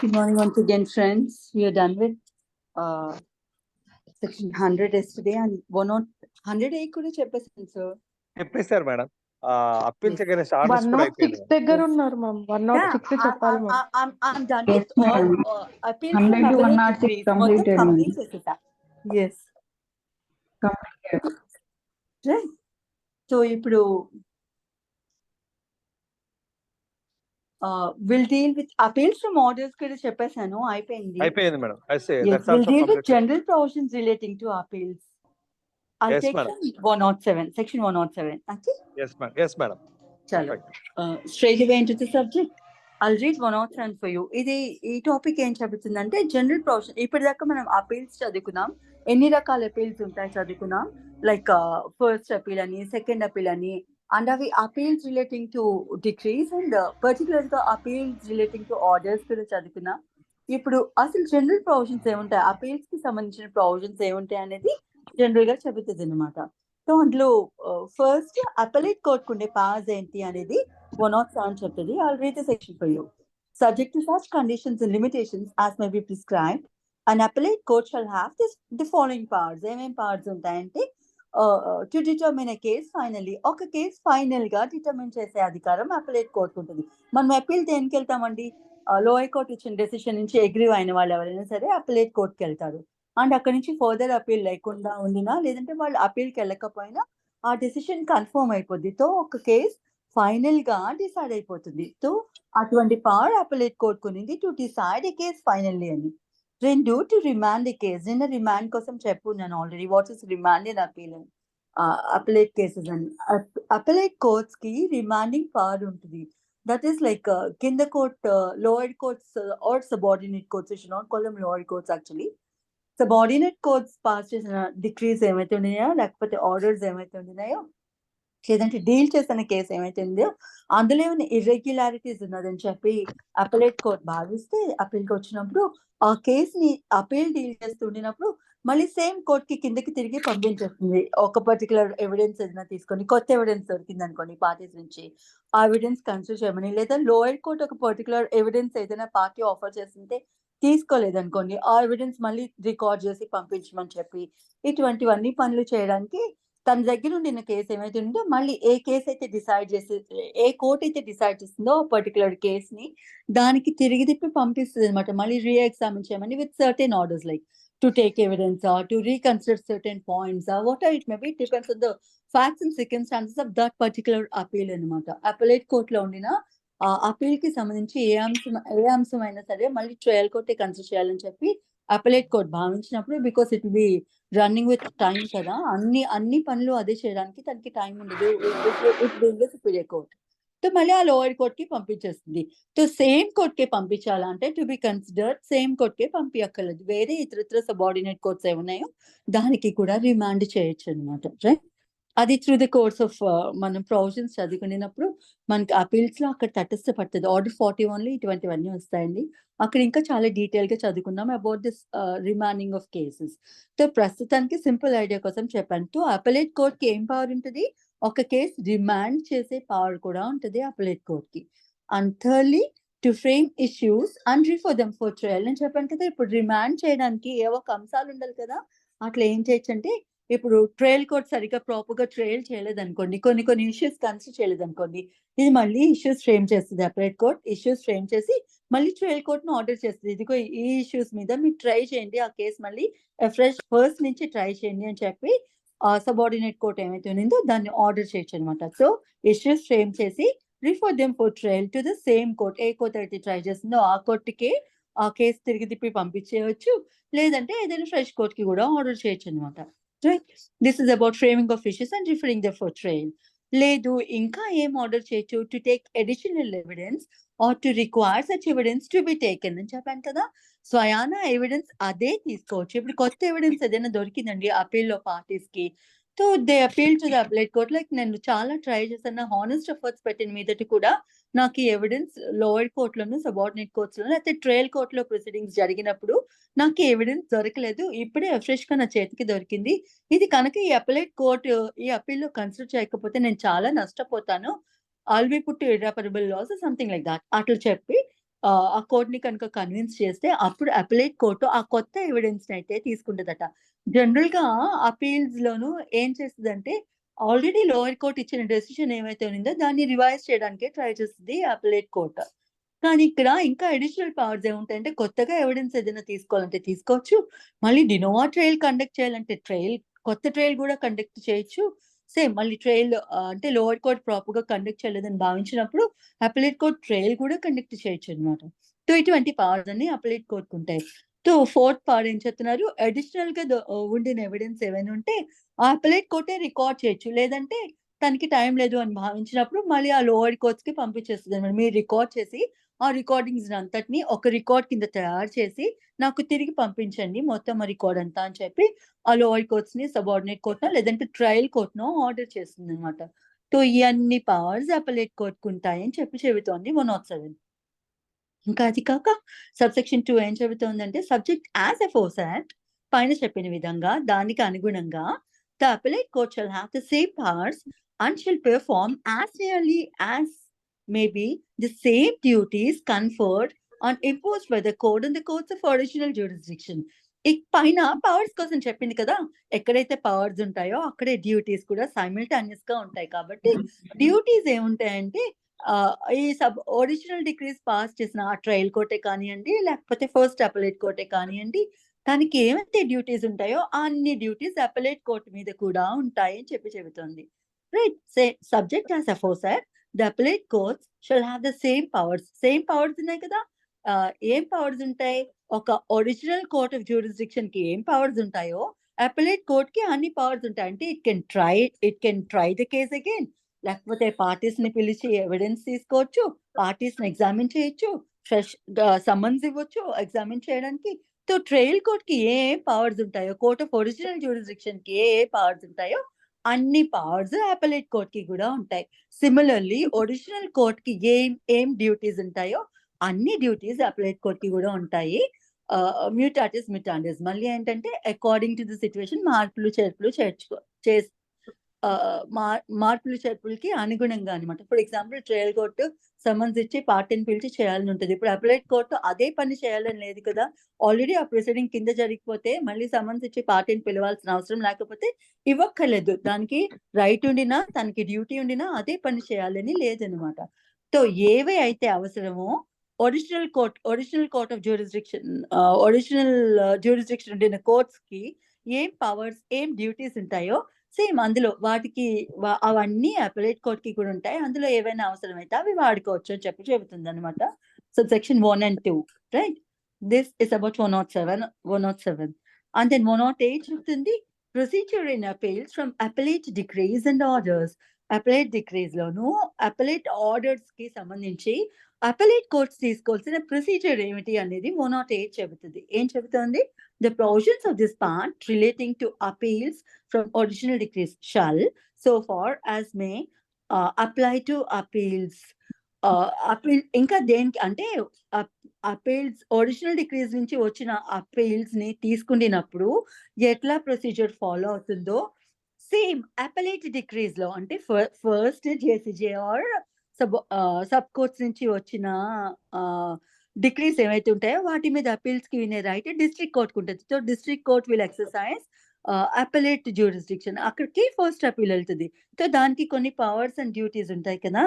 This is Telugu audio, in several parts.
Good morning once again, friends. We are done with section 100 yesterday and 100 కూడా చెప్పేసాను సార్. చెప్పేశారు మేడం. అప్పీల్స్ అగైన్స్ట్ ఆర్డర్స్ 106 కూడా అయిపోయింది. దగ్గర ఉన్నారు మ్యామ్. 106 చెప్పాలి ma'am. I'm done with all appeals from 100 to appellate 106 decrees. completed, మొత్తం ma'am. complete చేసేసా. Yes. Completed. Right. So ఇప్పుడు we'll deal with appeals from orders కూడా చెప్పేసాను, అయిపోయింది madam. I say Yes, that's we'll also deal with completed. general provisions relating to appeals. I'll Yes, take madam. 107, section 107. Okay? Yes madam. Chalo. Perfect. Straight away into the subject. I'll read 107 for you. ఈ టాపిక్ ఏం చెబుతుందంటే జనరల్ ప్రొవిజన్. ఇప్పటిదాకా మనం అపీల్స్ చదువుకున్నాం, ఎన్ని రకాల అపీల్స్ ఉంటాయి చదువుకున్నాం, లైక్ ఫస్ట్ అపీల్ అని, సెకండ్ అపీల్ అని, అండ్ అవి appeals relating to decrease and particular గా అపీల్స్ రిలేటింగ్ టు ఆర్డర్స్ కూడా చదువుకున్నాం. ఇప్పుడు అసలు జనరల్ ప్రొవిజన్స్ ఏముంటాయి, అపీల్స్ కి సంబంధించిన ప్రొవిజన్స్ ఏముంటాయి అనేది జనరల్ గా చెబుతుంది అనమాట. సో అందులో ఫస్ట్ అపలేట్ కోర్ట్ ఉండే పవర్స్ ఏంటి అనేది 107 చెప్తుంది. I'll read the section for you. Subject to such conditions and limitations as may be prescribed, an appellate court shall have the following powers. ఏమేం పవర్స్ ఉంటాయంటే to determine a case finally, ఒక కేసు ఫైనల్ గా డిటర్మిన్ చేసే అధికారం అపలేట్ కోర్ట్ ఉంటుంది. మనం అపీల్ దేనికి వెళ్తామండి, లోయర్ కోర్ట్ ఇచ్చిన డెసిషన్ నుంచి అగ్రీ అయిన వాళ్ళు ఎవరైనా సరే అపలేట్ కోర్ట్కి వెళ్తారు. అండ్ అక్కడి నుంచి ఫర్దర్ అపీల్ లేకుండా ఉండినా, లేదంటే వాళ్ళు అపీల్కి వెళ్ళకపోయినా ఆ డెసిషన్ కన్ఫర్మ్ అయిపోద్ది. తో ఒక కేసు ఫైనల్ గా డిసైడ్ అయిపోతుంది. తో అటువంటి పవర్ అపలేట్ కోర్ట్ కొనింది to decide a case finally అని. 2, టు రిమాండ్ ఏ కేస్. నిన్న రిమాండ్ కోసం చెప్పున్నాను already. What is remand in appeal, appellate cases అని. అపలేట్ కోర్ట్స్ కి రిమాండింగ్ పవర్ ఉంటుంది. దట్ ఈస్ లైక్ కింద court, lower courts or subordinate courts, should not call them lower courts actually. Subordinate courts pass చేసిన డిక్రీస్ ఏమైతే ఉన్నాయో, లేకపోతే ఆర్డర్స్ ఏమైతే ఉన్నాయో, లేదంటే డీల్ చేసిన కేసు ఏమైతే ఉందో అందులో ఏమైనా ఇర్రెగ్యులారిటీస్ ఉన్నదని చెప్పి అపలేట్ కోర్ట్ భావిస్తే, అపీల్కి వచ్చినప్పుడు ఆ కేసుని అపీల్ డీల్ చేస్తుండినప్పుడు మళ్ళీ సేమ్ కోర్ట్ కి కిందకి తిరిగి పంపించేస్తుంది. ఒక పర్టికులర్ ఎవిడెన్స్ ఏదైనా తీసుకొని, కొత్త ఎవిడెన్స్ దొరికింది అనుకోండి పార్టీస్ నుంచి, ఆ ఎవిడెన్స్ కన్సిడర్ చేయమని, లేదా లోయర్ కోర్ట్ ఒక పర్టికులర్ ఎవిడెన్స్ ఏదైనా పార్టీ ఆఫర్ చేస్తుంటే తీసుకోలేదనుకోండి, ఆ ఎవిడెన్స్ మళ్ళీ రికార్డ్ చేసి పంపించమని చెప్పి, ఇటువంటివన్నీ పనులు చేయడానికి తన దగ్గర ఉండిన కేసు ఏమైతే ఉందో మళ్ళీ ఏ కేసు అయితే డిసైడ్ చేసి, ఏ కోర్ట్ అయితే డిసైడ్ చేస్తుందో పర్టికులర్ కేసుని దానికి తిరిగి తిప్పి పంపిస్తుంది అనమాట. మళ్ళీ రీఎగ్జామిన్ చేయమని with certain orders, like to take evidence, to reconsider certain points, what are it may be, depends on the facts and circumstances of that particular appeal అనమాట. అపలేట్ కోర్ట్ లో ఉండిన అపీల్ కి సంబంధించి ఏ అంశం అయినా సరే మళ్ళీ ట్రయల్ కోర్టే కన్సిడర్ చేయాలని చెప్పి అపలేట్ కోర్ట్ భావించినప్పుడు, because it be running with time కదా, అన్ని పనులు అదే చేయడానికి తనకి టైం ఉండదు. సుపీరియర్ కోర్ట్ తో మళ్ళీ ఆ లోయర్ కోర్ట్ కి పంపించేస్తుంది. తో సేమ్ కోర్ట్ కే పంపించాలంటే to be considered same court కే పంపించక్కర్లేదు. వేరే ఇతర సబార్డినేట్ కోర్ట్స్ ఏమున్నాయో దానికి కూడా రిమాండ్ చేయొచ్చు అనమాట. రైట్, అది త్రూ ది కోర్స్ ఆఫ్ మనం ప్రొవిజన్స్ చదువుకునేటప్పుడు మనకి అపీల్స్ లో అక్కడ తటస్థ పడుతుంది. ఆర్డర్ 41లో ఇటువంటివన్నీ వస్తాయండి. అక్కడ ఇంకా చాలా డీటెయిల్ గా చదువుకున్నాం about this remanding of cases. So ప్రస్తుతానికి సింపుల్ ఐడియా కోసం చెప్పాను. తో అపలేట్ కోర్ట్ కి ఏం పవర్ ఉంటుంది, ఒక కేసు రిమాండ్ చేసే పవర్ కూడా ఉంటుంది అపలేట్ కోర్ట్ కి. And thirdly, to frame issues and refer them for trial. నేను చెప్పాను కదా, ఇప్పుడు రిమాండ్ చేయడానికి ఏవో ఒక అంశాలు ఉండాలి కదా. అట్లా ఏం చేయొచ్చు అంటే, ఇప్పుడు ట్రయల్ కోర్ట్ సరిగ్గా ప్రాపర్ గా ట్రయల్ చేయలేదు అనుకోండి, కొన్ని ఇష్యూస్ కన్సిడర్ చేయలేదు అనుకోండి, ఇది మళ్ళీ ఇష్యూస్ ఫ్రేమ్ చేస్తుంది. అపలేట్ కోర్ట్ ఇష్యూస్ ఫ్రేమ్ చేసి మళ్ళీ ట్రయల్ కోర్ట్ ను ఆర్డర్ చేస్తుంది. ఇదిగో ఈ ఇష్యూస్ మీద మీరు ట్రై చేయండి, ఆ కేసు మళ్ళీ ఫ్రెష్ ఫస్ట్ నుంచి ట్రై చేయండి అని చెప్పి సబార్డినేట్ కోర్ట్ ఏమైతే ఉందో దాన్ని ఆర్డర్ చేయొచ్చు అనమాట. సో ఇష్యూస్ ఫ్రేమ్ చేసి refer them for trial to the same court. ఏ కోర్ట్ అయితే ట్రై చేస్తుందో ఆ కోర్టుకే ఆ కేసు తిరిగి తిప్పి పంపించేయచ్చు, లేదంటే ఏదైనా ఫ్రెష్ కోర్ట్ కి కూడా ఆర్డర్ చేయొచ్చు అనమాట. Right, this is about framing of issues and referring them for trial. లేదు ఇంకా ఏం ఆర్డర్ చేయొచ్చు, to take additional evidence are to require such evidence to be taken అని చెప్పాను కదా. స్వయాన ఎవిడెన్స్ అదే తీసుకోవచ్చు. ఇప్పుడు కొత్త ఎవిడెన్స్ ఏదైనా దొరికిందండి అపీల్ లో పార్టీస్ కి, so they appeal to the appellate court, like నేను చాలా ట్రై చేశాను, హానెస్ట్ ఎఫర్ట్స్ పెట్టిన మీదటి కూడా నాకు ఈ ఎవిడెన్స్ లోయర్ కోర్ట్ లోను, సబార్డినేట్ కోర్ట్స్ లోను, అయితే ట్రయల్ కోర్ట్ లో ప్రొసీడింగ్స్ జరిగినప్పుడు నాకు ఎవిడెన్స్ దొరకలేదు, ఇప్పుడే ఫ్రెష్ గా నా చేతికి దొరికింది. ఇది కనుక ఈ అపలేట్ కోర్ట్ ఈ అపీల్ లో కన్సిడర్ చేయకపోతే నేను చాలా నష్టపోతాను. All be put to irreparable loss something like that అట్లా చెప్పి ఆ కోర్ట్ని కనుక కన్విన్స్ చేస్తే అప్పుడు అపిలేట్ కోర్టు ఆ కొత్త ఎవిడెన్స్ అయితే తీసుకుంటుందట. జనరల్ గా అపీల్స్ లోను ఏం చేస్తుందంటే ఆల్రెడీ లోయర్ కోర్ట్ ఇచ్చిన డెసిషన్ ఏమైతే ఉందో దాన్ని రివైజ్ చేయడానికి ట్రై చేస్తుంది అపిలేట్ కోర్ట్. కానీ ఇక్కడ ఇంకా అడిషనల్ పవర్స్ ఏముంటాయంటే కొత్తగా ఎవిడెన్స్ ఏదైనా తీసుకోవాలంటే తీసుకోవచ్చు, మళ్ళీ డినోవా ట్రయల్ కండక్ట్ చేయాలంటే కొత్త ట్రయల్ కూడా కండక్ట్ చేయొచ్చు. సేమ్ మళ్ళీ ట్రయల్ అంటే లోవర్ కోర్ట్ ప్రాపర్ గా కండక్ట్ చేయలేదని భావించినప్పుడు అపిలేట్ కోర్ట్ ట్రయల్ కూడా కండక్ట్ చేయొచ్చు అనమాట. సో ఇటువంటి పవర్స్ అన్ని అపిలేట్ కోర్ట్ ఉంటాయి. సో ఫోర్త్ పవర్ ఏం చెప్తున్నారు, అడిషనల్ గా ఉండిన ఎవిడెన్స్ ఏమైనా ఉంటే ఆ అపిలేట్ కోర్టే రికార్డ్ చేయొచ్చు, లేదంటే తనకి టైం లేదు అని భావించినప్పుడు మళ్ళీ ఆ లోవర్ కోర్ట్స్ కి పంపించేస్తుంది అనమాట. మీరు రికార్డ్ చేసి ఆ రికార్డింగ్స్ అంతటిని ఒక రికార్డ్ కింద తయారు చేసి నాకు తిరిగి పంపించండి మొత్తం ఆ రికార్డ్ అంతా అని చెప్పి ఆ లోవర్ కోర్ట్స్ ని సబార్డినేట్ కోర్ట్నో లేదంటే ట్రయల్ కోర్ట్నో ఆర్డర్ చేస్తుంది అనమాట. సో ఈ అన్ని పవర్స్ అపలేట్ కోర్టుకు ఉంటాయని చెప్పి చెబుతోంది 107. ఇంకా అది కాక సబ్సెక్షన్ 2 ఏం చెబుతోందంటే సబ్జెక్ట్ యాజ్ ఎ ఫోర్సాట్ పైన చెప్పిన విధంగా దానికి అనుగుణంగా the appellate court shall have the same powers and shall perform as nearly as maybe the same duties conferred on imposed by the court and the courts of original jurisdiction. పైన పవర్స్ కోసం చెప్పింది కదా, ఎక్కడైతే పవర్స్ ఉంటాయో అక్కడే డ్యూటీస్ కూడా సైమిల్టేనియస్ గా ఉంటాయి. కాబట్టి డ్యూటీస్ ఏముంటాయంటే ఈ ఒరిజినల్ డిగ్రీస్ పాస్ చేసిన ఆ ట్రయల్ కోర్టే కానివ్వండి లేకపోతే ఫస్ట్ అపలేట్ కోర్టే కానివ్వండి, దానికి ఏమైతే డ్యూటీస్ ఉంటాయో అన్ని డ్యూటీస్ అపలేట్ కోర్ట్ మీద కూడా ఉంటాయి అని చెబుతోంది. Right. Subject as aforesaid the appellate courts shall have the same powers. Same powers ఉన్నాయి కదా. ఏం పవర్స్ ఉంటాయి, ఒక ఒరిజినల్ కోర్ట్ ఆఫ్ జ్యూరిస్డిక్షన్ కి ఏం పవర్స్ ఉంటాయో అపలేట్ కోర్ట్ కి అన్ని పవర్స్ ఉంటాయి. అంటే it can try the case again, లేకపోతే పార్టీస్ ని పిలిచి ఎవిడెన్స్ తీసుకోవచ్చు, పార్టీస్ ని ఎగ్జామిన్ చేయొచ్చు, ఫ్రెష్ సమ్మన్స్ ఇవ్వచ్చు ఎగ్జామిన్ చేయడానికి. సో ట్రయల్ కోర్ట్ కి ఏ పవర్స్ ఉంటాయో, కోర్ట్ ఆఫ్ ఒరిజినల్ జ్యూరిస్డిక్షన్ కి ఏ పవర్స్ ఉంటాయో అన్ని పవర్స్ అపలేట్ కోర్ట్ కి కూడా ఉంటాయి. సిమిలర్లీ ఒరిజినల్ కోర్ట్ కి ఏం డ్యూటీస్ ఉంటాయో అన్ని డ్యూటీస్ అపలేట్ కోర్ట్ కి కూడా ఉంటాయి. మ్యూటాటిస్ మ్యూటాండిస్ మళ్ళీ ఏంటంటే అకార్డింగ్ టు ది సిచ్యువేషన్ మార్పులు చేర్పులకి అనుగుణంగా అనమాట. For example trial court summons ఇచ్చి పార్టీని పిలిచి చేయాలని ఉంటుంది. ఇప్పుడు అపలేట్ కోర్టు అదే పని చేయాలని లేదు కదా. ఆల్రెడీ ఆ ప్రొసీడింగ్ కింద జరిగిపోతే మళ్ళీ సమన్స్ ఇచ్చి పార్టీని పిలవాల్సిన అవసరం లేకపోతే ఇవ్వక్కర్లేదు. దానికి రైట్ ఉండినా తనకి డ్యూటీ ఉండినా అదే పని చేయాలని లేదనమాట. సో ఏవి అయితే అవసరమో ఒరిజినల్ కోర్ట్ ఆఫ్ జ్యూరిస్డిక్షన్ ఉండిన కోర్ట్స్ కి ఏం పవర్స్ ఏం డ్యూటీస్ ఉంటాయో సేమ్ అందులో వాటికి అవన్నీ అపలేట్ కోర్ట్ కి కూడా ఉంటాయి. అందులో ఏవైనా అవసరమైతే అవి వాడుకోవచ్చు అని చెబుతుంది అనమాట. So section 1 and 2, right. This is about 107. And then 108 చెప్తుంది procedure in appeals from appellate decrease and orders. Appellate decrease loan appellate orders కి సంబంధించి అపలేట్ కోర్ట్స్ తీసుకోవాల్సిన ప్రొసీజర్ ఏమిటి అనేది 108 చెబుతుంది. ఏం చెబుతుంది, the provisions of this part relating to appeals from original decrees shall so far as may apply to appeals. Appeal ఇంకా దేనికి అంటే అపీల్స్ ఒరిజినల్ డిక్రీస్ నుంచి వచ్చిన అపీల్స్ ని తీసుకున్నప్పుడు ఎట్లా ప్రొసీజర్ ఫాలో అవుతుందో సేమ్ అపలేట్ డిక్రీస్ లో అంటే first JCJ are sub courts నుంచి వచ్చిన డిక్రీస్ ఏవైతే ఉంటాయో వాటి మీద అపీల్స్ కి వినే రైట్ డిస్ట్రిక్ట్ కోర్ట్ ఉంటుంది. So district court will exercise appellate jurisdiction, అక్కడికి ఫస్ట్ అపీల్ వెళ్తుంది. సో దానికి కొన్ని పవర్స్ అండ్ డ్యూటీస్ ఉంటాయి కదా.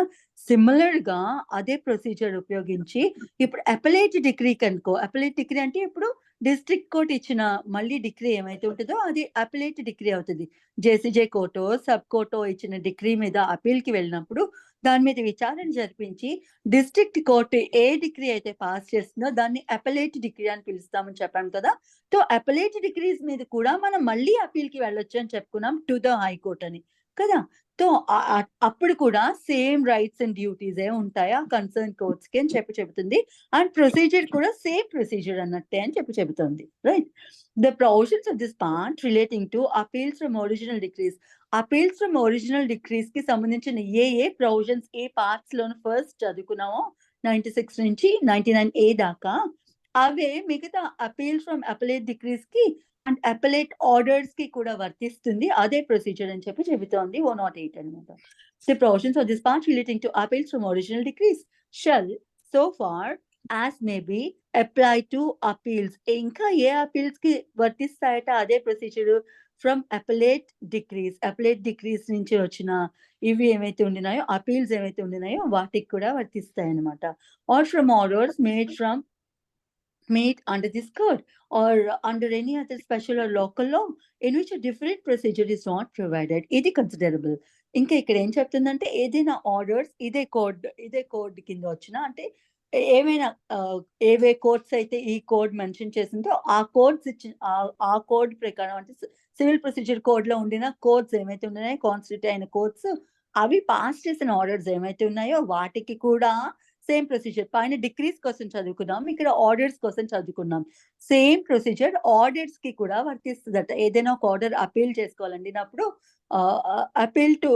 సిమిలర్ గా అదే ప్రొసీజర్ ఉపయోగించి ఇప్పుడు అపలేట్ డిగ్రీ కనుకో, అపలేట్ డిగ్రీ అంటే ఇప్పుడు డిస్ట్రిక్ట్ కోర్ట్ ఇచ్చిన మళ్ళీ డిగ్రీ ఏమైతే ఉంటుందో అది అపలేట్ డిగ్రీ అవుతుంది. జేసీజే కోర్టో సబ్ కోర్టో ఇచ్చిన డిగ్రీ మీద అపీల్ కి వెళ్ళినప్పుడు దాని మీద విచారణ జరిపించి డిస్ట్రిక్ట్ కోర్టు ఏ డిగ్రీ అయితే పాస్ చేస్తుందో దాన్ని అపలేట్ డిగ్రీ అని పిలుస్తామని చెప్పాను కదా. సో అపలేట్ డిగ్రీస్ మీద కూడా మనం మళ్ళీ అపీల్ కి వెళ్ళొచ్చు అని చెప్పుకున్నాం టు ద హైకోర్ట్ అని కదా. సో అప్పుడు కూడా సేమ్ రైట్స్ అండ్ డ్యూటీస్ ఏ ఉంటాయా కన్సర్న్ కోర్ట్స్ కి అని చెబుతుంది. అండ్ ప్రొసీజర్ కూడా సేమ్ ప్రొసీజర్ అన్నట్టే అని చెబుతుంది. Right. The provisions of this part relating to appeals from original degrees. Appeals from original degrees కి సంబంధించిన ఏ ప్రొవిజన్స్ ఏ పార్ట్స్ లోను ఫస్ట్ చదువుకున్నామో 96 నుంచి 99A దాకా అవే మిగతా అపీల్ ఫ్రమ్ అపలేట్ డిగ్రీస్ కి అండ్ అపలేట్ ఆర్డర్స్ కి కూడా వర్తిస్తుంది. అదే ప్రొసీజర్ అని చెబుతోంది 108 అనమాట. The provisions of this part relating to appeals from original decrees shall so far as may be applied to appeals. ఇంకా ఏ appeals కి వర్తిస్తాయట అదే ప్రొసీజర్ ఫ్రమ్ అపలేట్ డిక్రీస్ నుంచి వచ్చిన ఇవి ఏమైతే ఉండినాయో అపీల్స్ ఏమైతే ఉండినాయో వాటికి కూడా వర్తిస్తాయి అనమాట. Or from orders made under this code or under any other special or local law in which a different procedure is not provided. ఇది కన్సిడరబుల్. ఇంకా ఇక్కడ ఏం చెప్తుందంటే ఏదైనా ఆర్డర్స్ ఇదే కోడ్ కింద వచ్చిన అంటే ఏమైనా ఏవే కోడ్స్ అయితే ఈ కోడ్ మెన్షన్ చేసిందో ఆ కోడ్స్ ఇచ్చిన ఆ కోడ్ ప్రకారం అంటే సివిల్ ప్రొసీజర్ కోడ్ లో ఉండిన కోడ్స్ ఏమైతే ఉన్నాయో కాన్స్టిట్యూట్ అయిన కోడ్స్ అవి పాస్ చేసిన ఆర్డర్స్ ఏమైతే ఉన్నాయో వాటికి కూడా సేమ్ ప్రొసీజర్. పైన డిక్రీస్ కోసం చదువుకున్నాం, ఇక్కడ ఆర్డర్స్ కోసం చదువుకున్నాం. సేమ్ ప్రొసీజర్ ఆర్డర్స్ కి కూడా వర్తిస్తుందట. ఏదైనా ఒక ఆర్డర్ అపీల్ చేసుకోవాలండి అప్పుడు అపీల్ టు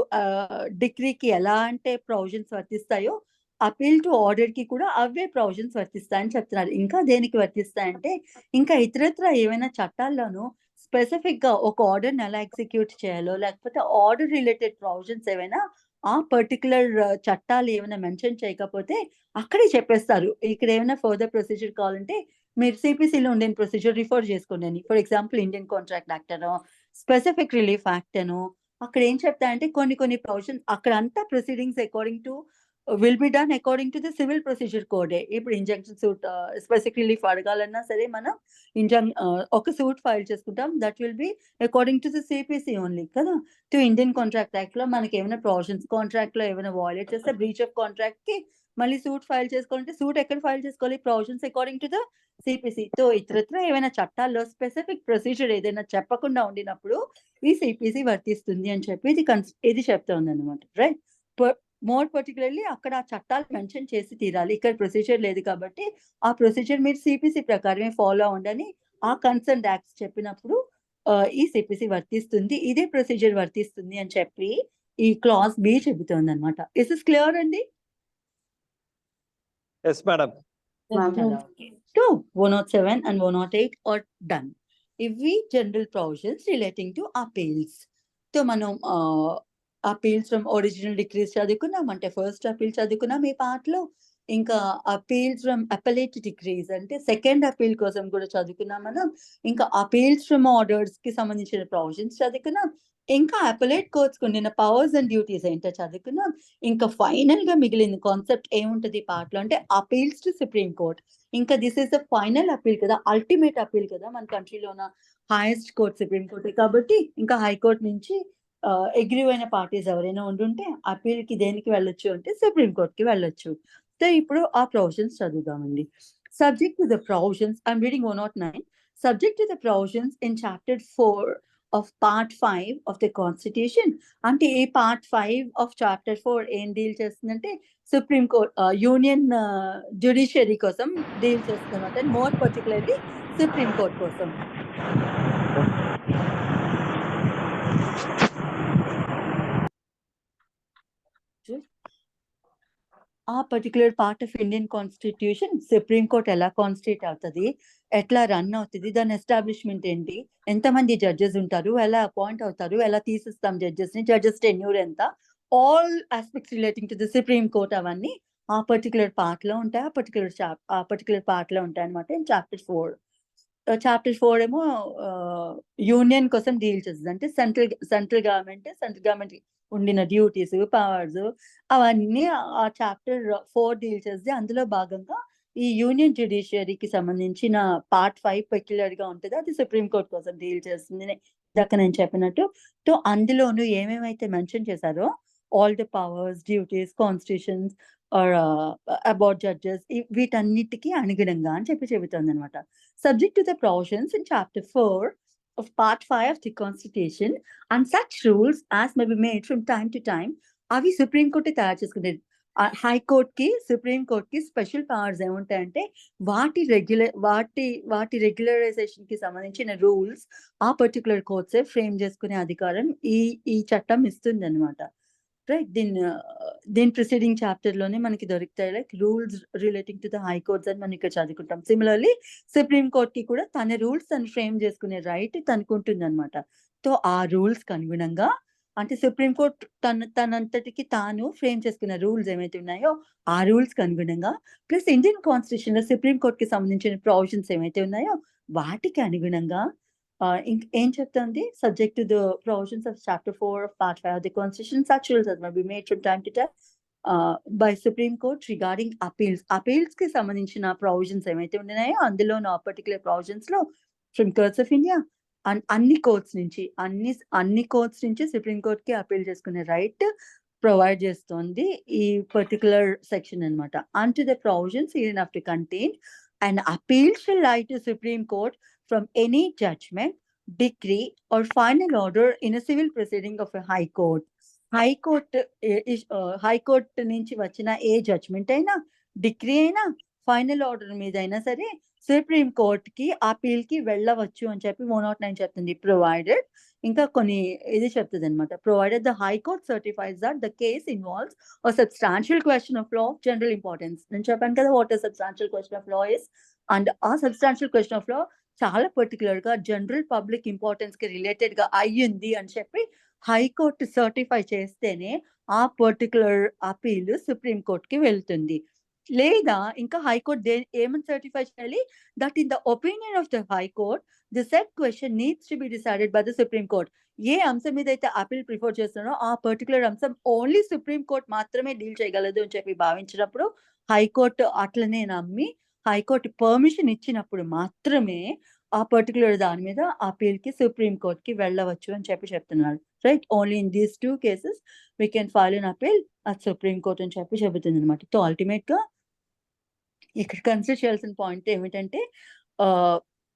డిక్రీకి ఎలా అంటే ప్రొవిజన్స్ వర్తిస్తాయో అపీల్ టు ఆర్డర్ కి కూడా అవే ప్రొవిజన్స్ వర్తిస్తాయని చెప్తున్నారు. ఇంకా దేనికి వర్తిస్తాయంటే ఇంకా ఇతరత్ర ఏమైనా చట్టాల్లోనూ స్పెసిఫిక్ గా ఒక ఆర్డర్ ఎలా ఎగ్జిక్యూట్ చేయాలో లేకపోతే ఆర్డర్ రిలేటెడ్ ప్రొవిజన్స్ ఏమైనా ఆ పర్టికులర్ చట్టాలు ఏమైనా మెన్షన్ చేయకపోతే అక్కడే చెప్పేస్తారు. ఇక్కడ ఏమైనా ఫర్దర్ ప్రొసీజర్ కావాలంటే మీరు సిపిసిలో ఉండే ప్రొసీజర్ రిఫర్ చేసుకోండి అని. For example Indian contract act అనో స్పెసిఫిక్ రిలీఫ్ యాక్ట్ అనో అక్కడ ఏం చెప్తాయంటే కొన్ని ప్రొవిజన్స్ అక్కడ అంతా proceedings according to will be done according to the civil procedure కోడే. ఇప్పుడు ఇంజంక్షన్ సూట్ స్పెసిఫిక్ రిలీఫ్ అడగాలన్నా సరే మనం ఒక సూట్ ఫైల్ చేసుకుంటాం. That will be according to the CPC only కదా. టు ఇండియన్ కాంట్రాక్ట్ యాక్ట్ లో మనకి ఏమైనా ప్రొవిజన్స్ కాంట్రాక్ట్ లో ఏమైనా వాయిలేట్ చేస్తే బ్రీచ్ ఆఫ్ కాంట్రాక్ట్ కి మళ్ళీ సూట్ ఫైల్ చేసుకోవాలంటే సూట్ ఎక్కడ ఫైల్ చేసుకోవాలి provisions according to the CPC. తో ఇతరత్ర ఏమైనా చట్టాల్లో స్పెసిఫిక్ ప్రొసీజర్ ఏదైనా చెప్పకుండా ఉండినప్పుడు ఈ సిపిసి వర్తిస్తుంది అని చెప్పి ఇది చెప్తోంది అనమాట. రైట్. మోర్ పర్టికులర్లీ అక్కడ ఆ చట్టాలు మెన్షన్ చేసి తీరాలి. ఇక్కడ ప్రొసీజర్ లేదు కాబట్టి ఆ ప్రొసీజర్ మీరు సిపిసి ప్రకారమే ఫాలో అవ్వండి ఆ కన్సర్న్ యాక్ట్స్ చెప్పినప్పుడు ఈ సిపిసి వర్తిస్తుంది, ఇదే ప్రొసీజర్ వర్తిస్తుంది అని చెప్పి ఈ క్లాస్ బి చెబుతోంది అనమాట. ఇస్ ఇస్ క్లియర్ అండి? Yes madam. So 107 and 108 are done. ఇవి general provisions relating to appeals. So మనం అపీల్స్ ఫ్రమ్ ఒరిజినల్ డిక్రీస్ చదువుకున్నాం, అంటే ఫస్ట్ అపీల్ చదువుకున్నాం ఈ పార్ట్లో. ఇంకా అపీల్స్ ఫ్రమ్ అపలేట్ డిక్రీస్ అంటే సెకండ్ అపీల్ కోసం కూడా చదువుకున్నాం మనం. ఇంకా అపీల్స్ ఫ్రమ్ ఆర్డర్స్ కి సంబంధించిన ప్రొవిజన్స్ చదువుకున్నాం. ఇంకా అపలేట్ కోర్ట్స్ ఉండిన పవర్స్ అండ్ డ్యూటీస్ ఏంటో చదువుకున్నాం. ఇంకా ఫైనల్ గా మిగిలిన కాన్సెప్ట్ ఏముంటది పార్ట్లో అంటే అపీల్స్ టు సుప్రీం కోర్ట్. ఇంకా this is the final appeal కదా, అల్టిమేట్ అపీల్ కదా మన కంట్రీలోన హైయెస్ట్ కోర్ట్ సుప్రీం కోర్ట్ కాబట్టి ఇంకా హైకోర్ట్ నుంచి అగ్రీ అయిన పార్టీస్ ఎవరైనా ఉండుంటే అపీల్ కి దేనికి వెళ్ళొచ్చు అంటే సుప్రీం కోర్ట్ కి వెళ్ళొచ్చు. సో ఇప్పుడు ఆ ప్రొవిజన్స్ చదువుదామండి. Subject to the provisions I'm reading 109. Subject to the provisions in chapter 4 of part 5 of the constitution. అంటే ఈ part 5 of chapter 4 ఏం డీల్ చేస్తుందంటే సుప్రీం కోర్ట్ యూనియన్ జ్యుడిషియరీ కోసం డీల్ చేస్తుంది అనమాట. మోర్ పర్టికులర్లీ సుప్రీం కోర్ట్ కోసం. ఆ particular part of Indian constitution supreme court ఎలా కాన్స్టిట్యూట్ అవుతుంది, ఎట్లా రన్ అవుతుంది, దాని ఎస్టాబ్లిష్మెంట్ ఏంటి, ఎంతమంది జడ్జెస్ ఉంటారు, ఎలా అపాయింట్ అవుతారు, ఎలా తీసిస్తాం జడ్జెస్ ని, జడ్జెస్ టెన్యూర్ ఎంత, all aspects relating to the supreme court అవన్నీ ఆ పర్టికులర్ పార్ట్ లో ఉంటాయి. ఆ పర్టికులర్ పార్ట్ లో ఉంటాయి అనమాట. చాప్టర్ 4 ఏమో యూనియన్ కోసం డీల్ చేస్తుంది. అంటే సెంట్రల్ గవర్నమెంట్ ఉండిన డ్యూటీస్ పవర్స్ అవన్నీ ఆ చాప్టర్ 4 డీల్ చేస్తే అందులో భాగంగా ఈ యూనియన్ జ్యుడిషియరీకి సంబంధించిన part 5 పెక్యులర్ గా ఉంటుంది. అది సుప్రీం కోర్ట్ కోసం డీల్ చేస్తుంది. ఇందాక నేను చెప్పినట్టు. సో అందులోనూ ఏమేమైతే మెన్షన్ చేశారో all the powers, duties, constitutions or about judges వీటన్నిటికీ అనుగుణంగా అని చెబుతుంది అనమాట. Subject to the provisions in chapter 4 of part 5 of the constitution and such rules as may be made from time to time అవి సుప్రీం కోర్టు తయారు చేసుకునేది. హైకోర్ట్ కి సుప్రీం కోర్ట్ కి స్పెషల్ పవర్స్ ఏముంటాయంటే వాటి రెగ్యులరైజేషన్ కి సంబంధించిన రూల్స్ ఆ పర్టికులర్ కోర్ట్సే ఫ్రేమ్ చేసుకునే అధికారం ఈ చట్టం ఇస్తుంది అనమాట. రైట్. దీని ప్రిసీడింగ్ చాప్టర్ లోనే మనకి దొరుకుతాయి like rules relating to the high courts అని మనం ఇక్కడ చదువుకుంటాం. సిమిలర్లీ సుప్రీం కోర్ట్ కి కూడా తన రూల్స్ తను ఫ్రేమ్ చేసుకునే రైట్ తనకు ఉంటుంది అనమాట. సో ఆ రూల్స్ కి అనుగుణంగా అంటే సుప్రీం కోర్ట్ తనంతటికి తాను ఫ్రేమ్ చేసుకున్న రూల్స్ ఏమైతే ఉన్నాయో ఆ రూల్స్ కి అనుగుణంగా, ప్లస్ ఇండియన్ కాన్స్టిట్యూషన్ లో సుప్రీం కోర్ట్ కి సంబంధించిన ప్రొవిజన్స్ ఏమైతే ఉన్నాయో వాటికి అనుగుణంగా ఏం చెప్తుంది, subject to the provisions of chapter 4 of part 5 of the constitution, such rules as may be made from time to time by Supreme Court regarding appeals కి సంబంధించిన ప్రొవిజన్స్ ఏమైతే ఉన్నాయో అందులో నా పర్టికులర్ ప్రొవిజన్స్ లో ఫ్రమ్ కోర్ట్స్ ఆఫ్ ఇండియా అన్ని కోర్ట్స్ నుంచి సుప్రీం కోర్ట్ కి అపీల్ చేసుకునే రైట్ ప్రొవైడ్ చేస్తుంది ఈ పర్టికులర్ సెక్షన్ అన్నమాట. అంటు the provisions herein to contain an appeal shall lie to Supreme Court from any judgment, decree or final order in a civil proceeding of a high court. High court నుంచి వచ్చిన ఏ జడ్జ్మెంట్ అయినా, డిగ్రీ అయినా, ఫైనల్ ఆర్డర్ మీద అయినా సరే సుప్రీం కోర్ట్ కి అపీల్ కి వెళ్ళవచ్చు అని చెప్పి 109 చెప్తుంది. ప్రొవైడెడ్ ఇంకా కొన్ని ఇది చెప్తుంది అనమాట. Provided the high court సర్టిఫైస్ that the case involves a substantial question of law of general importance. నేను చెప్పాను కదా what a substantial question of law is, and ఆ సబ్స్టాన్షియల్ క్వశ్చన్ ఆఫ్ లా చాలా పర్టికులర్ గా జనరల్ పబ్లిక్ ఇంపార్టెన్స్ కి రిలేటెడ్ గా అయ్యింది అని చెప్పి హైకోర్టు సర్టిఫై చేస్తేనే ఆ పర్టికులర్ అపీల్ సుప్రీం కోర్ట్ కి వెళ్తుంది. లేదా ఇంకా హైకోర్టు ఏమని సర్టిఫై చేయాలి, that in the opinion of the high court the set question needs to be decided by the supreme court. ఏ అంశం మీద అయితే అపీల్ ప్రిఫర్ చేస్తున్నారో ఆ పర్టికులర్ అంశం ఓన్లీ సుప్రీం కోర్ట్ మాత్రమే డీల్ చేయగలదు అని చెప్పి భావించినప్పుడు హైకోర్టు అట్లనే నమ్మి హైకోర్టు పర్మిషన్ ఇచ్చినప్పుడు మాత్రమే ఆ పర్టికులర్ దాని మీద అపీల్ కి సుప్రీం కోర్ట్ కి వెళ్ళవచ్చు అని చెప్పి చెప్తున్నారు. Right, only in these 2 cases we can file an appeal at supreme court అని చెప్పి చెబుతుంది అనమాట. సో అల్టిమేట్ గా ఇక్కడ కన్సిడర్ చేయాల్సిన పాయింట్ ఏమిటంటే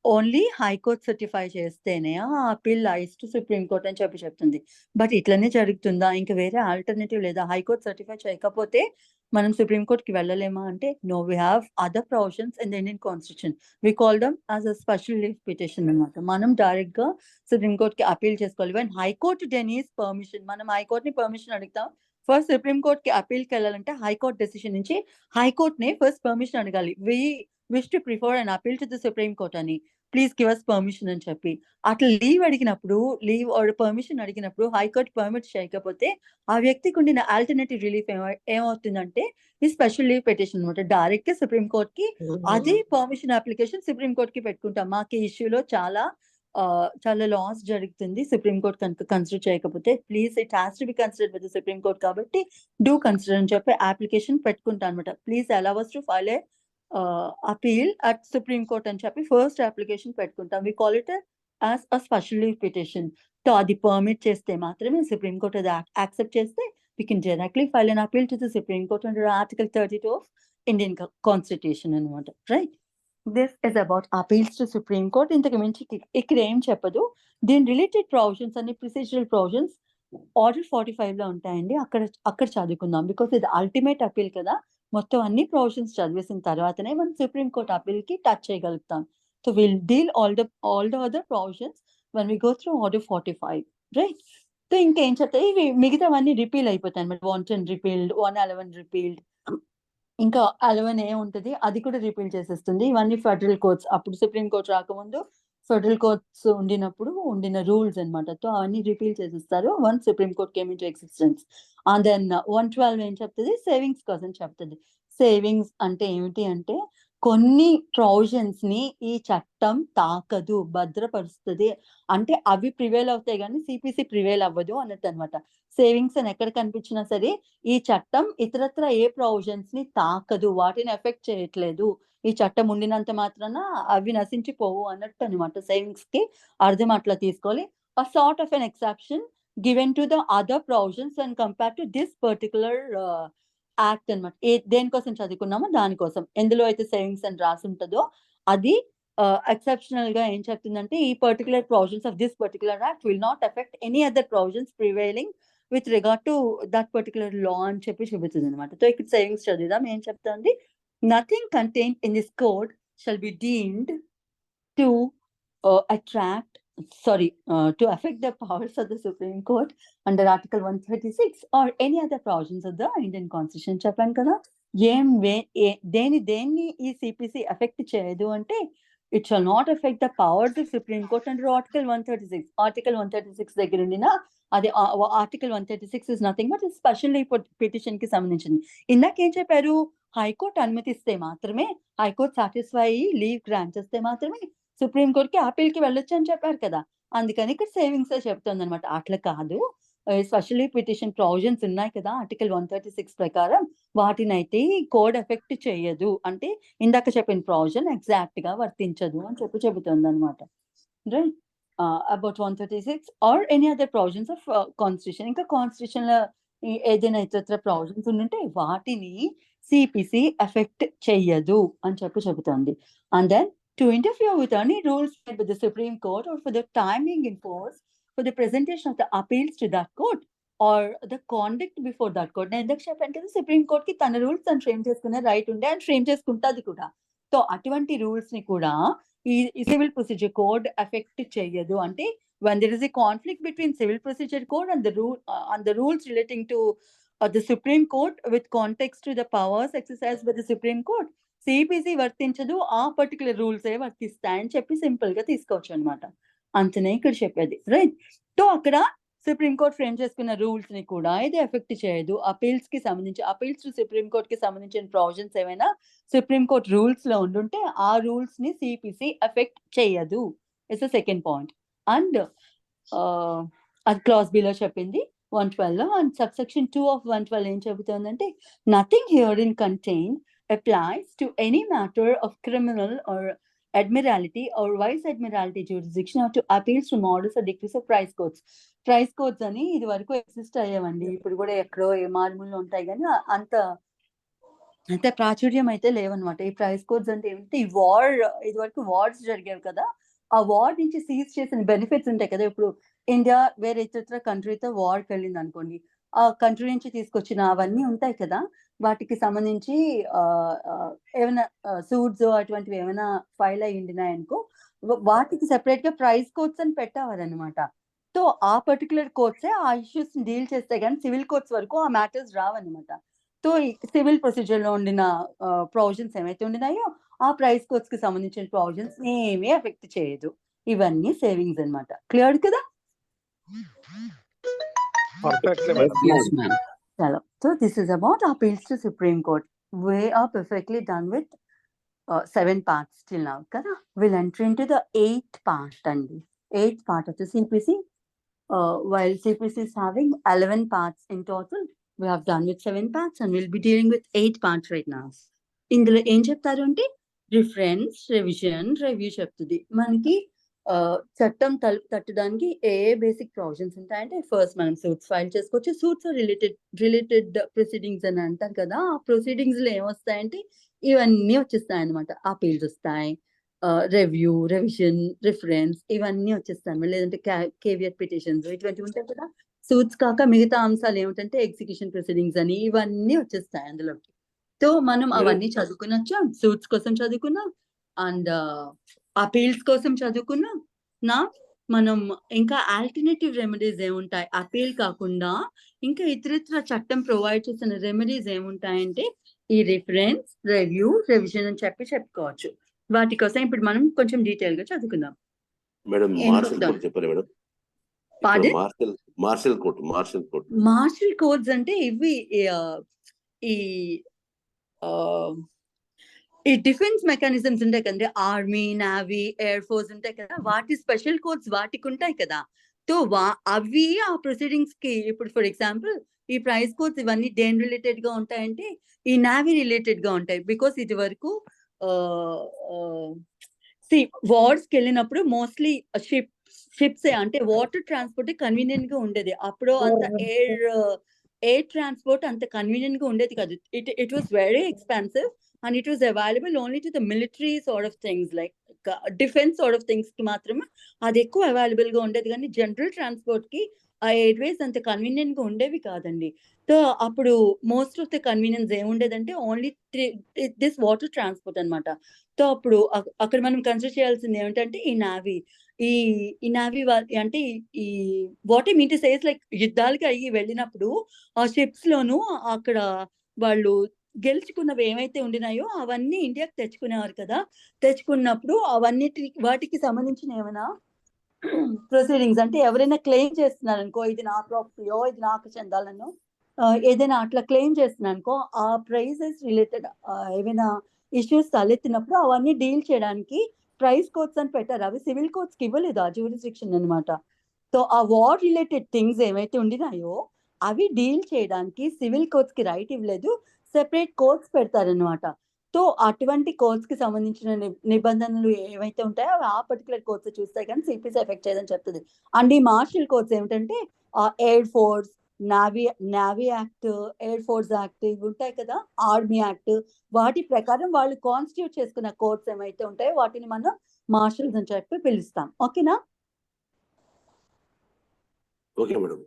ఓన్లీ హైకోర్ట్ సర్టిఫై చేస్తేనే ఆ appeal lies to supreme court అని చెప్పి చెప్తుంది. బట్ ఇట్లనే జరుగుతుందా, ఇంకా వేరే ఆల్టర్నేటివ్ లేదా, హైకోర్ట్ సర్టిఫై చేయకపోతే మనం సుప్రీం కోర్ట్ కి వెళ్ళలేమా అంటే, no, we have other provisions in the Indian constitution. We call them as a special leave petition అనమాట. మనం డైరెక్ట్ గా సుప్రీం కోర్ట్ కి అపీల్ చేసుకోవాలి. వెన్ హైకోర్ట్ డెనీస్ పర్మిషన్, మనం హైకోర్ట్ ని పర్మిషన్ అడుగుతాం. ఫస్ట్ సుప్రీం కోర్ట్ కి అపీల్ కి వెళ్ళాలంటే హైకోర్ట్ డెసిషన్ నుంచి హైకోర్ట్ ని ఫస్ట్ పర్మిషన్ అడగాలి. We wish to prefer and appeal to the supreme court అని, ప్లీజ్ గివ్ అస్ పర్మిషన్ అని చెప్పి. అట్లా లీవ్ అడిగినప్పుడు, లీవ్ ఆర్ పర్మిషన్ అడిగినప్పుడు హైకోర్టు పర్మిట్ చేయకపోతే ఆ వ్యక్తికి ఉండిన ఆల్టర్నేటివ్ రిలీఫ్ ఏమవుతుందంటే ఈ స్పెషల్ లీవ్ పిటిషన్ అనమాట. డైరెక్ట్ గా సుప్రీం కోర్ట్ కి అదే పర్మిషన్ అప్లికేషన్ సుప్రీం కోర్ట్ కి పెట్టుకుంటాం. మాకు ఈ ఇష్యూలో చాలా లాస్ జరుగుతుంది సుప్రీం కోర్ట్ కనుక కన్సిడర్ చేయకపోతే. Please it has to be considered with the supreme court కాబట్టి డూ కన్సిడర్ అని చెప్పి అప్లికేషన్ పెట్టుకుంటాం అనమాట. Please allow us to file a appeal at supreme court అని చెప్పి ఫస్ట్ అప్లికేషన్ పెట్టుకుంటాం. We call it as a special leave petition. So అది పర్మిట్ చేస్తే మాత్రమే సుప్రీం కోర్ట్ అది యాక్సెప్ట్ చేస్తే we can directly file an appeal to the Supreme Court under Article 32 of Indian Constitution అనమాట. Right, this is about appeals to supreme court. ఇంతకు మించి ఇక్కడ ఏం చెప్పదు. దీని రిలేటెడ్ ప్రొవిజన్స్ అన్ని ప్రొసీజరల్ ప్రొవిజన్స్ ఆర్డర్ 45 లో ఉంటాయండి. అక్కడ చదువుకుందాం. బికాస్ ఇది అల్టిమేట్ అపీల్ కదా, మొత్తం అన్ని ప్రొవిజన్స్ చదివేసిన తర్వాతనే మనం సుప్రీం కోర్ట్ అపీల్ కి టచ్ చేయగలుగుతాం. So will deal all the other provisions when we go through order 45, right? So ఇంకేం చెప్తాయి, ఇవి మిగతావన్నీ రిపీల్ అయిపోతాయి అనమాట. 110 రిపీల్డ్, 111 రిపీల్డ్, ఇంకా 11A ఉంటుంది, అది కూడా రిపీల్ చేసేస్తుంది. ఇవన్నీ ఫెడరల్ కోర్ట్స్, అప్పుడు సుప్రీం కోర్ట్ రాకముందు ఫెడరల్ కోర్ట్స్ ఉండిన రూల్స్ అనమాట. సో అవన్నీ రిపీల్ చేసేస్తారు once supreme court came into existence. And then 112 ఏం చెప్తుంది, సేవింగ్స్ కోసం చెప్తుంది. సేవింగ్స్ అంటే ఏమిటి అంటే, కొన్ని ప్రొవిజన్స్ ని ఈ చట్టం తాకదు, భద్రపరుస్తుంది. అంటే అవి ప్రివేల్ అవుతాయి కానీ సిపిసి ప్రివేల్ అవ్వదు అన్నట్టు అనమాట. సేవింగ్స్ అని ఎక్కడ కనిపించినా సరే ఈ చట్టం ఇతరత్ర ఏ ప్రొవిజన్స్ ని తాకదు, వాటిని ఎఫెక్ట్ చేయట్లేదు. ఈ చట్టం ఉండినంత మాత్రాన అవి నశించిపోవు అన్నట్టు అనమాట. సేవింగ్స్ కి అర్థం అట్లా తీసుకోవాలి. a sort of an exception given to the other provisions when compared to this particular act అనమాట. దేనికోసం చదువుకున్నామో దానికోసం. ఎందులో అయితే సేవింగ్స్ అని రాసి ఉంటుందో అది ఎక్సెప్షనల్ గా ఏం చెప్తుందంటే, ఈ particular provisions of this particular act will not affect any other provisions prevailing with regard to that particular law అని చెప్పి చెబుతుంది అనమాట. సో ఇక్కడ సేవింగ్స్ చదివిదాం. ఏం చెప్తుంది, nothing contained in this code shall be deemed to to affect the powers of the Supreme Court under Article 136 or any other provisions of the Indian Constitution. చెప్పాను కదా, దేన్ని ఈ సిపిసి ఎఫెక్ట్ చేయదు అంటే it shall not effect the powers of supreme court under article 136. Article 136 దగ్గర ఉండిన అది article 136 is nothing but special petition కి సంబంధించింది. ఇందాక ఏం చెప్పారు, హైకోర్టు అనుమతిస్తే మాత్రమే, హైకోర్టు సాటిస్ఫై లీవ్ గ్రాంట్ చేస్తే మాత్రమే సుప్రీం కోర్ట్ కి appeal కి వెళ్ళొచ్చు అని చెప్పారు కదా. అందుకని ఇక్కడ సేవింగ్స్ చెప్తుంది అనమాట. అట్లా కాదు, స్పెషల్లీ పిటిషన్ ప్రొవిజన్స్ ఉన్నాయి కదా ఆర్టికల్ 136 ప్రకారం, వాటినైతే కోడ్ ఎఫెక్ట్ చేయదు. అంటే ఇందాక చెప్పిన ప్రొవిజన్ ఎగ్జాక్ట్ గా వర్తించదు అని చెబుతుంది అనమాట. Right, about 136 or any other provisions of constitution. ఇంకా కాన్స్టిట్యూషన్ లో ఏదైనా ఇతర ప్రొవిజన్స్ ఉంటే వాటిని సిపిసి ఎఫెక్ట్ చెయ్యదు అని చెబుతుంది. And then to interfere with any rules made by the Supreme Court or for the timing in force for the presentation of the appeals to that court or the conduct before that court. నేను ఎందుకు చెప్పాను కదా, సుప్రీం కోర్ట్ కి తన రూల్స్ తను ఫ్రేమ్ చేసుకునే రైట్ ఉండే అండ్ ఫ్రేమ్ చేసుకుంటుంది కూడా. సో అటువంటి రూల్స్ ని కూడా ఈ సివిల్ ప్రొసీజర్ కోడ్ ఎఫెక్ట్ చేయదు. అంటే when there is a conflict between civil procedure code and the rules relating to the Supreme Court with context to the powers exercised by the Supreme Court, CPC వర్తించదు, ఆ పర్టికులర్ రూల్స్ వర్తిస్తాయని చెప్పి సింపుల్ గా తీసుకోవచ్చు అనమాట. అంతనే ఇక్కడ చెప్పేది. రైట్, సో అక్కడ సుప్రీంకోర్టు ఫ్రేమ్ చేసుకున్న రూల్స్ ని కూడా ఇది ఎఫెక్ట్ చేయదు. అపీల్స్ కి సంబంధించి, అపీల్స్ టు సుప్రీంకోర్టు కి సంబంధించిన ప్రొవిజన్స్ ఏమైనా సుప్రీంకోర్టు రూల్స్ లో ఉండుంటే ఆ రూల్స్ ని సిపిసి ఎఫెక్ట్ చేయదు. It's second point. అండ్ అది క్లాస్ బిలో చెప్పింది 112 లో. అండ్ సబ్సెక్షన్ 2 of 112 ఏం చెబుతుందంటే, nothing here in contain applies to any matter of criminal or admiralty or vice admiralty jurisdiction or to appeals to models or decrees of price codes. Price codes అని ఇది వరకు ఎగ్జిస్ట్ అయ్యామండి, ఇప్పుడు కూడా ఎక్కడో ఏ మార్మూల్లో ఉంటాయి, కానీ అంత ప్రాచుర్యం అయితే లేవన్నమాట. ఈ ప్రైస్ కోడ్స్ అంటే ఏమిటి, ఇది వరకు వార్స్ జరిగేవి కదా, ఆ వార్ నుంచి సీజ్ చేసిన బెనిఫిట్స్ ఉంటాయి కదా. ఇప్పుడు ఇండియా వేరే ఇతర కంట్రీతో వార్కి వెళ్ళింది అనుకోండి, ఆ కంట్రీ నుంచి తీసుకొచ్చిన అవన్నీ ఉంటాయి కదా, వాటికి సంబంధించి ఏమైనా సూట్స్ అటువంటివి ఏమైనా ఫైల్ అయ్యి ఉండినాయనుకో, వాటికి సెపరేట్ గా ప్రైస్ కోడ్స్ అని పెట్టేవారనమాట. సో ఆ పర్టికులర్ కోర్ట్సే ఆ ఇష్యూస్ డీల్ చేస్తే కానీ సివిల్ కోర్ట్స్ వరకు ఆ మ్యాటర్స్ రావన్నమాట. సో సివిల్ ప్రొసీజర్ లో ఉండిన ప్రొవిజన్స్ ఏమైతే ఉండినాయో ఆ ప్రైస్ కోడ్స్ కి సంబంధించిన ప్రొవిజన్స్ ఏమీ ఎఫెక్ట్ చేయదు. ఇవన్నీ సేవింగ్స్ అన్నమాట. క్లియర్ కదా? Perfectly, madam. Yes, ma'am. Chalo. So this is about appeals to Supreme Court. We are perfectly done with 7 parts till now. Kada? We'll enter into the 8th part and 8th part of the CPC. While CPC is having 11 parts in total, we have done with 7 parts and we'll be dealing with 8 parts right now. ఇందులో ఏం చెప్తారు అంటే రిఫరెన్స్, రివిజన్, రివ్యూ చెప్తుంది. మనకి చట్టం తలుపు తట్టడానికి ఏ బేసిక్ ప్రొవిజన్స్ ఉంటాయంటే, ఫస్ట్ మనం సూట్స్ ఫైల్ చేసుకోవచ్చు. సూట్స్ రిలేటెడ్ ప్రొసీడింగ్స్ అని అంటారు కదా, ఆ ప్రొసీడింగ్స్ లో ఏమొస్తాయంటే ఇవన్నీ వచ్చేస్తాయి అనమాట. అపీల్స్ వస్తాయి, రివ్యూ, రివిజన్, రిఫరెన్స్ ఇవన్నీ వచ్చేస్తాయి. లేదంటే కేవియట్ పిటిషన్స్ ఇటువంటివి ఉంటాయి కదా. సూట్స్ కాక మిగతా అంశాలు ఏమిటంటే ఎగ్జిక్యూషన్ ప్రొసీడింగ్స్ అని ఇవన్నీ వచ్చేస్తాయి అందులోకి. సో మనం అవన్నీ చదువుకునొచ్చు. సూట్స్ కోసం చదువుకున్నాం అండ్ అపీల్స్ కోసం చదువుకున్నాం. మనం ఇంకా ఆల్టర్నేటివ్ రెమెడీస్ ఏముంటాయి అపీల్ కాకుండా, ఇంకా ఇతరితర చట్టం ప్రొవైడ్ చేసిన రెమెడీస్ ఏముంటాయంటే ఈ రిఫరెన్స్, రివ్యూ, రివిజన్ అని చెప్పుకోవచ్చు. వాటి కోసం ఇప్పుడు మనం కొంచెం డీటెయిల్ గా చదువుకుందాం. మేడం మార్షల్ కోడ్ చెప్పారు మేడం. మార్షల్ కోడ్స్ అంటే ఇవి ఈ డిఫెన్స్ మెకానిజమ్స్ ఉంటాయి కదండి, ఆర్మీ, నేవీ, ఎయిర్ ఫోర్స్ ఉంటాయి కదా, వాటి స్పెషల్ కోడ్స్ వాటికి ఉంటాయి కదా. సో అవి ఆ ప్రొసీడింగ్స్ కి, ఇప్పుడు ఫర్ ఎగ్జాంపుల్ ఈ ప్రైస్ కోడ్స్ ఇవన్నీ దేని రిలేటెడ్ గా ఉంటాయంటే ఈ నేవీ రిలేటెడ్ గా ఉంటాయి. బికాస్ ఇది వరకు వార్స్ కి వెళ్ళినప్పుడు మోస్ట్లీ షిప్స్ అంటే వాటర్ ట్రాన్స్పోర్ట్ కన్వీనియంట్ గా ఉండేది. అప్పుడు అంత ఎయిర్ ట్రాన్స్పోర్ట్ అంత కన్వీనియంట్ గా ఉండేది కాదు. It was very expensive and it was available only to the military sort of things, like defense sort of things కి మాత్రమే అది ఎక్కువ అవైలబుల్ గా ఉండేది. కానీ జనరల్ ట్రాన్స్పోర్ట్ కి ఆ ఎయిర్వేస్ అంత కన్వీనియంట్ గా ఉండేవి కాదండి. సో అప్పుడు మోస్ట్ ఆఫ్ ద కన్వీనియన్స్ ఏముండేదంటే ఓన్లీ దిస్ వాటర్ ట్రాన్స్పోర్ట్ అనమాట. సో అప్పుడు అక్కడ మనం కన్సిడర్ చేయాల్సింది ఏమిటంటే ఈ నావీ అంటే ఈ what I mean to say like యుద్ధాలకి అయ్యి వెళ్ళినప్పుడు ఆ షిప్స్ లోను అక్కడ వాళ్ళు గెలుచుకున్నవి ఏమైతే ఉండినాయో అవన్నీ ఇండియాకి తెచ్చుకునేవారు కదా. తెచ్చుకున్నప్పుడు వాటికి సంబంధించిన ఏమైనా ప్రొసీడింగ్స్ అంటే ఎవరైనా క్లెయిమ్ చేస్తున్నారు అనుకో, ఇది నా ప్రాపర్టీయో ఇది నాకు చెందాలనో ఏదైనా అట్లా క్లెయిమ్ చేస్తున్నారు అనుకో, ఆ ప్రైజెస్ రిలేటెడ్ ఏమైనా ఇష్యూస్ తలెత్తినప్పుడు అవన్నీ డీల్ చేయడానికి ప్రైస్ కోర్ట్స్ అని పెట్టారు. అవి సివిల్ కోర్ట్స్ కి ఇవ్వలేదు ఆ జ్యూరిస్డిక్షన్ అనమాట. సో ఆ వార్ రిలేటెడ్ థింగ్స్ ఏమైతే ఉండినాయో అవి డీల్ చేయడానికి సివిల్ కోర్ట్స్ కి రైట్ ఇవ్వలేదు, సెపరేట్ కోర్ట్స్ పెడతారనమాట. సో అటువంటి కోర్ట్స్ కి సంబంధించిన నిబంధనలు ఏవైతే ఉంటాయో అవి ఆ పర్టికులర్ కోర్ట్స్ చూస్తాయి కానీ సిపిసి ఎఫెక్ట్ చేయదని చెప్తుంది. అండ్ ఈ మార్షల్ కోర్ట్స్ ఏమిటంటే air force, navy act, air force act ఇవి ఉంటాయి కదా, ఆర్మీ యాక్ట్, వాటి ప్రకారం వాళ్ళు కాన్స్టిట్యూట్ చేసుకున్న కోర్ట్స్ ఏమైతే ఉంటాయో వాటిని మనం మార్షల్స్ అని చెప్పి పిలుస్తాం. ఓకేనా? Okay madam.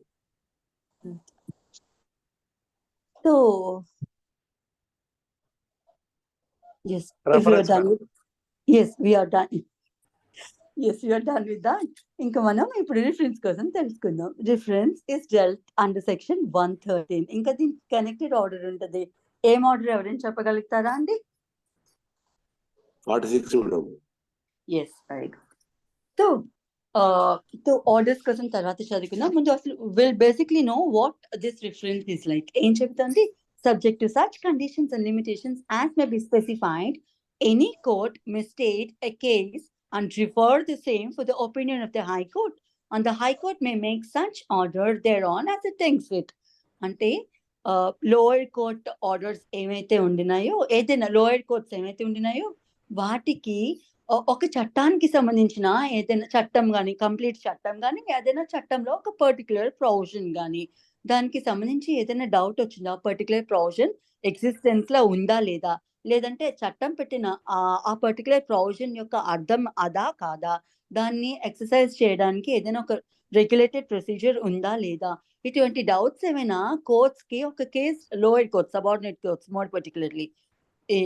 So yes, if we are Reference, done madam. with, yes we are done, yes we are done with that. ఇంకా మనం ఇప్పుడు రిఫరెన్స్ కోసం తెలుసుకుందాం. Reference is dwelt under section 113. ఇంకా దీనికి కనెక్టెడ్ ఆర్డర్ ఉంటుంది. ఏం ఆర్డర్ ఎవరైనా చెప్పగలుగుతారా అండి? 46 madam. Yes, very good. So orders కోసం తర్వాత చదువుకుందాం. ముందు అసలు will basically know what this reference is like. ఏం చెప్తుంది? Subject to such conditions and limitations as may be specified, any court may state a case and refer the same for the opinion of the High Court, and the High Court may make such order thereon as it thinks fit. అంటే లోయర్ కోర్ట్ ఆర్డర్స్ ఏమైతే ఉండినాయో, ఏదైనా లోయర్ కోర్ట్స్ ఏమైతే ఉండినాయో వాటికి ఒక చట్టానికి సంబంధించిన ఏదైనా చట్టం కానీ, కంప్లీట్ చట్టం కానీ, ఏదైనా చట్టంలో ఒక పర్టికులర్ ప్రొవిజన్ కానీ దానికి సంబంధించి ఏదైనా డౌట్ వచ్చిందా, పర్టికులర్ ప్రొవిజన్ ఎగ్జిస్టెన్స్ లో ఉందా లేదా, లేదంటే చట్టం పెట్టిన ఆ పర్టికులర్ ప్రొవిజన్ యొక్క అర్థం అదా కాదా, దాన్ని ఎక్సర్సైజ్ చేయడానికి ఏదైనా ఒక రెగ్యులేటెడ్ ప్రొసీజర్ ఉందా లేదా, ఇటువంటి డౌట్స్ ఏమైనా కోర్ట్స్ కి ఒక case, lower courts, subordinate courts more particularly ఈ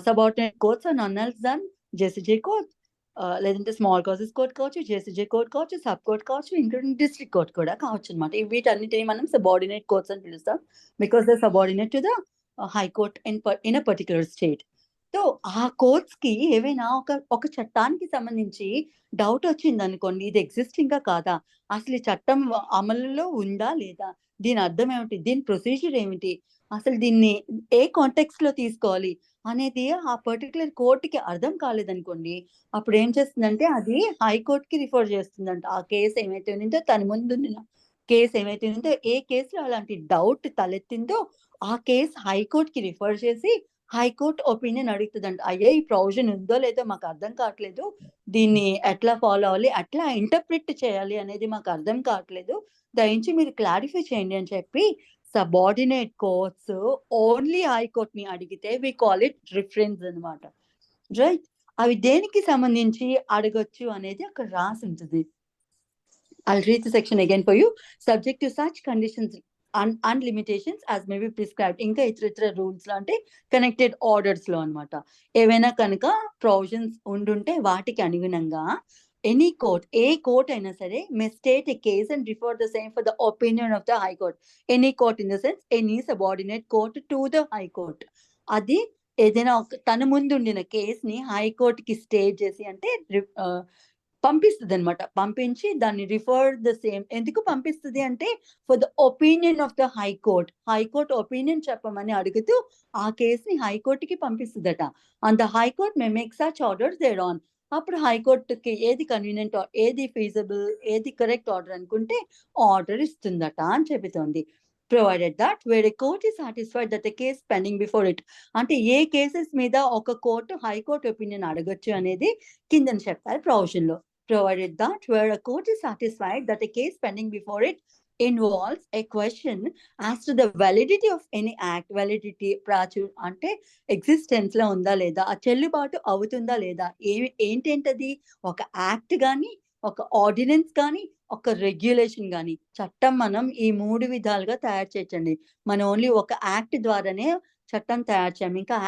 subordinate courts are none else than JCJ court, లేదంటే స్మాల్ కాజెస్ కోర్ట్ కావచ్చు, జెసిజే కోర్ట్ కావచ్చు, సబ్ కోర్ట్ కావచ్చు, ఇంక్లూడింగ్ డిస్ట్రిక్ట్ కోర్ట్ కూడా కావచ్చు అనమాట. వీటన్నిటిని మనం సబార్డినేట్ కోర్ట్స్ అని పిలుస్తాం because they subordinate to the high court in a particular state. So ఆ కోర్ట్స్ కి ఏవైనా ఒక చట్టానికి సంబంధించి డౌట్ వచ్చింది అనుకోండి, ఇది ఎగ్జిస్టింగ్ గా కాదా, అసలు ఈ చట్టం అమలులో ఉందా లేదా, దీని అర్థం ఏమిటి, దీని ప్రొసీజర్ ఏమిటి, అసలు దీన్ని ఏ కాంటెక్స్ట్ లో తీసుకోవాలి అనేది ఆ పర్టికులర్ కోర్టుకి అర్థం కాలేదనుకోండి, అప్పుడు ఏం చేస్తుందంటే అది హైకోర్ట్ కి రిఫర్ చేస్తుందంట. ఆ కేసు ఏమైతే ఉందో, తన ముందు కేసు ఏమైతే ఉందో, ఏ కేసులో అలాంటి డౌట్ తలెత్తిందో ఆ కేసు హైకోర్ట్ కి రిఫర్ చేసి హైకోర్ట్ ఒపీనియన్ అడుగుతుందంట. అయ్యే ఈ ప్రొవిజన్ ఉందో లేదో మాకు అర్థం కావట్లేదు, దీన్ని ఎట్లా ఫాలో అవ్వాలి, ఎట్లా ఇంటర్ప్రిట్ చేయాలి అనేది మాకు అర్థం కావట్లేదు, దయించి మీరు క్లారిఫై చేయండి అని చెప్పి సబార్డినేట్ కోర్ట్స్ ఓన్లీ హైకోర్ట్ ని అడిగితే వి కాల్ ఇట్ రిఫరెన్స్ అనమాట. రైట్? అవి దేనికి సంబంధించి అడగొచ్చు అనేది అక్కడ రాసి ఉంటుంది. I'll read the section again for you. Subject to such conditions and limitations as may be prescribed. ఇంకా ఇతర రూల్స్ లో అంటే కనెక్టెడ్ ఆర్డర్స్ లో అనమాట. ఏవైనా కనుక ప్రొవిజన్స్ ఉండుంటే వాటికి అనుగుణంగా ఎనీ కోర్ట్, ఏ కోర్ట్ అయినా సరే, may state a case and refer the same for the opinion of the high court. Any court in the sense any subordinate court to the high court. అది ఏదైనా తన ముందు ఉండిన కేసుని హైకోర్టుకి స్టే చేసి అంటే పంపిస్తుంది అనమాట. పంపించి దాన్ని రిఫర్ ద సేమ్. ఎందుకు పంపిస్తుంది అంటే for the opinion of the high court. High court opinion చెప్పమని అడుగుతూ ఆ కేసుని హైకోర్టుకి పంపిస్తుందట. And the high court may make such orders thereon. అప్పుడు హైకోర్టుకి ఏది కన్వీనియంట్, ఏది ఫీజబుల్, ఏది కరెక్ట్ ఆర్డర్ అనుకుంటే ఆర్డర్ ఇస్తుందట అని చెబుతోంది. Provided that where a court is satisfied that a case pending before it. అంటే ఏ కేసెస్ మీద ఒక కోర్టు హైకోర్టు ఒపీనియన్ అడగొచ్చు అనేది కింద చెప్పారు ప్రొవిజన్ లో. Provided that where a court is satisfied that a case pending before it involves a question as to the validity of any act, validity ప్రాచు అంటే ఎగ్జిస్టెన్స్ లో ఉందా లేదా, ఆ చెల్లుబాటు అవుతుందా లేదా, ఏంటేంటది, ఒక యాక్ట్ కానీ, ఒక ఆర్డినెన్స్ కానీ, ఒక రెగ్యులేషన్ కానీ. చట్టం మనం ఈ 3 విధాలుగా తయారు చేయొచ్చండి. మనం ఓన్లీ ఒక యాక్ట్ ద్వారానే చట్టం తయారు చేయము. ఇంకా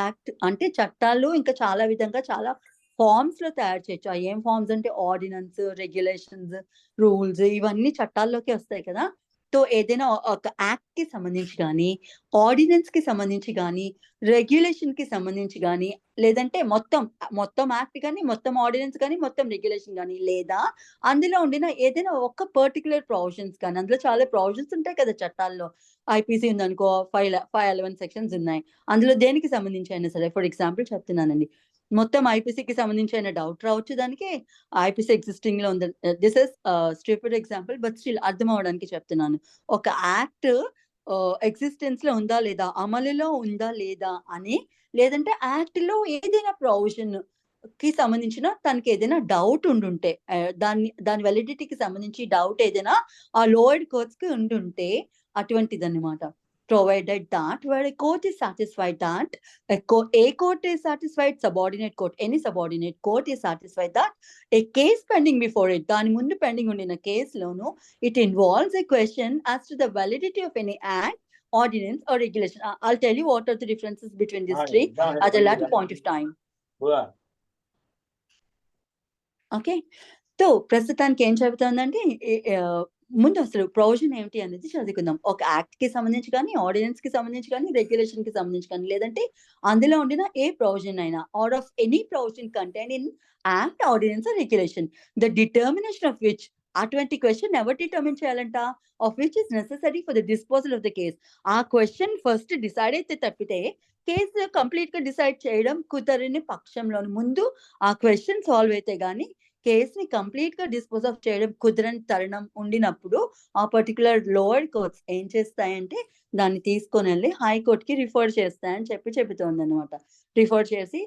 యాక్ట్ అంటే చట్టాలు ఇంకా చాలా విధంగా చాలా ఫార్మ్స్ లో తయారు చేయొచ్చు. ఏం ఫార్మ్స్ అంటే ఆర్డినెన్స్, రెగ్యులేషన్స్, రూల్స్, ఇవన్నీ చట్టాల్లోకి వస్తాయి కదా. తో ఏదైనా ఒక యాక్ట్ కి సంబంధించి కానీ, ఆర్డినెన్స్ కి సంబంధించి కానీ, రెగ్యులేషన్ కి సంబంధించి కానీ, లేదంటే మొత్తం యాక్ట్ కానీ, మొత్తం ఆర్డినెన్స్ కానీ, మొత్తం రెగ్యులేషన్ కానీ, లేదా అందులో ఉండిన ఏదైనా ఒక పర్టికులర్ ప్రొవిజన్స్ కానీ, అందులో చాలా ప్రొవిజన్స్ ఉంటాయి కదా చట్టాల్లో. ఐపీసీ ఉందనుకో, 511 సెక్షన్స్ ఉన్నాయి. అందులో దేనికి సంబంధించి అయినా సరే, ఫర్ ఎగ్జాంపుల్ చెప్తున్నానండి, మొత్తం ఐపీసీకి సంబంధించి అయినా డౌట్ రావచ్చు దానికి. ఐపీసీ ఎగ్జిస్టింగ్ లో ఉంది. This is stupid example, but still అర్థం అవడానికి చెప్తున్నాను. ఒక యాక్ట్ ఎగ్జిస్టెన్స్ లో ఉందా లేదా, అమలులో ఉందా లేదా అని, లేదంటే యాక్ట్ లో ఏదైనా ప్రొవిజన్ కి సంబంధించిన తనకి ఏదైనా డౌట్ ఉండుంటే, దాని వ్యాలిడిటీకి సంబంధించి డౌట్ ఏదైనా ఆ లోయర్ కోర్ట్స్ కి ఉండుంటే అటువంటిదన్నమాట. Provided that where a court is satisfied that a court is satisfied, subordinate court, any subordinate court is satisfied that a case pending before it, dani mundu pending undina case lonu, it involves a question as to the validity of any act, ordinance or regulation. I'll tell you what are the differences between these three at a later point of time. Okay, so ప్రస్తుతానికి ఏం చెబుతుందంటే, ముందు అసలు ప్రొవిజన్ ఏమిటి అనేది చదువుకుందాం. ఒక యాక్ట్ కి సంబంధించి కానీ, ఆర్డినెన్స్ కి సంబంధించి కానీ, రెగ్యులేషన్ కి సంబంధించి కానీ, లేదంటే అందులో ఉండిన ఏ ప్రొవిజన్ అయినా, or of any provision contained in act, ordinance or regulation, the determination of which, అటువంటి క్వశ్చన్ ఎవరు డిటర్మిన్ చేయాలంట, of which is necessary for the disposal of the case. ఆ క్వశ్చన్ ఫస్ట్ డిసైడ్ అయితే తప్పితే కేసు కంప్లీట్ గా డిసైడ్ చేయడం కుదరని పక్షంలో, ముందు ఆ క్వశ్చన్ సాల్వ్ అయితే గానీ కేసుని కంప్లీట్ గా డిస్పోజ్ ఆఫ్ చేయడం కుదరని తరుణం ఉండినప్పుడు ఆ పర్టికులర్ లోయర్ కోర్ట్స్ ఏం చేస్తాయంటే దాన్ని తీసుకొని వెళ్ళి హైకోర్టుకి రిఫర్ చేస్తాయని చెబుతోంది అనమాట. రిఫర్ చేసి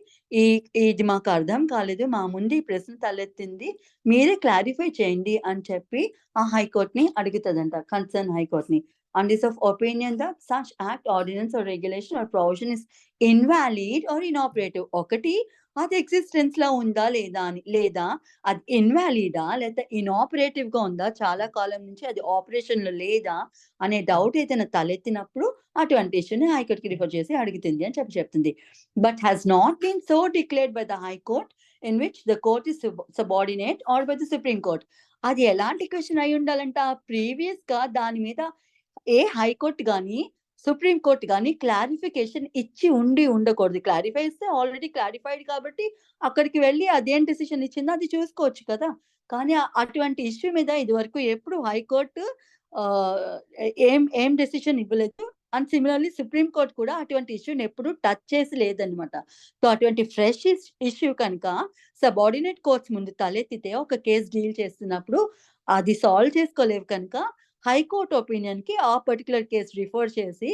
ఇది మాకు అర్థం కాలేదు, మా ముందు ఈ ప్రశ్న తలెత్తింది, మీరే క్లారిఫై చేయండి అని చెప్పి ఆ హైకోర్టుని అడుగుతుందంట, concern హైకోర్టుని. And is of opinion that such act, ordinance or regulation or provision is invalid or inoperative. ఒకటి అది ఎగ్జిస్టెన్స్ లో ఉందా లేదా అని, లేదా అది ఇన్వాలిడా లేదా ఇనాపరేటివ్ గా ఉందా, చాలా కాలం నుంచి అది ఆపరేషన్ లో లేదా అనే డౌట్ ఏదైనా తలెత్తినప్పుడు అటువంటి ఇష్యూని హైకోర్టుకి రిఫర్ చేసి అడుగుతుంది అని చెప్తుంది. But has not been so declared by the high court in which the court is subordinate or by the supreme court. అది ఎలాంటి క్వశ్చన్ అయి ఉండాలంట, ప్రీవియస్ గా దాని మీద ఏ హైకోర్టు కానీ సుప్రీం కోర్టు కానీ క్లారిఫికేషన్ ఇచ్చి ఉండకూడదు. క్లారిఫై ఇస్తే ఆల్రెడీ క్లారిఫైడ్ కాబట్టి అక్కడికి వెళ్ళి అదేం డిసిషన్ ఇచ్చిందో అది చూసుకోవచ్చు కదా. కానీ అటువంటి ఇష్యూ మీద ఇది వరకు ఎప్పుడు హైకోర్టు ఏం డెసిషన్ ఇవ్వలేదు. అండ్ సిమిలర్లీ సుప్రీం కోర్ట్ కూడా అటువంటి ఇష్యూని ఎప్పుడు టచ్ చేసి లేదనమాట. సో అటువంటి ఫ్రెష్ ఇష్యూ కనుక సబార్డినేట్ కోర్ట్స్ ముందు తలెత్తితే ఒక కేసు డీల్ చేస్తున్నప్పుడు అది సాల్వ్ చేసుకోలేవు కనుక హైకోర్టు ఒపీనియన్ కి ఆ పర్టికులర్ కేసు రిఫర్ చేసి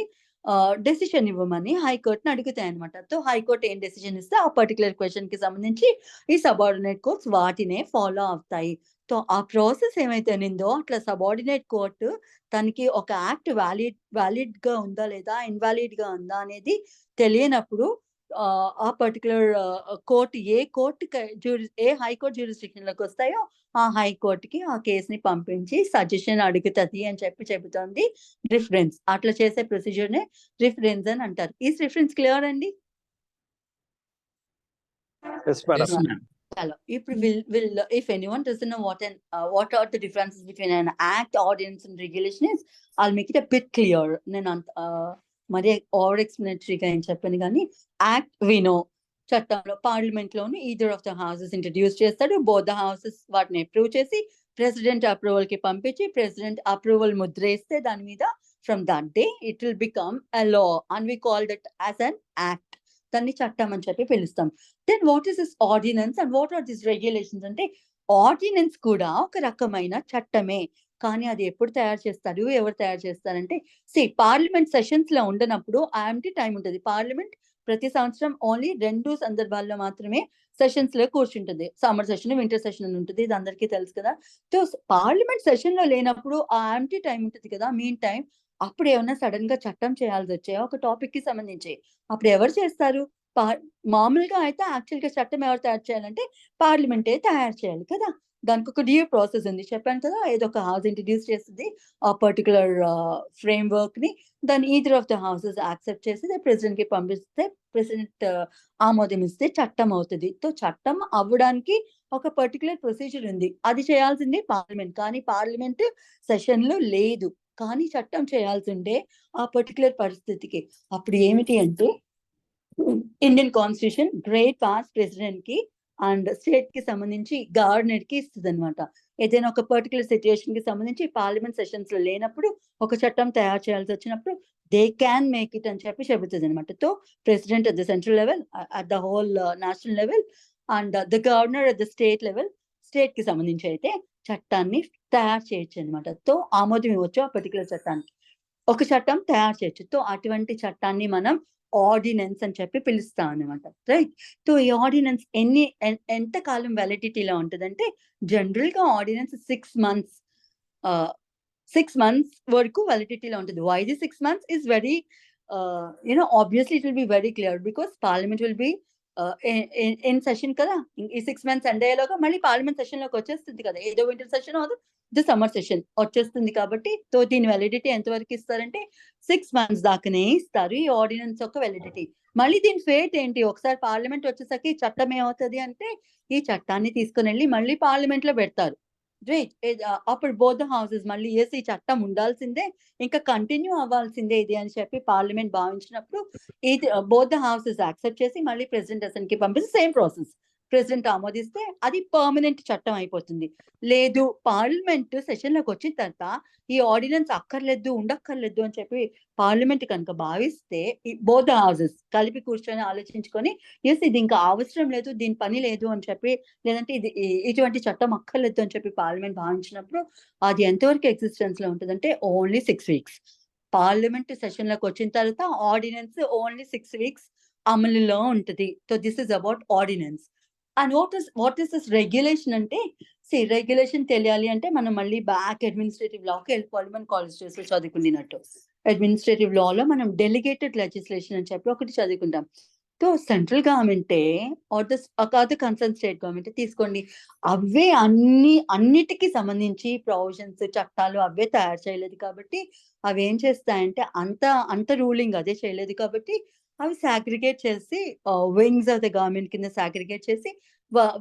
డెసిషన్ ఇవ్వమని హైకోర్టుని అడుగుతాయి అనమాట. సో హైకోర్టు ఏం డెసిషన్ ఇస్తే ఆ పర్టికులర్ క్వశ్చన్ కి సంబంధించి ఈ సబార్డినేట్ కోర్ట్స్ వాటినే ఫాలో అవుతాయి. సో ఆ ప్రాసెస్ ఏమైతే నిందో అట్లా సబార్డినేట్ కోర్టు తనకి ఒక యాక్ట్ వ్యాలిడ్ గా ఉందా లేదా, ఇన్వాలిడ్ గా ఉందా అనేది తెలియనప్పుడు ఆ పర్టికులర్ కోర్టు ఏ హైకోర్టు జ్యూరిస్డిక్షన్ లోకి వస్తాయో ఆ హైకోర్టుకి ఆ కేసుని పంపించి సజెషన్ అడుగుతుంది అని చెబుతోంది రిఫరెన్స్. అట్లా చేసే ప్రొసీజర్ నే రిఫరెన్స్ అని అంటారు. ఈ రిఫరెన్స్ క్లియర్ అండి? ఇప్పుడు if anyone doesn't know what are the differences between an act, ordinance and regulation is, I'll make it a bit clear. నేను మరి ఓవర్ ఎక్స్ప్లెనేటరీగా ఏం చెప్పాను కానీ, యాక్ట్ వినో చట్టంలో పార్లమెంట్ లోని either of the houses introduce చేస్తాడు. బోత్ ద హౌసెస్ వాటిని అప్రూవ్ చేసి ప్రెసిడెంట్ అప్రూవల్ కి పంపించి ప్రెసిడెంట్ అప్రూవల్ ముద్ర వేస్తే దాని మీద from that day it will become a law and we call that as an act. దాన్ని చట్టం అని చెప్పి పిలుస్తాం. Then what is this ordinance and what are this regulations అంటే, ఆర్డినెన్స్ కూడా ఒక రకమైన చట్టమే. కానీ అది ఎప్పుడు తయారు చేస్తారు, ఎవరు తయారు చేస్తారంటే, పార్లమెంట్ సెషన్స్ లో ఉండనప్పుడు ఆంటీ టైం ఉంటుంది. పార్లమెంట్ ప్రతి సంవత్సరం ఓన్లీ 2 సందర్భాల్లో మాత్రమే సెషన్స్ లో కూర్చుంటుంది. సమ్మర్ సెషన్, వింటర్ సెషన్ అని ఉంటుంది. ఇది అందరికీ తెలుసు కదా. సో పార్లమెంట్ సెషన్ లో లేనప్పుడు ఆ ఆంటీ టైం ఉంటుంది కదా, మీన్ టైం, అప్పుడు ఏమన్నా సడన్ గా చట్టం చేయాల్సి వచ్చాయి ఒక టాపిక్ కి సంబంధించి, అప్పుడు ఎవరు చేస్తారు? మామూలుగా అయితే యాక్చువల్ గా చట్టం ఎవరు తయారు చేయాలంటే పార్లమెంటే తయారు చేయాలి కదా. దానికి ఒక డ్యూ ప్రాసెస్ ఉంది, చెప్పాను కదా. ఏదో ఒక హౌస్ ఇంట్రడ్యూస్ చేస్తుంది ఆ పర్టికులర్ ఫ్రేమ్ వర్క్ ని, దాన్ని either of the houses accept చేసి ప్రెసిడెంట్ కి పంపిస్తే ప్రెసిడెంట్ ఆమోదం ఇస్తే చట్టం అవుతుంది. సో చట్టం అవ్వడానికి ఒక పర్టికులర్ ప్రొసీజర్ ఉంది, అది చేయాల్సింది పార్లమెంట్. కానీ పార్లమెంట్ సెషన్ లో లేదు కానీ చట్టం చేయాల్సి ఉండే ఆ పర్టికులర్ పరిస్థితికి. అప్పుడు ఏమిటి అంటే Indian constitution great pass president కి అండ్ స్టేట్ కి సంబంధించి గవర్నర్ కి ఇస్తుంది అనమాట. ఏదైనా ఒక పర్టికులర్ సిచ్యుయేషన్ కి సంబంధించి పార్లమెంట్ సెషన్స్ లో లేనప్పుడు ఒక చట్టం తయారు చేయాల్సి వచ్చినప్పుడు దే క్యాన్ మేక్ ఇట్ అని చెప్పి చెబుతుంది అనమాట. తో president at the central level, at the whole national level and the governor at the state level, state కి సంబంధించి అయితే చట్టాన్ని తయారు చేయొచ్చు అనమాట. తో ఆమోదం ఇవ్వచ్చు ఆ పర్టికులర్ చట్టానికి. ఒక చట్టం తయారు చేయొచ్చు. తో అటువంటి చట్టాన్ని మనం ఆర్డినెన్స్ అని చెప్పి పిలుస్తాం అనమాట. రైట్. సో ఈ ఆర్డినెన్స్ ఎంత కాలం వ్యాలిడిటీలో ఉంటుందంటే జనరల్ గా ఆర్డినెన్స్ 6 months 6 months వరకు వ్యాలిడిటీలో ఉంటుంది. Why the 6 months is very obviously it will be very clear because parliament will be in session కదా. ఈ 6 months ఎండ్ అయ్యేలోగా మళ్ళీ పార్లమెంట్ సెషన్ లోకి వచ్చేస్తుంది కదా. ఏదో వింటర్ సెషన్ అవ్వదు, ది సమ్మర్ సెషన్ వచ్చేస్తుంది కాబట్టి తో దీని వ్యాలిడిటీ ఎంతవరకు ఇస్తారంటే 6 months దాకానే ఇస్తారు ఈ ఆర్డినెన్స్ యొక్క వ్యాలిడిటీ. మళ్ళీ దీని ఫేట్ ఏంటి, ఒకసారి పార్లమెంట్ వచ్చేసరికి చట్టం ఏమవుతుంది అంటే ఈ చట్టాన్ని తీసుకుని వెళ్ళి మళ్ళీ పార్లమెంట్ లో పెడతారు. రైట్. అప్పుడు బోత్ ద హౌసెస్ మళ్ళీ ఈ చట్టం ఉండాల్సిందే, ఇంకా కంటిన్యూ అవ్వాల్సిందే ఇది అని చెప్పి పార్లమెంట్ భావించినప్పుడు ఇది బోత్ ద హౌసెస్ యాక్సెప్ట్ చేసి మళ్ళీ ప్రెసిడెంట్ అసెంబ్లీకి పంపిస్తే సేమ్ ప్రాసెస్. ప్రెసిడెంట్ ఆమోదిస్తే అది పర్మనెంట్ చట్టం అయిపోతుంది. లేదు పార్లమెంట్ సెషన్ లోకి వచ్చిన తర్వాత ఈ ఆర్డినెన్స్ అక్కర్లేదు ఉండక్కర్లేదు అని చెప్పి పార్లమెంట్ కనుక భావిస్తే బోత్ ద హౌసెస్ కలిపి కూర్చొని ఆలోచించుకొని ఇది ఇంకా అవసరం లేదు, దీని పని లేదు అని చెప్పి, లేదంటే ఇది ఇటువంటి చట్టం అక్కర్లేదు అని చెప్పి పార్లమెంట్ భావించినప్పుడు అది ఎంతవరకు ఎగ్జిస్టెన్స్ లో ఉంటుందంటే ఓన్లీ 6 weeks. పార్లమెంట్ సెషన్ లోకి వచ్చిన తర్వాత ఆర్డినెన్స్ ఓన్లీ 6 weeks అమలులో ఉంటుంది. So this is about ordinance. And what is this regulation అంటే రెగ్యులేషన్ తెలియాలి అంటే మనం మళ్ళీ బ్యాక్ అడ్మినిస్ట్రేటివ్ లాకి వెళ్ళిపోవాలి. మనం కాలేజ్ డేస్లో చదువుకున్నట్టు అడ్మినిస్ట్రేటివ్ లాలో మనం డెలిగేటెడ్ లెజిస్లేషన్ అని చెప్పి ఒకటి చదువుకుంటాం. సో సెంట్రల్ గవర్నమెంటే or the concern state government తీసుకోండి, అవే అన్నిటికీ సంబంధించి ప్రొవిజన్స్ చట్టాలు అవే తయారు చేయలేదు కాబట్టి అవి ఏం చేస్తాయంటే అంత రూలింగ్ అదే చేయలేదు కాబట్టి అవి సాగ్రిగేట్ చేసి వింగ్స్ ఆఫ్ ద గవర్నమెంట్ కింద సాగ్రిగేట్ చేసి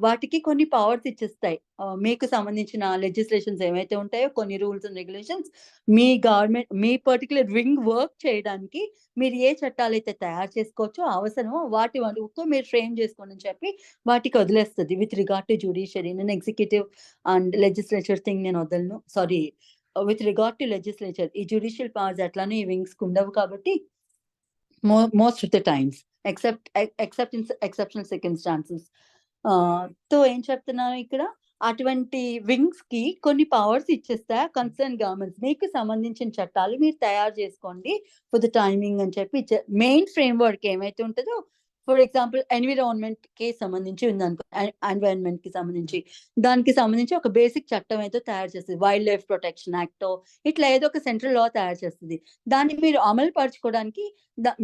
వాటికి కొన్ని పవర్స్ ఇచ్చేస్తాయి. మీకు సంబంధించిన లెజిస్లేషన్స్ ఏమైతే ఉంటాయో కొన్ని rules and regulations me government me particular wing work చేయడానికి మీరు ఏ చట్టాలు అయితే తయారు చేసుకోవచ్చో అవసరమో వాటి వరకు మీరు ఫ్రేమ్ చేసుకోండి అని చెప్పి వాటికి వదిలేస్తుంది. విత్ రిగార్డ్ టు జ్యుడిషియరీ, నేను ఎగ్జిక్యూటివ్ అండ్ లెజిస్లేచర్ థింగ్ నేను వదలను, sorry, with regard to legislature ఈ జ్యుడిషియల్ పవర్స్ ఎట్లానే ఈ వింగ్స్ ఉండవు కాబట్టి most of the times except in exceptional circumstances. తో ఏం చెప్తున్నాను ఇక్కడ, అటువంటి వింగ్స్ కి కొన్ని పవర్స్ ఇచ్చేస్తా కన్సర్న్ గవర్నమెంట్స్ మీకు సంబంధించిన చట్టాలు మీరు తయారు చేసుకోండి ఫర్ ద టైమింగ్ అని చెప్పి మెయిన్ ఫ్రేమ్ వర్క్ ఏమైతే ఉంటుందో, ఫర్ ఎగ్జాంపుల్ ఎన్విరాన్మెంట్ కి సంబంధించి ఉందనుకో, ఎన్విరాన్మెంట్ కి సంబంధించి దానికి సంబంధించి ఒక బేసిక్ చట్టం అయితే తయారు చేస్తుంది, వైల్డ్ లైఫ్ ప్రొటెక్షన్ యాక్ట్ ఇట్లా ఏదో ఒక సెంట్రల్ లా తయారు చేస్తుంది. దాన్ని మీరు అమలు పరచుకోవడానికి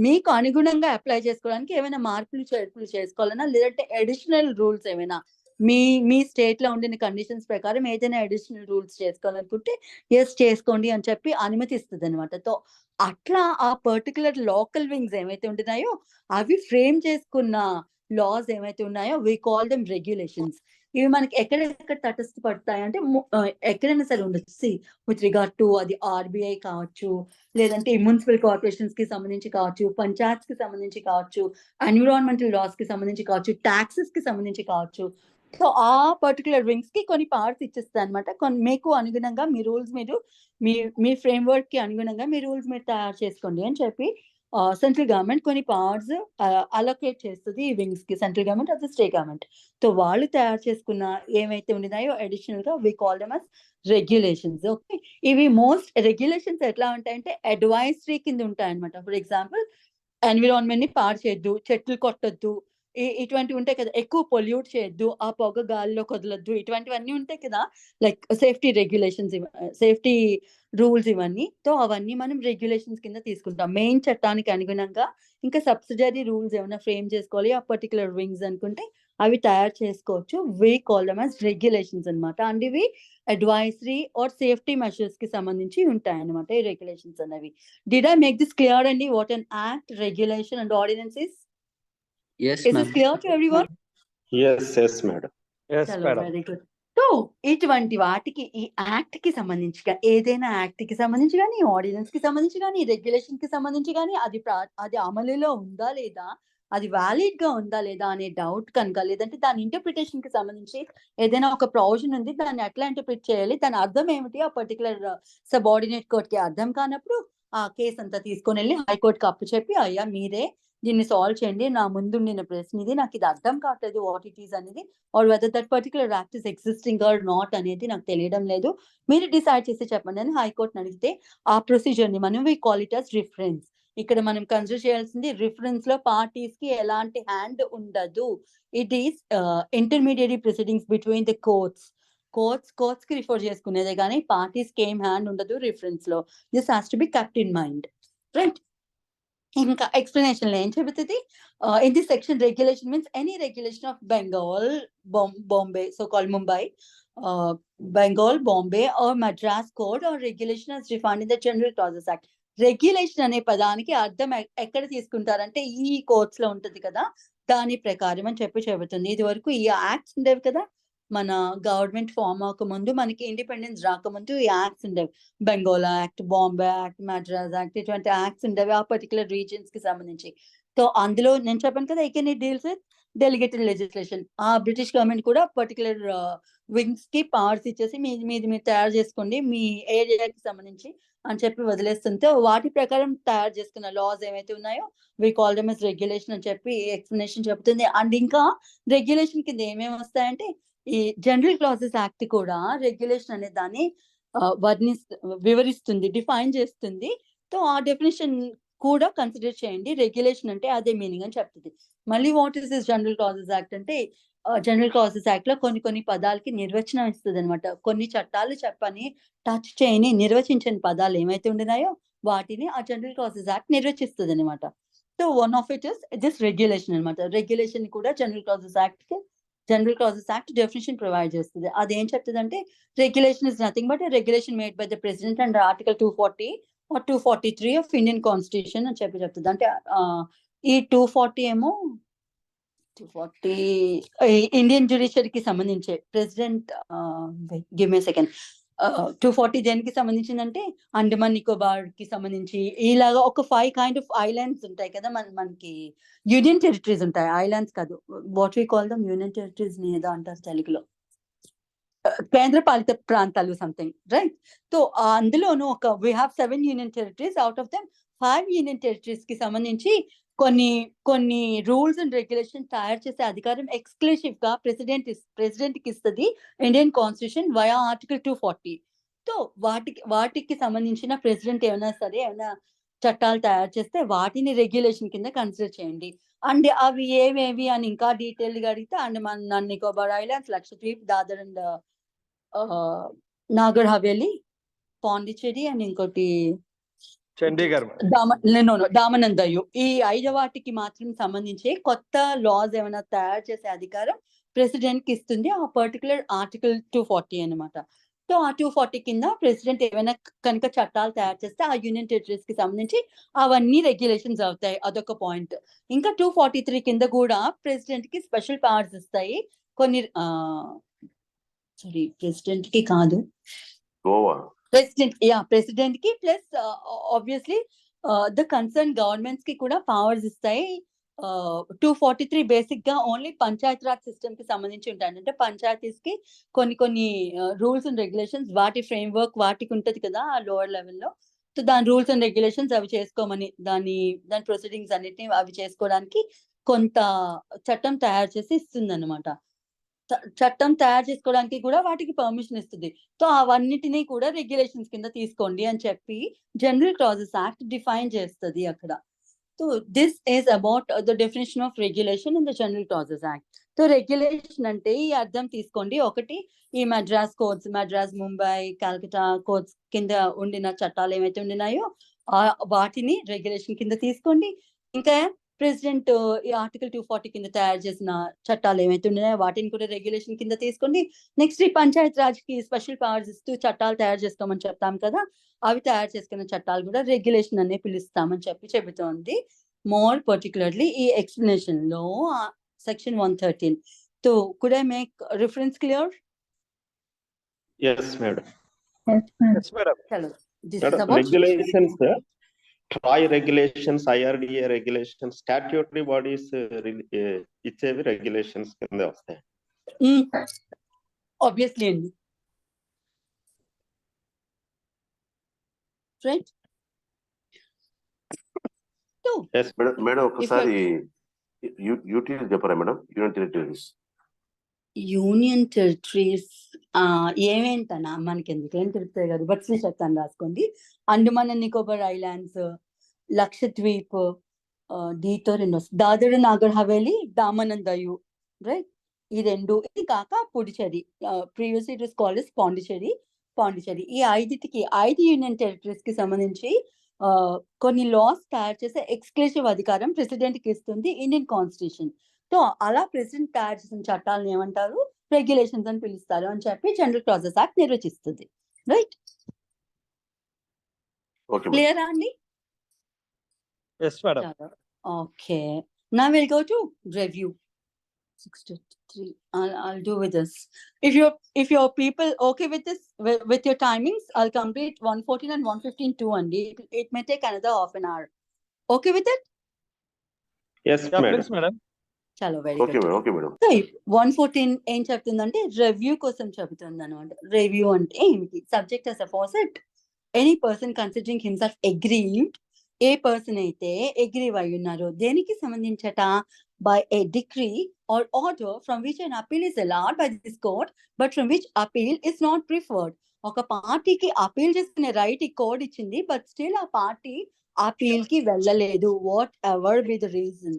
మీకు అనుగుణంగా అప్లై చేసుకోవడానికి ఏమైనా మార్పులు చేర్పులు చేసుకోవాలన్నా లేదంటే అడిషనల్ రూల్స్ ఏమైనా మీ స్టేట్ లో ఉండిన కండిషన్స్ ప్రకారం ఏదైనా అడిషనల్ రూల్స్ చేసుకోవాలనుకుంటే ఎస్ చేసుకోండి అని చెప్పి అనుమతిస్తుంది అనమాట. తో అట్లా ఆ పర్టికులర్ లోకల్ వింగ్స్ ఏమైతే ఉంటున్నాయో అవి ఫ్రేమ్ చేసుకున్న లాస్ ఏమైతే ఉన్నాయో వి కాల్ దెమ్ రెగ్యులేషన్స్. ఇవి మనకి ఎక్కడెక్కడ తటస్థపడతాయి అంటే ఎక్కడైనా సరే ఉండొచ్చు. విత్ రిగార్డ్ టు అది ఆర్బీఐ కావచ్చు, లేదంటే మున్సిపల్ కార్పొరేషన్స్ కి సంబంధించి కావచ్చు, పంచాయత్స్ కి సంబంధించి కావచ్చు, ఎన్విరాన్మెంటల్ లాస్ కి సంబంధించి కావచ్చు, ట్యాక్సెస్ కి సంబంధించి కావచ్చు. సో ఆ పర్టికులర్ వింగ్స్ కి కొన్ని పవర్స్ ఇచ్చేస్తాయి అనమాట. మీకు అనుగుణంగా మీ రూల్స్ మీరు మీ ఫ్రేమ్ వర్క్ కి అనుగుణంగా మీ రూల్స్ మీరు తయారు చేసుకోండి అని చెప్పి సెంట్రల్ గవర్నమెంట్ కొన్ని పవర్స్ అలొకేట్ చేస్తుంది ఈ వింగ్స్ కి, సెంట్రల్ గవర్నమెంట్ అది స్టేట్ గవర్నమెంట్. సో వాళ్ళు తయారు చేసుకున్న ఏమైతే ఉన్నాయో అడిషనల్ గా we call them as regulations. Okay, ఇవి మోస్ట్ రెగ్యులేషన్స్ ఎట్లా ఉంటాయంటే అడ్వైజరీ కింద ఉంటాయి అనమాట. ఫర్ ఎగ్జాంపుల్ ఎన్విరాన్మెంట్ ని పాడు చేయొద్దు, చెట్లు కొట్టొద్దు, ఇటువంటివి ఉంటాయి కదా, ఎక్కువ పొల్యూట్ చేయొద్దు, ఆ పొగ గాలిలో వదలొద్దు, ఇటువంటివన్నీ ఉంటాయి కదా, like safety regulations, safety rules ఇవన్నీ. సో అవన్నీ మనం రెగ్యులేషన్స్ కింద తీసుకుంటాం మెయిన్ చట్టానికి అనుగుణంగా. ఇంకా సబ్సిడరీ రూల్స్ ఏమైనా ఫ్రేమ్ చేసుకోవాలి ఆ పర్టికులర్ వింగ్స్ అనుకుంటే అవి తయారు చేసుకోవచ్చు. We call them as regulations అనమాట. అండ్ ఇవి అడ్వైజరీ ఆర్ సేఫ్టీ మెషర్స్ కి సంబంధించి ఉంటాయి అనమాట ఈ రెగ్యులేషన్స్ అనేవి. Did I make this clear అండి what an act, regulation and ordinance is? Yes, Is ma'am. this clear to everyone? Yes, madam. Yes, Chalo, madam. very good. So ఇటువంటి వాటికి ఈ యాక్ట్ కి సంబంధించి ఏదైనా యాక్ట్ కి సంబంధించి కానీ, ఆర్డినెన్స్ కి సంబంధించి కానీ, రెగ్యులేషన్ కి సంబంధించి కానీ అది అమలులో ఉందా లేదా, అది వ్యాలిడ్ గా ఉందా లేదా అనే డౌట్ కనుక, లేదంటే దాని ఇంటర్ప్రిటేషన్ కి సంబంధించి ఏదైనా ఒక ప్రొవిజన్ ఉంది, దాన్ని ఎట్లా ఇంటర్ప్రిట్ చేయాలి, దాని అర్థం ఏమిటి, ఆ పర్టికులర్ సబార్డినేట్ కోర్ట్ కి అర్థం కానప్పుడు ఆ కేసు అంతా తీసుకొని వెళ్ళి హైకోర్టుకి అప్పు చెప్పి, అయ్యా మీరే దీన్ని సాల్వ్ చేయండి, నా ముందుండిన ప్రశ్న ఇది, నాకు ఇది అర్థం కావట్లేదు వాట్ ఇట్ ఈస్ అనేది, or whether that particular act is existing or not అనేది నాకు తెలియడం లేదు, మీరు డిసైడ్ చేసి చెప్పండి అని హైకోర్టుని అడిగితే, ఆ ప్రొసీజర్ ని మనం we call it as reference. ఇక్కడ మనం కన్సిడర్ చేయాల్సింది రిఫరెన్స్ లో పార్టీస్ కి ఎలాంటి హ్యాండ్ ఉండదు. It is intermediary proceedings between the courts కి రిఫర్ చేసుకునేదే కానీ పార్టీస్ కి ఏం హ్యాండ్ ఉండదు రిఫరెన్స్ లో. This has to be kept in mind, right? ఇంకా ఎక్స్ప్లెనేషన్ లో ఏం చెబుతుంది, in this section regulation means any regulation of Bengal, Bombay, so called Mumbai, Bengal, Bombay or Madras code or regulation as defined in the General Clauses Act. Regulation అనే పదానికి అర్థం ఎక్కడ తీసుకుంటారంటే ఈ కోర్ట్స్ లో ఉంటది కదా, దాని ప్రకారం అని చెబుతుంది. ఇది వరకు ఈ యాక్ట్స్ ఉండేవి కదా, మన గవర్నమెంట్ ఫామ్ అవ్వకముందు, మనకి ఇండిపెండెన్స్ రాకముందు ఈ యాక్ట్స్ ఉండేవి. Bengal act, Bombay act, Madras act, ఇటువంటి యాక్ట్స్ ఉండేవి ఆ పర్టికులర్ రీజియన్స్ కి సంబంధించి. సో అందులో నేను చెప్పాను కదా, again it deals with delegated legislation. ఆ బ్రిటిష్ గవర్నమెంట్ కూడా పర్టికులర్ వింగ్స్ కి పవర్స్ ఇచ్చేసి మీరు తయారు చేసుకోండి మీ ఏరియాకి సంబంధించి అని చెప్పి వదిలేస్తుంటే, వాటి ప్రకారం తయారు చేసుకున్న లాస్ ఏవైతే ఉన్నాయో we call them as regulation అని చెప్పి ఎక్స్ప్లెనేషన్ చెప్తుంది. అండ్ ఇంకా రెగ్యులేషన్ కింద ఏమేమి వస్తాయంటే, ఈ జనరల్ క్లాసెస్ యాక్ట్ కూడా రెగ్యులేషన్ అనే దాన్ని వివరిస్తుంది, డిఫైన్ చేస్తుంది. సో ఆ డెఫినేషన్ కూడా కన్సిడర్ చేయండి. రెగ్యులేషన్ అంటే అదే మీనింగ్ అని చెప్తుంది. మళ్ళీ what is this general classes act అంటే, జనరల్ క్లాసెస్ యాక్ట్ లో కొన్ని పదాలకి నిర్వచనం ఇస్తుంది అనమాట. కొన్ని చట్టాలు చెప్పని, టచ్ చేయని, నిర్వచించని పదాలు ఏమైతే ఉండినాయో వాటిని ఆ జనరల్ క్లాసెస్ యాక్ట్ నిర్వచిస్తుంది అనమాట. So one of it is this regulation అనమాట. రెగ్యులేషన్ కూడా general classes act definition provide చేస్తుంది. అదేం చెప్తుంది అంటే, regulation is nothing but regulation made by the president and article 240 or 243 of Indian constitution అని చెప్పి చెప్తుంది. అంటే ఈ 240 ఏమో 240 ఇండియన్ జ్యుడిషియరీకి సంబంధించి ప్రెసిడెంట్, గివ్ మీ సెకండ్, 240 దేనికి సంబంధించిందంటే అండమాన్ నికోబార్ కి సంబంధించి ఇలాగా ఒక 5 kind of ఐలాండ్స్ ఉంటాయి కదా, మనకి యూనియన్ టెరిటరీస్ ఉంటాయి, ఐలాండ్స్ కాదు, what we call them union territories ని ఏదో అంటారు తెలుగులో, కేంద్ర పాలిత ప్రాంతాలు సంథింగ్, రైట్? సో అందులోనూ we have 7 union territories, out of them 5 union territories కి సంబంధించి కొన్ని రూల్స్ అండ్ రెగ్యులేషన్ తయారు చేసే అధికారం ఎక్స్క్లూసివ్ గా ప్రెసిడెంట్ కి ఇస్తుంది Indian constitution via article 240. So వాటికి సంబంధించిన ప్రెసిడెంట్ ఏమైనా చట్టాలు తయారు చేస్తే వాటిని రెగ్యులేషన్ కింద కన్సిడర్ చేయండి. అండ్ అవి ఏవేవి అని ఇంకా డీటెయిల్ గా అడిగితే Andaman Nicobar islands, Lakshadweep, Dadar and Nagar Haveli, Pondicherry and ఇంకోటి చండీగఢ్, డామన్ అండ్ దయు, ఈ 5 వాటికి మాత్రం సంబంధించి కొత్త లాస్ ఏమైనా తయారు చేసే అధికారం ప్రెసిడెంట్ కి ఇస్తుంది ఆ పర్టికులర్ ఆర్టికల్ 240 అనమాట. సో ఆ 240 కింద ప్రెసిడెంట్ ఏమైనా కనుక చట్టాలు తయారు చేస్తే ఆ యూనియన్ టెరిటరీస్ కి సంబంధించి అవన్నీ రెగ్యులేషన్స్ అవుతాయి, అదొక పాయింట్. ఇంకా 243 కింద కూడా ప్రెసిడెంట్ కి స్పెషల్ పవర్స్ ఇస్తాయి కొన్ని, ప్రెసిడెంట్ కి కాదు, గోవా ప్రెసిడెంట్ కి plus obviously the concern governments కి కూడా పవర్స్ ఇస్తాయి. 243 బేసిక్ గా ఓన్లీ పంచాయత్ రాజ్ సిస్టమ్ కి సంబంధించి ఉంటాయి. అంటే పంచాయతీస్ కి కొన్ని రూల్స్ అండ్ రెగ్యులేషన్స్, వాటి ఫ్రేమ్ వర్క్ వాటికి ఉంటది కదా ఆ లోవర్ లెవెల్లో. సో దాని రూల్స్ అండ్ రెగ్యులేషన్స్ అవి చేసుకోమని, దాని ప్రొసీడింగ్స్ అన్నిటిని అవి చేసుకోవడానికి కొంత చట్టం తయారు చేసి ఇస్తుంది అనమాట. చట్టం తయారు చేసుకోవడానికి కూడా వాటికి పర్మిషన్ ఇస్తుంది. సో అవన్నిటినీ కూడా రెగ్యులేషన్స్ కింద తీసుకోండి అని చెప్పి జనరల్ క్లాసెస్ యాక్ట్ డిఫైన్ చేస్తుంది అక్కడ. So this is about the definition of regulation in the general classes act. So regulation అంటే ఈ అర్థం తీసుకోండి, ఒకటి ఈ మద్రాస్, ముంబై, కాల్కటా కోర్ట్స్ కింద ఉండిన చట్టాలు ఏమైతే ఉండినాయో వాటిని రెగ్యులేషన్ కింద తీసుకోండి. ఇంకా ప్రెసిడెంట్ ఈ ఆర్టికల్ 240 కింద తయారు చేసిన చట్టాలు ఏమైతే ఉన్నాయో వాటిని కూడా రెగ్యులేషన్ కింద తీసుకోండి. నెక్స్ట్ ఈ పంచాయత్ రాజ్ కి స్పెషల్ పవర్స్ ఇస్తూ చట్టాలు తయారు చేసుకోమని చెప్తాం కదా, అవి తయారు చేసుకున్న చట్టాలు కూడా రెగ్యులేషన్ అనే పిలుస్తామని చెబుతోంది. మోర్ పర్టికులర్లీ ఈ ఎక్స్ప్లెనేషన్ లో section 113. So could I make reference clear? Yes, madam. Yes, madam. Yes, madam. చలో this is Madam, about regulations, TRAI regulations, IRDA regulations, statutory bodies ఇచ్చేవి regulations కింద వస్తాయి. ఆబ్వియస్లీ అండి, రైట్. సో Yes, మేడం ఒకసారి యూటీలు చెప్పరా madam? Union territories. Union territories ఏమేంటనా మనకి ఎందుకు ఏం తెలుస్తాయి కదా, బట్ శ్రీ చెప్తాను రాసుకోండి. అండమాన్ అండ్ నికోబార్ ఐలాండ్స్, లక్షద్వీప్, దీంతో రెండు వస్తాయి, దాదర్ నాగర్ హవేలీ, డామన్ అండ్ దయు, రైట్. ఈ రెండు, ఇది కాక Puducherry, previous it is called Pondicherry. ఈ ఐదు యూనియన్ టెరిటరీస్ కి సంబంధించి కొన్ని లాస్ తయారు చేసే ఎక్స్క్లూసివ్ అధికారం ప్రెసిడెంట్ కి ఇస్తుంది ఇండియన్ కాన్స్టిట్యూషన్. సో అలా ప్రెసిడెంట్ తయారు చేసిన చట్టాలను ఏమంటారు? రెగ్యులేషన్స్ అని పిలుస్తారు అని చెప్పి జనరల్ ప్రాసెస్ యాక్ట్ నిర్వచిస్తుంది, రైట్. Okay madam. క్లియర్ అండి? Yes, madam. Okay, now we'll go to review 63. I'll do with this. If your people okay with this, with your timings, I'll complete 114 and 115 too, and it may take another half an hour. Okay with it? yes, Yeah, madam. please, madam. Chalo, very okay good. Madam. Okay madam. So 114 ఏం చెప్తుందంటే రివ్యూ కోసం చెబుతుంది అనమాట. రివ్యూ అంటే ఏమిటి? Subject as opposite any person considering himself aggrieved, ఏ పర్సన్ అయితే అగ్రీవ్ అయి ఉన్నారో దేనికి సంబంధించట, by a decree or order from which an appeal is allowed by this court but from which appeal is not preferred. ఒక పార్టీకి అపీల్ చేసుకునే రైట్ ఈ కోడ్ ఇచ్చింది, బట్ స్టిల్ ఆ పార్టీ అపీల్ కి వెళ్ళలేదు, whatever be the reason.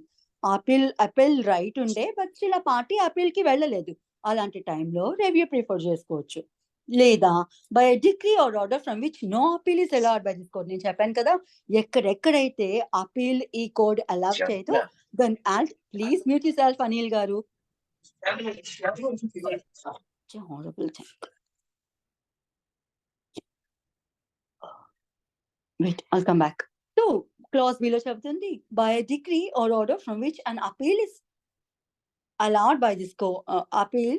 Appeal right ఉండే, బట్ స్టిల్ ఆ పార్టీ అపీల్ కి వెళ్ళలేదు. అలాంటి టైంలో రివ్యూ ప్రిఫర్ చేసుకోవచ్చు. లేదా by decree or order from which no appeal is allowed by this code. నేను చెప్పాను కదా, ఎక్కడెక్కడైతే అపీల్ ఈ కోడ్ అలౌ చేయదో then please mute your Anil garu. Horrible thing. Wait, I'll come back. So clause below చెప్తుంది, by a decree or order from which an appeal is allowed by this appeal,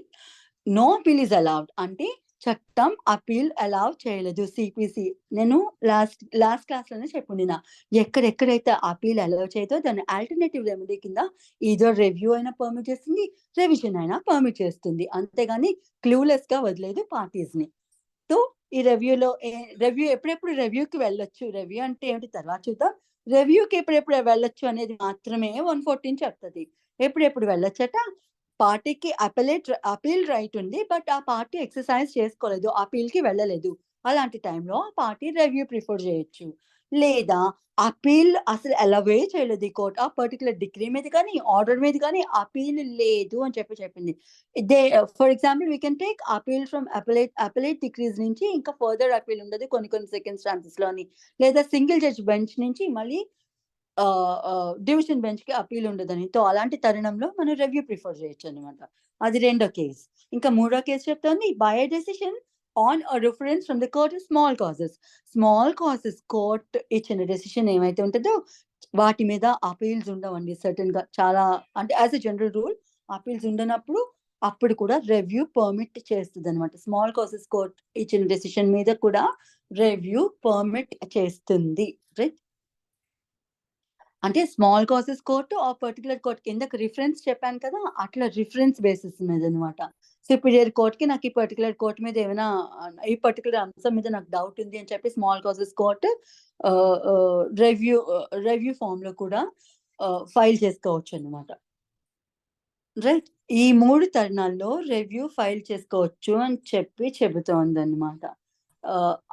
no appeal is allowed. అంటే చట్టం అపీల్ అలౌ చేయలేదు. సిపిసి నేను లాస్ట్ క్లాస్ లోనే చెప్పుండినా, ఎక్కడెక్కడైతే అపీల్ అలౌ చేయదో దాన్ని ఆల్టర్నేటివ్ రెమెడీ కింద ఈదో రివ్యూ అయినా పర్మిట్ చేస్తుంది, రివిజన్ అయినా పర్మిట్ చేస్తుంది. అంతేగాని క్లూలెస్ గా వదిలేదు పార్టీస్ ని. సో ఈ రివ్యూ ఎప్పుడెప్పుడు రివ్యూకి వెళ్ళొచ్చు, రివ్యూ అంటే ఏమిటి తర్వాత చూద్దాం. రివ్యూకి ఎప్పుడెప్పుడు వెళ్ళొచ్చు అనేది మాత్రమే 114 చెప్తుంది. ఎప్పుడెప్పుడు వెళ్ళొచ్చట, పార్టీకి అపీల్ రైట్ ఉంది, బట్ ఆ పార్టీ ఎక్సర్సైజ్ చేసుకోలేదు, అపీల్ కి వెళ్ళలేదు. అలాంటి టైంలో ఆ పార్టీ రివ్యూ ప్రిఫర్ చేయొచ్చు. లేదా అపీల్ అసలు అలవే చేయలేదు ఈ కోర్ట్, ఆ పర్టికులర్ డిగ్రీ మీద కానీ ఆర్డర్ మీద కానీ అపీల్ లేదు అని చెప్పింది. For example we can take appeal from appellate degrees నుంచి ఇంకా ఫర్దర్ అపీల్ ఉండదు కొన్ని సెకండ్ స్టాన్సెస్ లోని. లేదా సింగిల్ జడ్జ్ బెంచ్ నుంచి మళ్ళీ డివిజన్ బెంచ్ కి అపీల్ ఉండదని. సో అలాంటి తరుణంలో మనం రివ్యూ ప్రిఫర్ చేయొచ్చు అనమాట. అది రెండో కేసు. ఇంకా మూడో కేసు చెప్తోంది, by a decision on a reference from the court small causes court ఇచ్చిన డెసిషన్ ఏమైతే ఉంటుందో వాటి మీద అపీల్స్ ఉండవండి. సర్టన్ గా చాలా, అంటే as a general rule appeals ఉండనప్పుడు అప్పుడు కూడా రివ్యూ పర్మిట్ చేస్తుంది అనమాట. స్మాల్ కాజెస్ కోర్ట్ ఇచ్చిన డెసిషన్ మీద కూడా రివ్యూ పర్మిట్ చేస్తుంది, రైట్. అంటే స్మాల్ కాజెస్ కోర్టు ఆ పర్టికులర్ కోర్ట్ కింద రిఫరెన్స్ చెప్పాను కదా, అట్లా రిఫరెన్స్ బేసిస్ మీద అనమాట. సుపీరియర్ కోర్ట్ కి నాకు ఈ పర్టికులర్ కోర్ట్ మీద ఏమైనా ఈ పర్టికులర్ అంశం మీద నాకు డౌట్ ఉంది అని చెప్పి small causes court review form లో కూడా ఫైల్ చేసుకోవచ్చు అనమాట, రైట్. ఈ మూడు తరుణాల్లో రివ్యూ ఫైల్ చేసుకోవచ్చు అని చెబుతోంది అనమాట.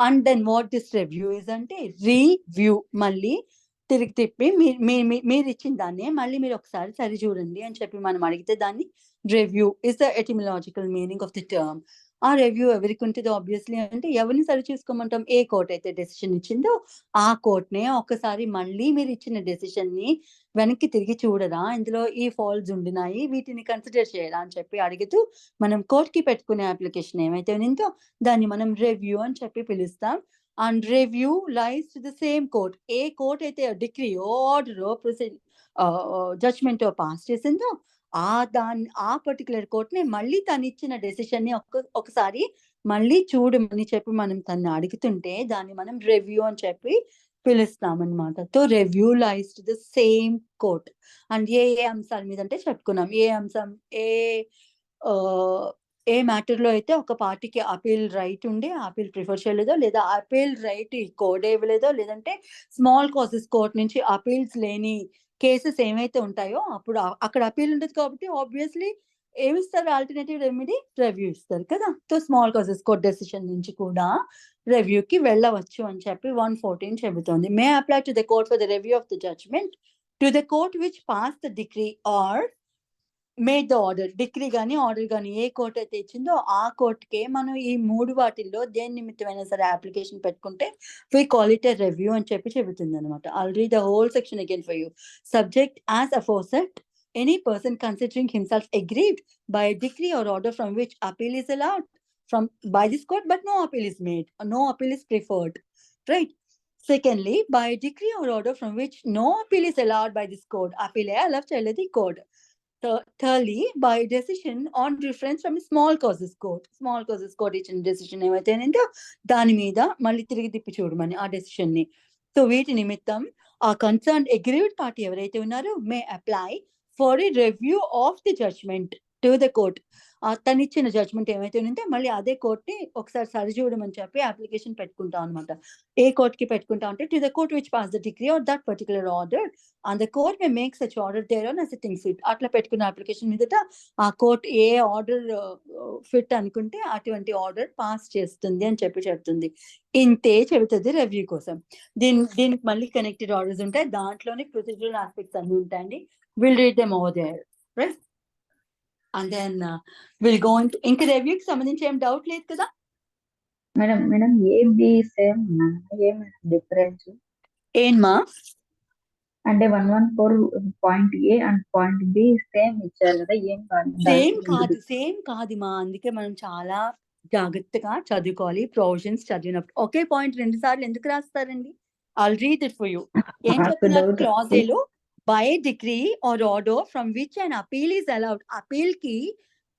And then what this review is అంటే రివ్యూ, మళ్ళీ తిరిగి తిప్పి మీరు ఇచ్చిన దాన్ని మళ్ళీ మీరు ఒకసారి సరి చూడండి అని చెప్పి మనం అడిగితే దాన్ని review is the etymological meaning of the term. ఆ రివ్యూ ఎవరికి ఉంటుంది ఆబ్వియస్లీ అంటే ఎవరిని సరి చూసుకోమంటాం, ఏ కోర్ట్ అయితే డెసిషన్ ఇచ్చిందో ఆ కోర్ట్నే ఒకసారి మళ్ళీ మీరు ఇచ్చిన డెసిషన్ ని వెనక్కి తిరిగి చూడరా, ఇందులో ఈ ఫాల్ట్స్ ఉండినాయి వీటిని కన్సిడర్ చేయరా అని చెప్పి అడుగుతూ మనం కోర్ట్ కి పెట్టుకునే అప్లికేషన్ ఏమైతే ఉందో దాన్ని మనం రివ్యూ అని చెప్పి పిలుస్తాం. And review lies to the same court. A court అయితే డిగ్రీ ఆర్డర్ జడ్జ్మెంట్ పాస్ చేసిందో ఆ పర్టికులర్ కోర్ట్ ని మళ్ళీ తను ఇచ్చిన డెసిషన్ ని ఒకసారి మళ్ళీ చూడమని చెప్పి మనం తన్ని అడుగుతుంటే దాన్ని మనం రివ్యూ అని చెప్పి పిలుస్తాం అనమాట. తో రివ్యూలైజ్డ్ ద సేమ్ కోర్ట్ అండ్ ఏ అంశాల మీద అంటే చెప్పుకున్నాం. ఏ అంశం ఏ మ్యాటర్ లో అయితే ఒక పార్టీకి అపీల్ రైట్ ఉండి అపీల్ ప్రిఫర్ చేయలేదో, లేదా అపీల్ రైట్ కోడ్ ఇవ్వలేదో, లేదంటే స్మాల్ కాసెస్ కోర్ట్ నుంచి అపీల్స్ లేని కేసెస్ ఏమైతే ఉంటాయో అప్పుడు అక్కడ అపీల్ ఉంటుంది కాబట్టి ఆబ్వియస్లీ ఏమిస్తారు? ఆల్టర్నేటివ్ రెమెడీ రివ్యూ ఇస్తారు కదా. So small causes court decision నుంచి కూడా రివ్యూకి వెళ్ళవచ్చు అని చెప్పి 114 చెబుతోంది. May apply to the court for the review of the judgment to the court which pass the decree or made the order. Degree కానీ ఆర్డర్ కానీ ఏ కోర్ట్ అయితే ఇచ్చిందో ఆ కోర్టుకే మనం ఈ 3 వాటిల్లో దేని నిమిత్తమైనా సరే అప్లికేషన్ పెట్టుకుంటే we call it a review అని చెప్పి చెబుతుంది అనమాట. I'll read the whole section again for you. Subject as aforesaid, any person considering himself aggrieved by a decree or order from which appeal is allowed by this court, but no appeal is made, no appeal is preferred, right? Secondly, by a decree or order from which no appeal is allowed by this court, appeal allowed chaledi court. Thirdly, by decision on reference from a small causes court ఇచ్చిన డెసిషన్ ఏమైతే దాని మీద మళ్ళీ తిరిగి తిప్పి చూడమని ఆ డెసిషన్ ని. సో వీటి నిమిత్తం ఆ కన్సర్న్ అగ్రీవ్డ్ పార్టీ ఎవరైతే ఉన్నారో may apply for a review of the judgment to the court. తను ఇచ్చిన జడ్జ్మెంట్ ఏమైతే ఉంటే మళ్ళీ అదే కోర్ట్ని ఒకసారి సరి చూడమని చెప్పి అప్లికేషన్ పెట్టుకుంటాం అనమాట. ఏ కోర్ట్కి పెట్టుకుంటాం అంటే to the court which pass the decree or that particular order and the court may make such order thereon sitting seat. అట్లా పెట్టుకున్న అప్లికేషన్ మీదట ఆ కోర్ట్ ఏ ఆర్డర్ ఫిట్ అనుకుంటే అటువంటి ఆర్డర్ పాస్ చేస్తుంది అని చెప్పి చెప్తుంది. ఇంతే చెబుతుంది రివ్యూ కోసం. దీనికి మళ్ళీ కనెక్టెడ్ ఆర్డర్స్ ఉంటాయి, దాంట్లోనే ప్రొసీజరల్ ఆస్పెక్ట్స్ అన్ని ఉంటాయండి. We'll read them over there, right? And then we'll go into ఇంకా రివ్యూకి సంబంధించి ఏం డౌట్ లేదు కదా మేడం ఏబి సేమ్ ఏం డిఫరెన్స్ ఏమా? అంటే 114.A and point B same ఇచ్చారు కదా, ఏం సేమ్ కాదు మా. అందుకే మనం చాలా జాగ్రత్తగా చదువుకోవాలి. ప్రొవిజన్స్ చదివినప్పుడు ఒకే పాయింట్ 2 సార్లు ఎందుకు రాస్తారండి? I'll read it for you. ఏం చెప్తున్నారు క్లాజ్ ఏలో? by a decree or order from which an appeal is allowed. Appeal కి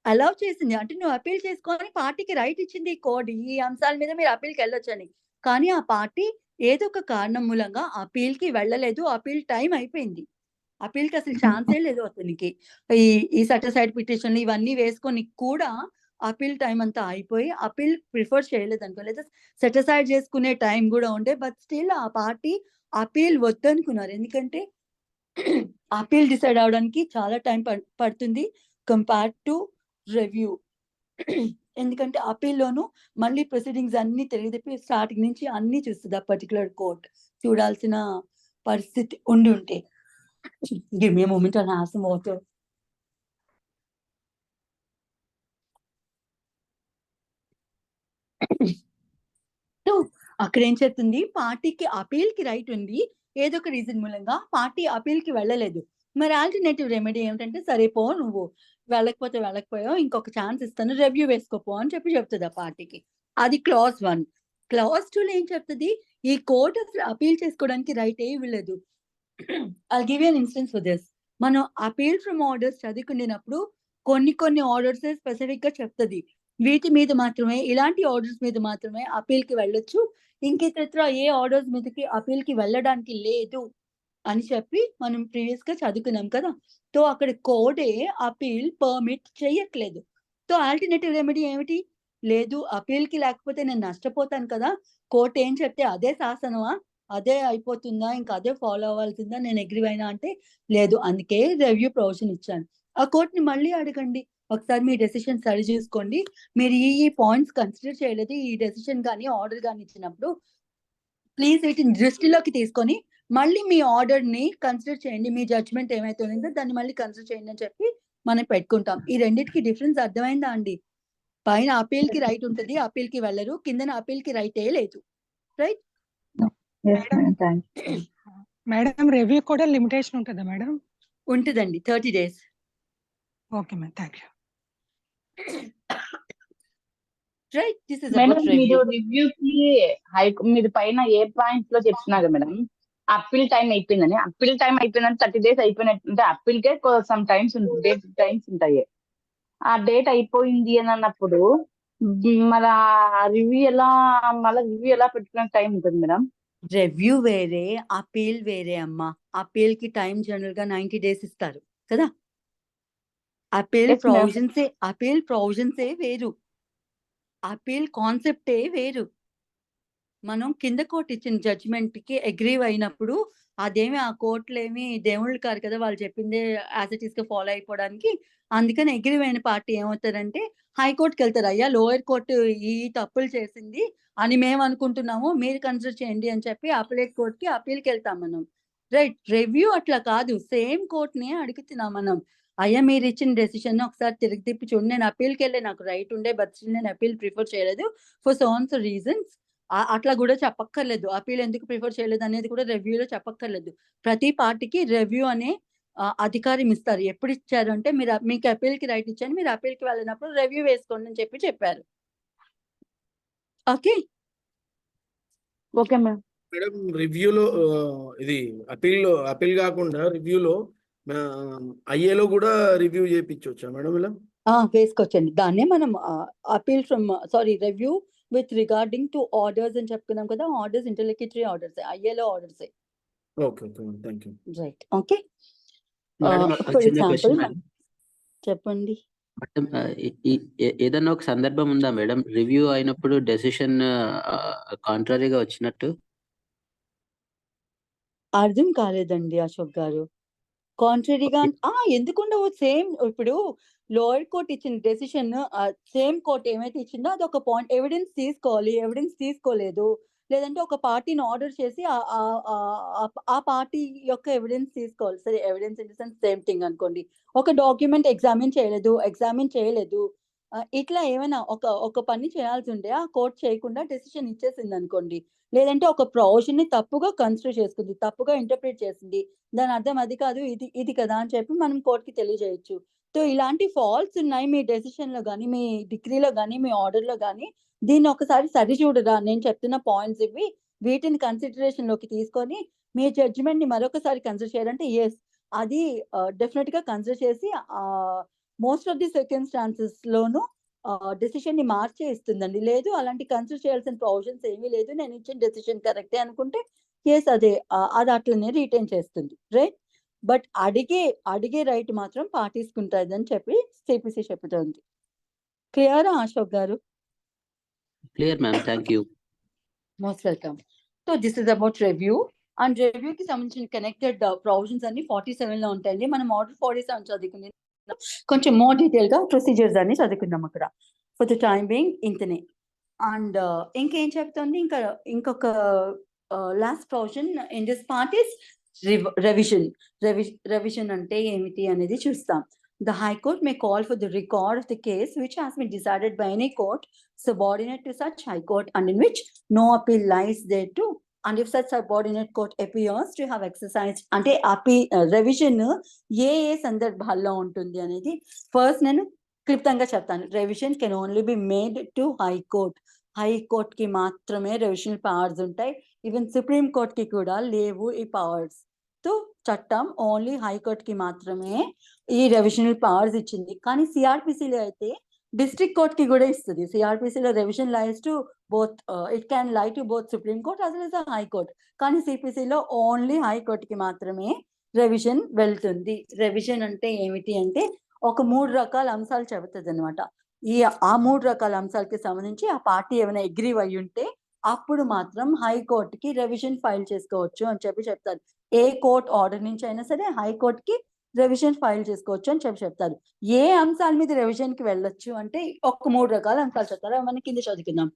అలౌ చేసింది అంటే నువ్వు అపీల్ చేసుకొని పార్టీకి రైట్ ఇచ్చింది కోడ్, ఈ అంశాల మీద మీరు అపీల్కి వెళ్ళొచ్చని. కానీ ఆ పార్టీ ఏదో ఒక కారణం మూలంగా అపీల్ కి వెళ్ళలేదు, అపీల్ టైం అయిపోయింది, అపీల్కి అసలు ఛాన్సే లేదు అతనికి. ఈ సర్టిసైడ్ పిటిషన్లు ఇవన్నీ వేసుకొని కూడా అపీల్ టైం అంతా అయిపోయి అపీల్ ప్రిఫర్ చేయలేదు అనుకో, లేదా సెటిసైడ్ చేసుకునే టైం కూడా ఉండే, బట్ స్టిల్ ఆ పార్టీ అపీల్ వద్దనుకున్నారు. ఎందుకంటే అపీల్ డిసైడ్ అవడానికి చాలా టైం పడుతుంది కంపేర్ టు రివ్యూ. ఎందుకంటే అపీల్లోనూ మళ్ళీ ప్రొసీడింగ్స్ అన్ని తిరిగి స్టార్టింగ్ నుంచి అన్ని చూస్తుంది ఆ పర్టికులర్ కోర్ట్, చూడాల్సిన పరిస్థితి ఉంటే. గివ్ మీ మూమెంట్ అని హావ్ సమ్ వాటర్. సో అక్కడ ఏం చెప్తుంది, పార్టీకి అపీల్ కి రైట్ ఉంది, ఏదో ఒక రీజన్ మూలంగా పార్టీ అపీల్ కి వెళ్ళలేదు. మరి ఆల్టర్నేటివ్ రెమెడీ ఏమిటంటే, సరే పో, నువ్వు వెళ్ళకపోయావు, ఇంకొక ఛాన్స్ ఇస్తాను, రివ్యూ వేసుకోపో అని చెప్పి చెప్తుంది ఆ పార్టీకి. అది క్లాజ్ 1. క్లాజ్ 2 లో ఏం చెప్తుంది, ఈ కోర్ట్ అసలు అపీల్ చేసుకోవడానికి రైట్ ఏ ఇవ్వలేదు. I'll give you an instance for this. మనం అపీల్ ఫ్రమ్ ఆర్డర్స్ చదువుకునేటప్పుడు కొన్ని ఆర్డర్స్ స్పెసిఫిక్ గా చెప్తుంది, వీటి మీద మాత్రమే, ఇలాంటి ఆర్డర్స్ మీద మాత్రమే అపీల్ కి వెళ్ళొచ్చు, ఇంకేతర ఏ ఆర్డర్స్ మీదకి అపీల్ కి వెళ్ళడానికి లేదు అని చెప్పి మనం ప్రీవియస్ గా చదువుకున్నాం కదా. సో అక్కడ కోడే అపీల్ పర్మిట్ చేయట్లేదు. సో ఆల్టర్నేటివ్ రెమెడీ ఏమిటి? లేదు, అపీల్ కి లేకపోతే నేను నష్టపోతాను కదా, కోర్టు ఏం చెప్తే అదే శాసనమా, అదే అయిపోతుందా, ఇంకా అదే ఫాలో అవ్వాల్సిందా, నేను అగ్రీ అయినా అంటే లేదు, అందుకే రివ్యూ ప్రొవిజన్ ఇచ్చాను. ఆ కోర్టుని మళ్ళీ అడగండి, ఒకసారి మీ డెసిషన్ సరి చూసుకోండి, మీరు ఈ పాయింట్స్ కన్సిడర్ చేయలేదు, ఈ డెసిషన్ కానీ ఆర్డర్ కానీ ఇచ్చినప్పుడు ప్లీజ్ వీటిని దృష్టిలోకి తీసుకొని మళ్ళీ మీ ఆర్డర్ ని కన్సిడర్ చేయండి, మీ జడ్జ్మెంట్ ఏమైతే ఉందో దాన్ని మళ్ళీ కన్సిడర్ చేయండి అని చెప్పి మనం పెట్టుకుంటాం. ఈ రెండింటికి డిఫరెన్స్ అర్థమైందా అండి? పైన అపీల్ కి రైట్ ఉంటుంది, అపీల్ కి వెళ్ళరు, కిందన అపీల్ కి రైట్ ఏ లేదు, రైట్? మేడం రివ్యూ కూడా లిమిటేషన్ ఉంటుందా మేడం? ఉంటుందండి, 30 days. Okay madam, thank you. Right, this is madam about మీరు రివ్యూ. రివ్యూకి మీరు పైన ఏ పాయింట్ లో చెప్తున్నారు మేడం, అప్పీల్ టైం అయిపోయిందని. అప్పీల్ టైం అయిపోయిందని 30 days అయిపోయినట్టుంటే అప్పీల్ కే సమ్ టైమ్స్ ఉంటాయి, ఉంటాయి. ఆ డేట్ అయిపోయింది అని అన్నప్పుడు మన రివ్యూ ఎలా మళ్ళీ రివ్యూ ఎలా పెట్టుకునే టైం ఉంటుంది మేడం? రివ్యూ వేరే, అపీల్ వేరే అమ్మా. అపీల్ కి టైం జనరల్ గా 90 days ఇస్తారు కదా. Appeal Yes, ma'am. ప్రొవిజన్సే వేరు, అపీల్ కాన్సెప్టే వేరు. మనం కింద కోర్టు ఇచ్చిన జడ్జిమెంట్ కి అగ్రీ అయినప్పుడు అదేమి ఆ కోర్టులు ఏమి దేవుళ్ళు కాదు కదా, వాళ్ళు చెప్పిందే యాజ్ ఇట్ ఈస్ గా ఫాలో అయిపోవడానికి. అందుకని అగ్రీ అయిన పార్టీ ఏమవుతారంటే హైకోర్టుకి వెళ్తారు. అయ్యా లోయర్ కోర్టు ఈ తప్పులు చేసింది అని మేము అనుకుంటున్నాము, మీరు కన్సిడర్ చేయండి అని చెప్పి అపీలేట్ కోర్టుకి అపీల్కి వెళ్తాం మనం. రైట్. రివ్యూ అట్లా కాదు, సేమ్ కోర్టుని అడుగుతున్నాం మనం. అయ్యా మీరు ఇచ్చిన డెసిషన్ ఒకసారి తిరిగి తిప్పి చూడండి, నేను అపీల్కి వెళ్ళే నాకు రైట్ ఉండే, బట్ నేను అపీల్ ప్రిఫర్ చేయలేదు for so on so reasons. అట్లా కూడా చెప్పక్కర్లేదు. అపీల్ ఎందుకు ప్రిఫర్ చేయలేదు అనేది కూడా రివ్యూలో చెప్పక్కర్లేదు. ప్రతి పార్టీకి రివ్యూ అనే అధికారం ఇస్తారు. ఎప్పుడు ఇచ్చారు అంటే మీకు అపీల్కి రైట్ ఇచ్చాను, మీరు అపీల్కి వెళ్ళినప్పుడు రివ్యూ వేసుకోండి అని చెప్పారు. Okay okay madam. మేడం రివ్యూలో ఇది అపీల్ కాకుండా రివ్యూలో ఐఏలో కూడా రివ్యూ చేయించవచ్చా మేడం ఇలా? వేసుకోవచ్చండి. దాన్నే మనం appeal review with regarding to orders అని చెప్పుకున్నాం కదా. ఆర్డర్స్ ఇంటర్లోక్యుటరీ ఆర్డర్స్, ఐఏలో orders. Okay okay thank you. Right. Okay. Madam ఒక ఫర్ చిన్న ఎగ్జాంపుల్ క్వశ్చన్ మేడం. చెప్పండి. మేడం, ఏదన్నా ఒక సందర్భం ఉందా మేడం రివ్యూ అయినప్పుడు డెసిషన్ కాంట్రరీగా వచ్చినట్టు? అర్థం కాలేదండి అశోక్ గారు. కాంట్రరీగా ఎందుకుండవు? సేమ్ ఇప్పుడు లోయర్ కోర్ట్ ఇచ్చిన డెసిషన్ సేమ్ కోర్ట్ ఏమైతే ఇచ్చిందో అది ఒక పాయింట్ ఎవిడెన్స్ తీసుకోవాలి. ఎవిడెన్స్ తీసుకోలేదు, లేదంటే ఒక పార్టీని ఆర్డర్ చేసి ఆ పార్టీ యొక్క ఎవిడెన్స్ తీసుకోవాలి. సరే, evidence in the sense same thing అనుకోండి. ఒక డాక్యుమెంట్ ఎగ్జామిన్ చేయలేదు, ఇట్లా ఏమైనా ఒక పని చేయాల్సి ఉంటే ఆ కోర్ట్ చేయకుండా డెసిషన్ ఇచ్చేసింది అనుకోండి, లేదంటే ఒక ప్రొవిజన్ ని తప్పుగా కన్సిడర్ చేసుకుంది, తప్పుగా ఇంటర్ప్రిట్ చేసింది, దాని అర్థం అది కాదు ఇది కదా అని చెప్పి మనం కోర్టుకి తెలియజేయచ్చు. సో ఇలాంటి ఫాల్ట్స్ ఉన్నాయి మీ డెసిషన్ లో కానీ, మీ డిగ్రీలో కానీ, మీ ఆర్డర్ లో కానీ. దీన్ని ఒకసారి సరి చూడరా, నేను చెప్తున్న పాయింట్స్ ఇవి, వీటిని కన్సిడరేషన్ లోకి తీసుకొని మీ జడ్జిమెంట్ ని మరొకసారి కన్సిడర్ చేయాలంటే ఎస్, అది డెఫినెట్ గా కన్సిడర్ చేసి most of the circumstances loan decision ని మార్చే ఇస్తుందండి. లేదు అలాంటి కన్సిడర్ చేయాల్సిన ప్రొవిజన్స్ ఏమీ లేదు, నేను ఇచ్చిన డెసిషన్ కరెక్టే అనుకుంటే ఎస్, అది అట్లనే రిటైన్ చేస్తుంది. రైట్. బట్ అడిగే రైట్ మాత్రం పాటిస్తుంటుంది అని చెప్పి సిపిసి చెప్తుంది. క్లియరా Ashok garu? Clear ma'am, thank you. Most welcome. So this is about review. And రివ్యూకి సంబంధించిన కనెక్టెడ్ ప్రొవిజన్స్ అన్ని 47 లో ఉంటాయండి. మనం ఆర్డర్ 47 చదువుకుంది, కొంచెం మోర్ డీటెయిల్ గా ప్రొసీజర్స్ అన్ని చదువుకుందాం అక్కడ. ఫర్ ద టైం బీయింగ్ ఇంతనే. అండ్ ఇంకేం చెప్తుంది, ఇంకొక last provision in this part is revision. Revision అంటే ఏమిటి అనేది చూస్తాం. The High Court may call for the record of the case which has been decided by any court subordinate to such High Court and in which no appeal lies thereto, and if such subordinate court appears to have exercised అంటే revision ఏ సందర్భాల్లో ఉంటుంది అనేది ఫస్ట్ నేను క్లుప్తంగా చెప్తాను. Revision can only be made to high court. High court కి మాత్రమే రెవిజనల్ పవర్స్ ఉంటాయి. ఈవెన్ సుప్రీం కోర్ట్ కి కూడా లేవు ఈ పవర్స్. తో చట్టం ఓన్లీ హైకోర్ట్ కి మాత్రమే ఈ రెవిజనల్ పవర్స్ ఇచ్చింది. కానీ సిఆర్పిసిలో అయితే డిస్ట్రిక్ట్ కోర్ట్ కి కూడా ఇస్తుంది. సిఆర్పిసిలో revision lies to both, it can lie to both supreme court as well as high court. కానీ సిపిసిలో ఓన్లీ హైకోర్ట్ కి మాత్రమే రెవిజన్ వెళ్తుంది. రెవిజన్ అంటే ఏమిటి అంటే ఒక 3 రకాల అంశాలు చెబుతుంది అనమాట. ఆ 3 రకాల అంశాలకి సంబంధించి ఆ పార్టీ ఏమైనా అగ్రీ అయి ఉంటే అప్పుడు మాత్రం హైకోర్టుకి రెవిజన్ ఫైల్ చేసుకోవచ్చు అని చెప్తారు. ఏ కోర్ట్ ఆర్డర్ నుంచి అయినా సరే హైకోర్టుకి రెవిజన్ ఫైల్ చేసుకోవచ్చు అని చెప్తారు. ఏ అంశాల మీద రెవిజన్ కి వెళ్ళొచ్చు అంటే ఒక 3 రకాల అంశాలు చెప్తారు. మనం కింద చదువుకుందాం.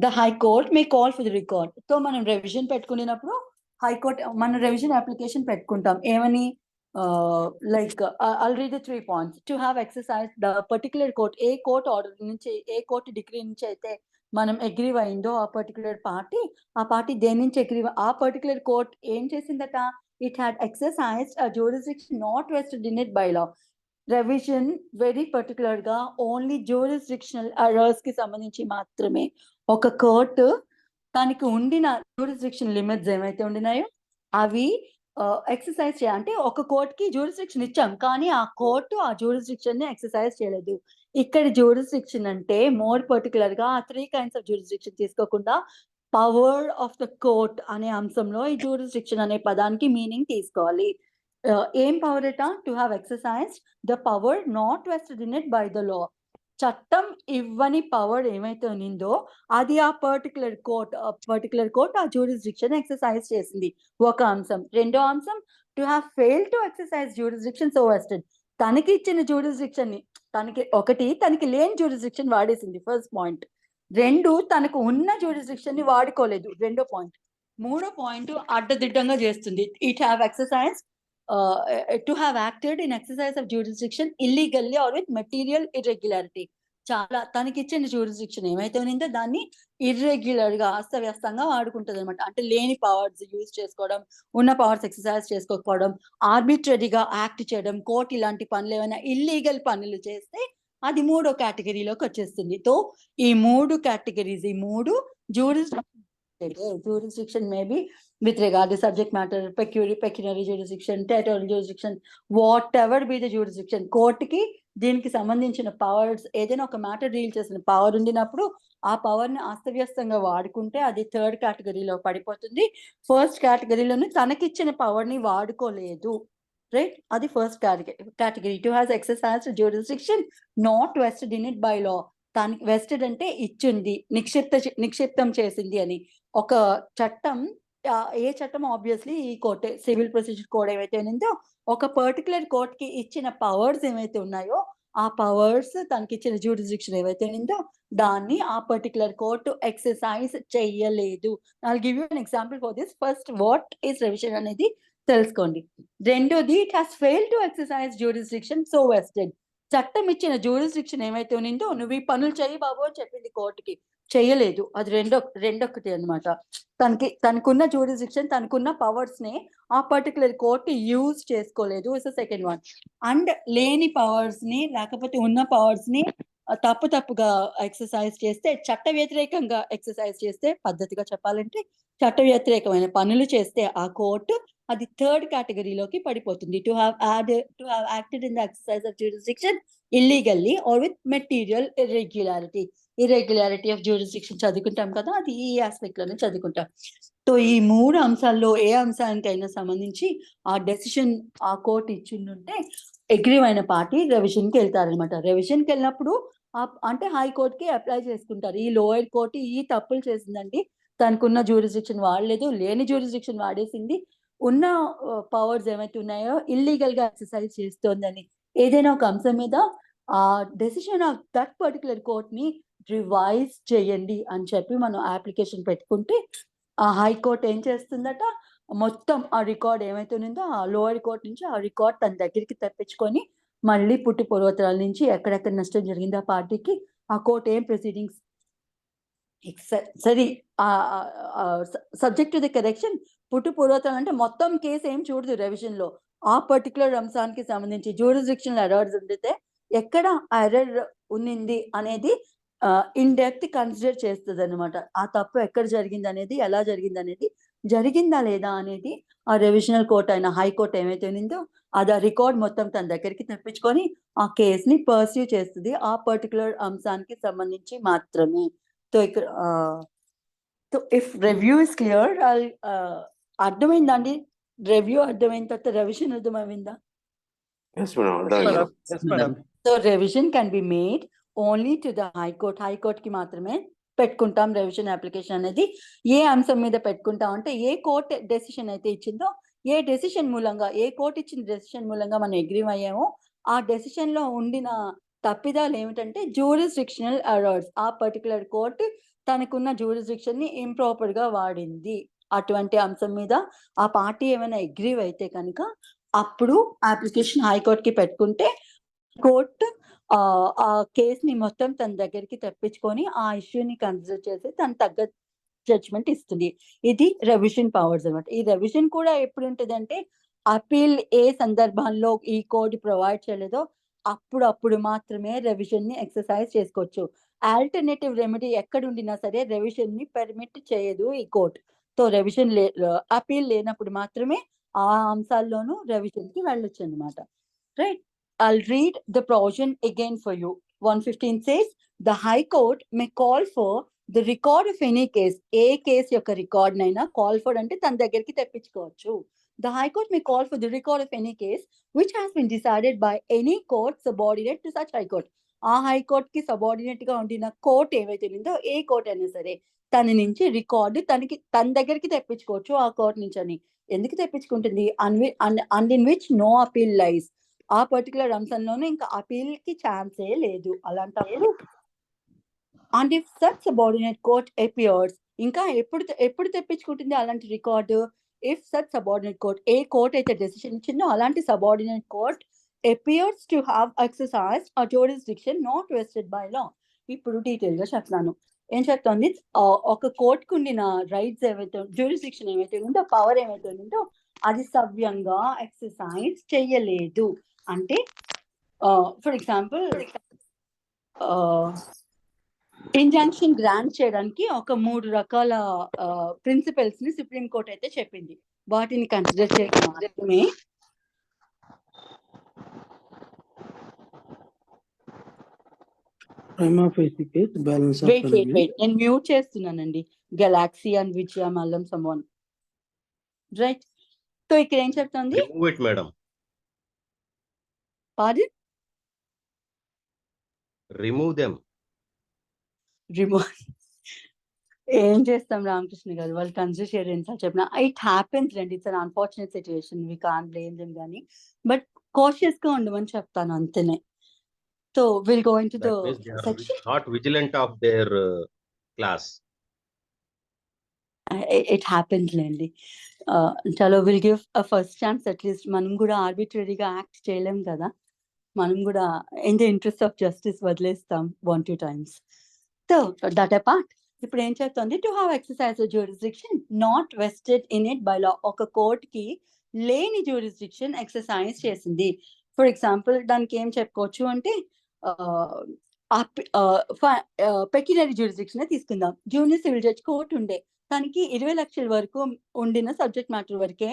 The high court May call for the record. తో మనం రెవిజన్ పెట్టుకునేటప్పుడు హైకోర్టు మనం రెవిజన్ అప్లికేషన్ పెట్టుకుంటాం. ఏమని? like I'll read the 3 points. To have exercised the particular court, A court order నుంచి, ఏ కోర్టు డిగ్రీ నుంచి అయితే మనం అగ్రీ అయిందో ఆ పర్టికులర్ పార్టీ, ఆ పార్టీ దేని నుంచి అగ్రీ, ఆ పర్టికులర్ కోర్ట్ ఏం చేసిందట? It had exercised a jurisdiction not vested in it by law. Revision very particular గా ఓన్లీ జ్యూరిస్డిక్షనల్ ఎర్రర్స్ కి సంబంధించి మాత్రమే ఒక కోర్టు దానికి ఉండిన జ్యూరిస్డిక్షన్ లిమిట్స్ ఏమైతే ఉండినాయో అవి ఎక్సర్సైజ్ చేయాలి. అంటే ఒక కోర్టుకి జ్యూరిస్డిక్షన్ ఇచ్చాం, కానీ ఆ కోర్టు ఆ జ్యూరిస్డిక్షన్ ని ఎక్సర్సైజ్ చేయలేదు. ఇక్కడ జ్యూరిస్డిక్షన్ అంటే మోర్ పర్టికులర్ గా 3 kinds ఆఫ్ జ్యూరిస్డిక్షన్ తీసుకోకుండా పవర్ ఆఫ్ ద కోర్ట్ అనే అంశంలో ఈ జ్యూరిస్డిక్షన్ అనే పదానికి మీనింగ్ తీసుకోవాలి. ఏం పవర్ అట? To have exercised the power not vested in it by the law. చట్టం ఇవ్వని పవర్ ఏమైతే ఉన్నిందో అది ఆ పర్టికులర్ కోర్ట్ ఆ జ్యూరిస్డిక్షన్ ఎక్సర్సైజ్ చేసింది, ఒక అంశం. రెండో అంశం, to have fail to exercise jurisdiction so vested. తనకి ఇచ్చిన జ్యూరిస్డిక్షన్ ని తనకి లేని జ్యూరిస్డిక్షన్ వాడేసింది, ఫస్ట్ పాయింట్. 2, తనకు ఉన్న జ్యూరిస్డిక్షన్ ని వాడుకోలేదు, రెండో పాయింట్. మూడో పాయింట్, అడ్డదిడ్డంగా చేస్తుంది. It have exercise to have acted in exercise of jurisdiction illegally or with material irregularity. చాలా తనకి ఇచ్చిన జ్యూరిస్డిక్షన్ ఏమైతే ఉన్నిందో దాన్ని ఇర్రెగ్యులర్ గా అస్తవ్యస్తంగా వాడుకుంటది అనమాట. అంటే లేని పవర్స్ యూజ్ చేసుకోవడం, ఉన్న పవర్స్ ఎక్సర్సైజ్ చేసుకోకపోవడం, ఆర్బిట్రరీగా యాక్ట్ చేయడం, కోర్టు ఇలాంటి పనులు ఏమైనా ఇల్లీగల్ పనులు చేస్తే అది 3వ కేటగిరీలోకి వచ్చేస్తుంది. తో ఈ 3 కేటగిరీస్, ఈ 3 jurisdiction may be with regard to subject matter, pecuniary jurisdiction, territorial jurisdiction, whatever be the jurisdiction. కోర్టుకి దీనికి సంబంధించిన పవర్స్, ఏదైనా ఒక మ్యాటర్ డీల్ చేసిన పవర్ ఉండినప్పుడు ఆ పవర్ ని అస్తవ్యస్తంగా వాడుకుంటే అది 3rd కేటగిరీలో పడిపోతుంది. 1st కేటగిరీలోనే తనకిచ్చిన పవర్ ని వాడుకోలేదు, రైట్? అది first category. To has exercised jurisdiction not vested in it by law. దానికి వెస్టెడ్ అంటే ఇచ్చింది, నిక్షిప్తం చేసింది అని. ఒక చట్టం, ఏ చట్టం? ఆబ్వియస్లీ ఈ కోర్టే, సివిల్ ప్రొసీజర్ కోడ్ ఏవైతే ఉందో ఒక పర్టికులర్ కోర్ట్ కి ఇచ్చిన పవర్స్ ఏవైతే ఉన్నాయో ఆ పవర్స్, తనకి ఇచ్చిన జ్యూరిస్డిక్షన్ ఏవైతే ఉందో దాన్ని ఆ పర్టికులర్ కోర్టు ఎక్సర్సైజ్ చెయ్యలేదు. I will give you an example for this. First, what is revision అనేది తెలుసుకోండి. రెండోది, it has fail to exercise jurisdiction so vested. చట్టం ఇచ్చిన జ్యూరిస్డిక్షన్ ఏమైతే ఉన్నిందో, నువ్వు ఈ పనులు చెయ్యి బాబు అని చెప్పింది కోర్టుకి, చేయలేదు. అది రెండొకటి అనమాట. తనకున్న జ్యూరిస్డిక్షన్, తనకున్న పవర్స్ ని ఆ పర్టికులర్ కోర్టు యూజ్ చేసుకోలేదు, ఇస్ సెకండ్ వన్. అండ్ లేని పవర్స్ ని, లేకపోతే ఉన్న పవర్స్ ని తప్పుగా ఎక్సర్సైజ్ చేస్తే, చట్ట వ్యతిరేకంగా ఎక్సర్సైజ్ చేస్తే, పద్ధతిగా చెప్పాలంటే చట్ట వ్యతిరేకమైన పనులు చేస్తే ఆ కోర్టు, అది 3rd కేటగిరీలోకి పడిపోతుంది. To have acted in the exercise of jurisdiction illegally or with material irregularity of jurisdiction చదువుకుంటాం కదా, అది ఈ ఆస్పెక్ట్ లోనే చదువుకుంటాం. సో ఈ 3 అంశాల్లో ఏ అంశానికైనా సంబంధించి ఆ డెసిషన్ ఆ కోర్టు ఇచ్చిందంటే అగ్రీవ్ అయిన పార్టీ రెవిజన్ కి వెళ్తారనమాట. రెవిజన్ కి వెళ్ళినప్పుడు అంటే హైకోర్టుకి అప్లై చేసుకుంటారు. ఈ లోయర్ కోర్టు ఈ తప్పులు చేసిందండి, తనకున్న జ్యూరిస్డిక్షన్ వాడలేదు, లేని జ్యూరిస్డిక్షన్ వాడేసింది, ఉన్న పవర్స్ ఏమైతే ఉన్నాయో ఇల్లీగల్ గా ఎక్సర్సైజ్ చేస్తోందని ఏదైనా ఒక అంశం మీద ఆ decision of that particular court ని రివైజ్ చేయండి అని చెప్పి మనం అప్లికేషన్ పెట్టుకుంటే ఆ హైకోర్టు ఏం చేస్తుందట, మొత్తం ఆ రికార్డ్ ఏమైతే ఉందో ఆ లోయర్ కోర్ట్ నుంచి ఆ రికార్డ్ తన దగ్గరికి తెప్పించుకొని మళ్ళీ పుట్టి పూర్వోత్తరాల నుంచి ఎక్కడెక్కడ నష్టం జరిగింది ఆ పార్టీకి, ఆ కోర్ట్ ఏం ప్రొసీడింగ్స్ సరే సబ్జెక్ట్ టు ది కరెక్షన్. పుట్టు పూర్వోత్తరాలు అంటే మొత్తం కేసు ఏం చూడదు రెవిజన్ లో, ఆ పర్టికులర్ అంశానికి సంబంధించి జ్యూరిస్డిక్షన్ ఎర్రర్స్ ఉండితే ఎక్కడ ఎర్రర్ ఉన్నింది అనేది ఇన్ డెప్త్ కన్సిడర్ చేస్తుంది అనమాట. ఆ తప్పు ఎక్కడ జరిగింది అనేది, ఎలా జరిగింది అనేది, జరిగిందా లేదా అనేది ఆ రెవిజనల్ కోర్ట్ అయిన హైకోర్టు ఏమైతే ఉన్నిందో అది ఆ రికార్డ్ మొత్తం తన దగ్గరికి తెప్పించుకొని ఆ కేసుని పర్స్యూ చేస్తుంది ఆ పర్టికులర్ అంశానికి సంబంధించి మాత్రమే. సో ఇక్కడ ఇఫ్ రివ్యూ ఇస్ క్లియర్, అర్థమైందండి? రివ్యూ అర్థమైన తర్వాత రెవిజన్ అర్థమైందా? So revision can be made only to the high court. హైకోర్టుకి మాత్రమే పెట్టుకుంటాం రెవిజన్ అప్లికేషన్ అనేది. ఏ అంశం మీద పెట్టుకుంటాం అంటే, ఏ కోర్టు డెసిషన్ అయితే ఇచ్చిందో, ఏ డెసిషన్ మూలంగా, ఏ కోర్టు ఇచ్చిన డెసిషన్ మూలంగా మనం అగ్రీ అయ్యామో ఆ డెసిషన్ లో ఉండిన తప్పిదాలు ఏమిటంటే జ్యూరిస్డిక్షనల్ ఎర్రర్స్. ఆ పర్టికులర్ కోర్టు తనకున్న జ్యూరిస్డిక్షన్ ని ఇంప్రాపర్ గా వాడింది. అటువంటి అంశం మీద ఆ పార్టీ ఏమైనా అగ్రీ అయితే కనుక అప్పుడు అప్లికేషన్ హైకోర్టుకి పెట్టుకుంటే కోర్టు ఆ కేసుని మొత్తం తన దగ్గరికి తెప్పించుకొని ఆ ఇష్యూని కన్సిడర్ చేసి తన తగ్గ జడ్జ్మెంట్ ఇస్తుంది. ఇది రెవిజన్ పవర్స్ అనమాట. ఈ రెవిజన్ కూడా ఎప్పుడు ఉంటుంది అంటే, అపీల్ ఏ సందర్భంలో ఈ కోడ్ ప్రొవైడ్ చేయలేదో అప్పుడు మాత్రమే రెవిజన్ ని ఎక్సర్సైజ్ చేసుకోవచ్చు. ఆల్టర్నేటివ్ రెమెడీ ఎక్కడుండినా సరే రెవిజన్ ని పర్మిట్ చేయదు ఈ కోర్ట్. సో రెవిజన్ అపీల్ లేనప్పుడు మాత్రమే ఆ అంశాల్లోనూ రెవిజన్ కి వెళ్ళొచ్చు అనమాట. Right, I'll read the provision again for you. 115 says the High Court may call for the record of any case. A case యొక్క రికార్డ్ నైనా కాల్ ఫర్ అంటే తన దగ్గరికి తెప్పించుకోవచ్చు. The High Court may call for the record of any case which has been decided by any court subordinate to such High Court. ఆ హైకోర్ట్ కి సబార్డినేట్ గా ఉండిన కోర్ట్ ఏవైతే ఉందో ఏ కోర్ట్ అయినా సరే తన నుంచి రికార్డు తన దగ్గరికి తెప్పించుకోవచ్చు ఆ కోర్ట్ నుంచి అని. ఎందుకు తెప్పించుకుంటుంది? And in which no appeal lies. ఆ పర్టికులర్ అంశంలోనే ఇంకా అపీల్ కి ఛాన్సే లేదు. అలాంటప్పుడు and if such subordinate court appears, ఇంకా ఎప్పుడు తెప్పించుకుంటుంది అలాంటి record? If such subordinate court, ఏ కోర్ట్ అయితే డెసిషన్ ఇచ్చిందో అలాంటి subordinate court appears to have exercised a jurisdiction not vested by law. ఇప్పుడు డీటెయిల్ గా చెప్తాను. ఏం చెప్తుంది? ఒక కోర్టుకు ఉండిన రైట్స్ ఏవైతే జ్యూరిస్డిక్షన్ ఏమైతే ఉందో, పవర్ ఏమైతే ఉందో అది సవ్యంగా ఎక్సర్సైజ్ చేయలేదు అంటే, ఫర్ ఎగ్జాంపుల్ ఇంజంక్షన్ గ్రాంట్ చేయడానికి ఒక 3 రకాల ప్రిన్సిపల్స్ ని సుప్రీం కోర్ట్ అయితే చెప్పింది. వాటిని కన్సిడర్ చేయడం మాత్రమే నేను మ్యూట్ చేస్తున్నానండి. గెలాక్సీ అండ్ విజయ మల్లం సమ్వన్, రైట్? సో ఇక్కడ ఏం చెప్తుంది? Madam remove them. ఏం చేస్తాం రామకృష్ణ గారు, వాళ్ళు కన్సిడర్ చేయడం చెప్పిన ఇట్ హ్యాపెన్స్ రండి. It's an unfortunate situation, we can't blame them కానీ, బట్ కాషియస్ గా ఉండమని చెప్తాను అంతేనే. So we'll go into the section. Not vigilant of their class. It happens, Lendi. Chalo, we'll give a first chance at least. Manam kuda arbitrary ga act cheyalem kada. Manam kuda in the interest of justice vadlestam 1-2 times. So that apart, ఇప్పుడు ఏం చెప్తుంది? To have exercise jurisdiction not vested in it by law. ఒక కోర్ట్ కి లేని జ్యూరిస్డిక్షన్ ఎక్సర్సైజ్ చేసింది. ఫర్ ఎగ్జాంపుల్ దానికి ఏం చెప్పుకోవచ్చు అంటే, పెక్యునరీ జ్యూరిస్డిక్షన్ తీసుకుందాం. జూనియర్ సివిల్ జడ్జ్ కోర్టు ఉండే, దానికి 20 లక్షల వరకు ఉండిన సబ్జెక్ట్ మ్యాటర్ వరకే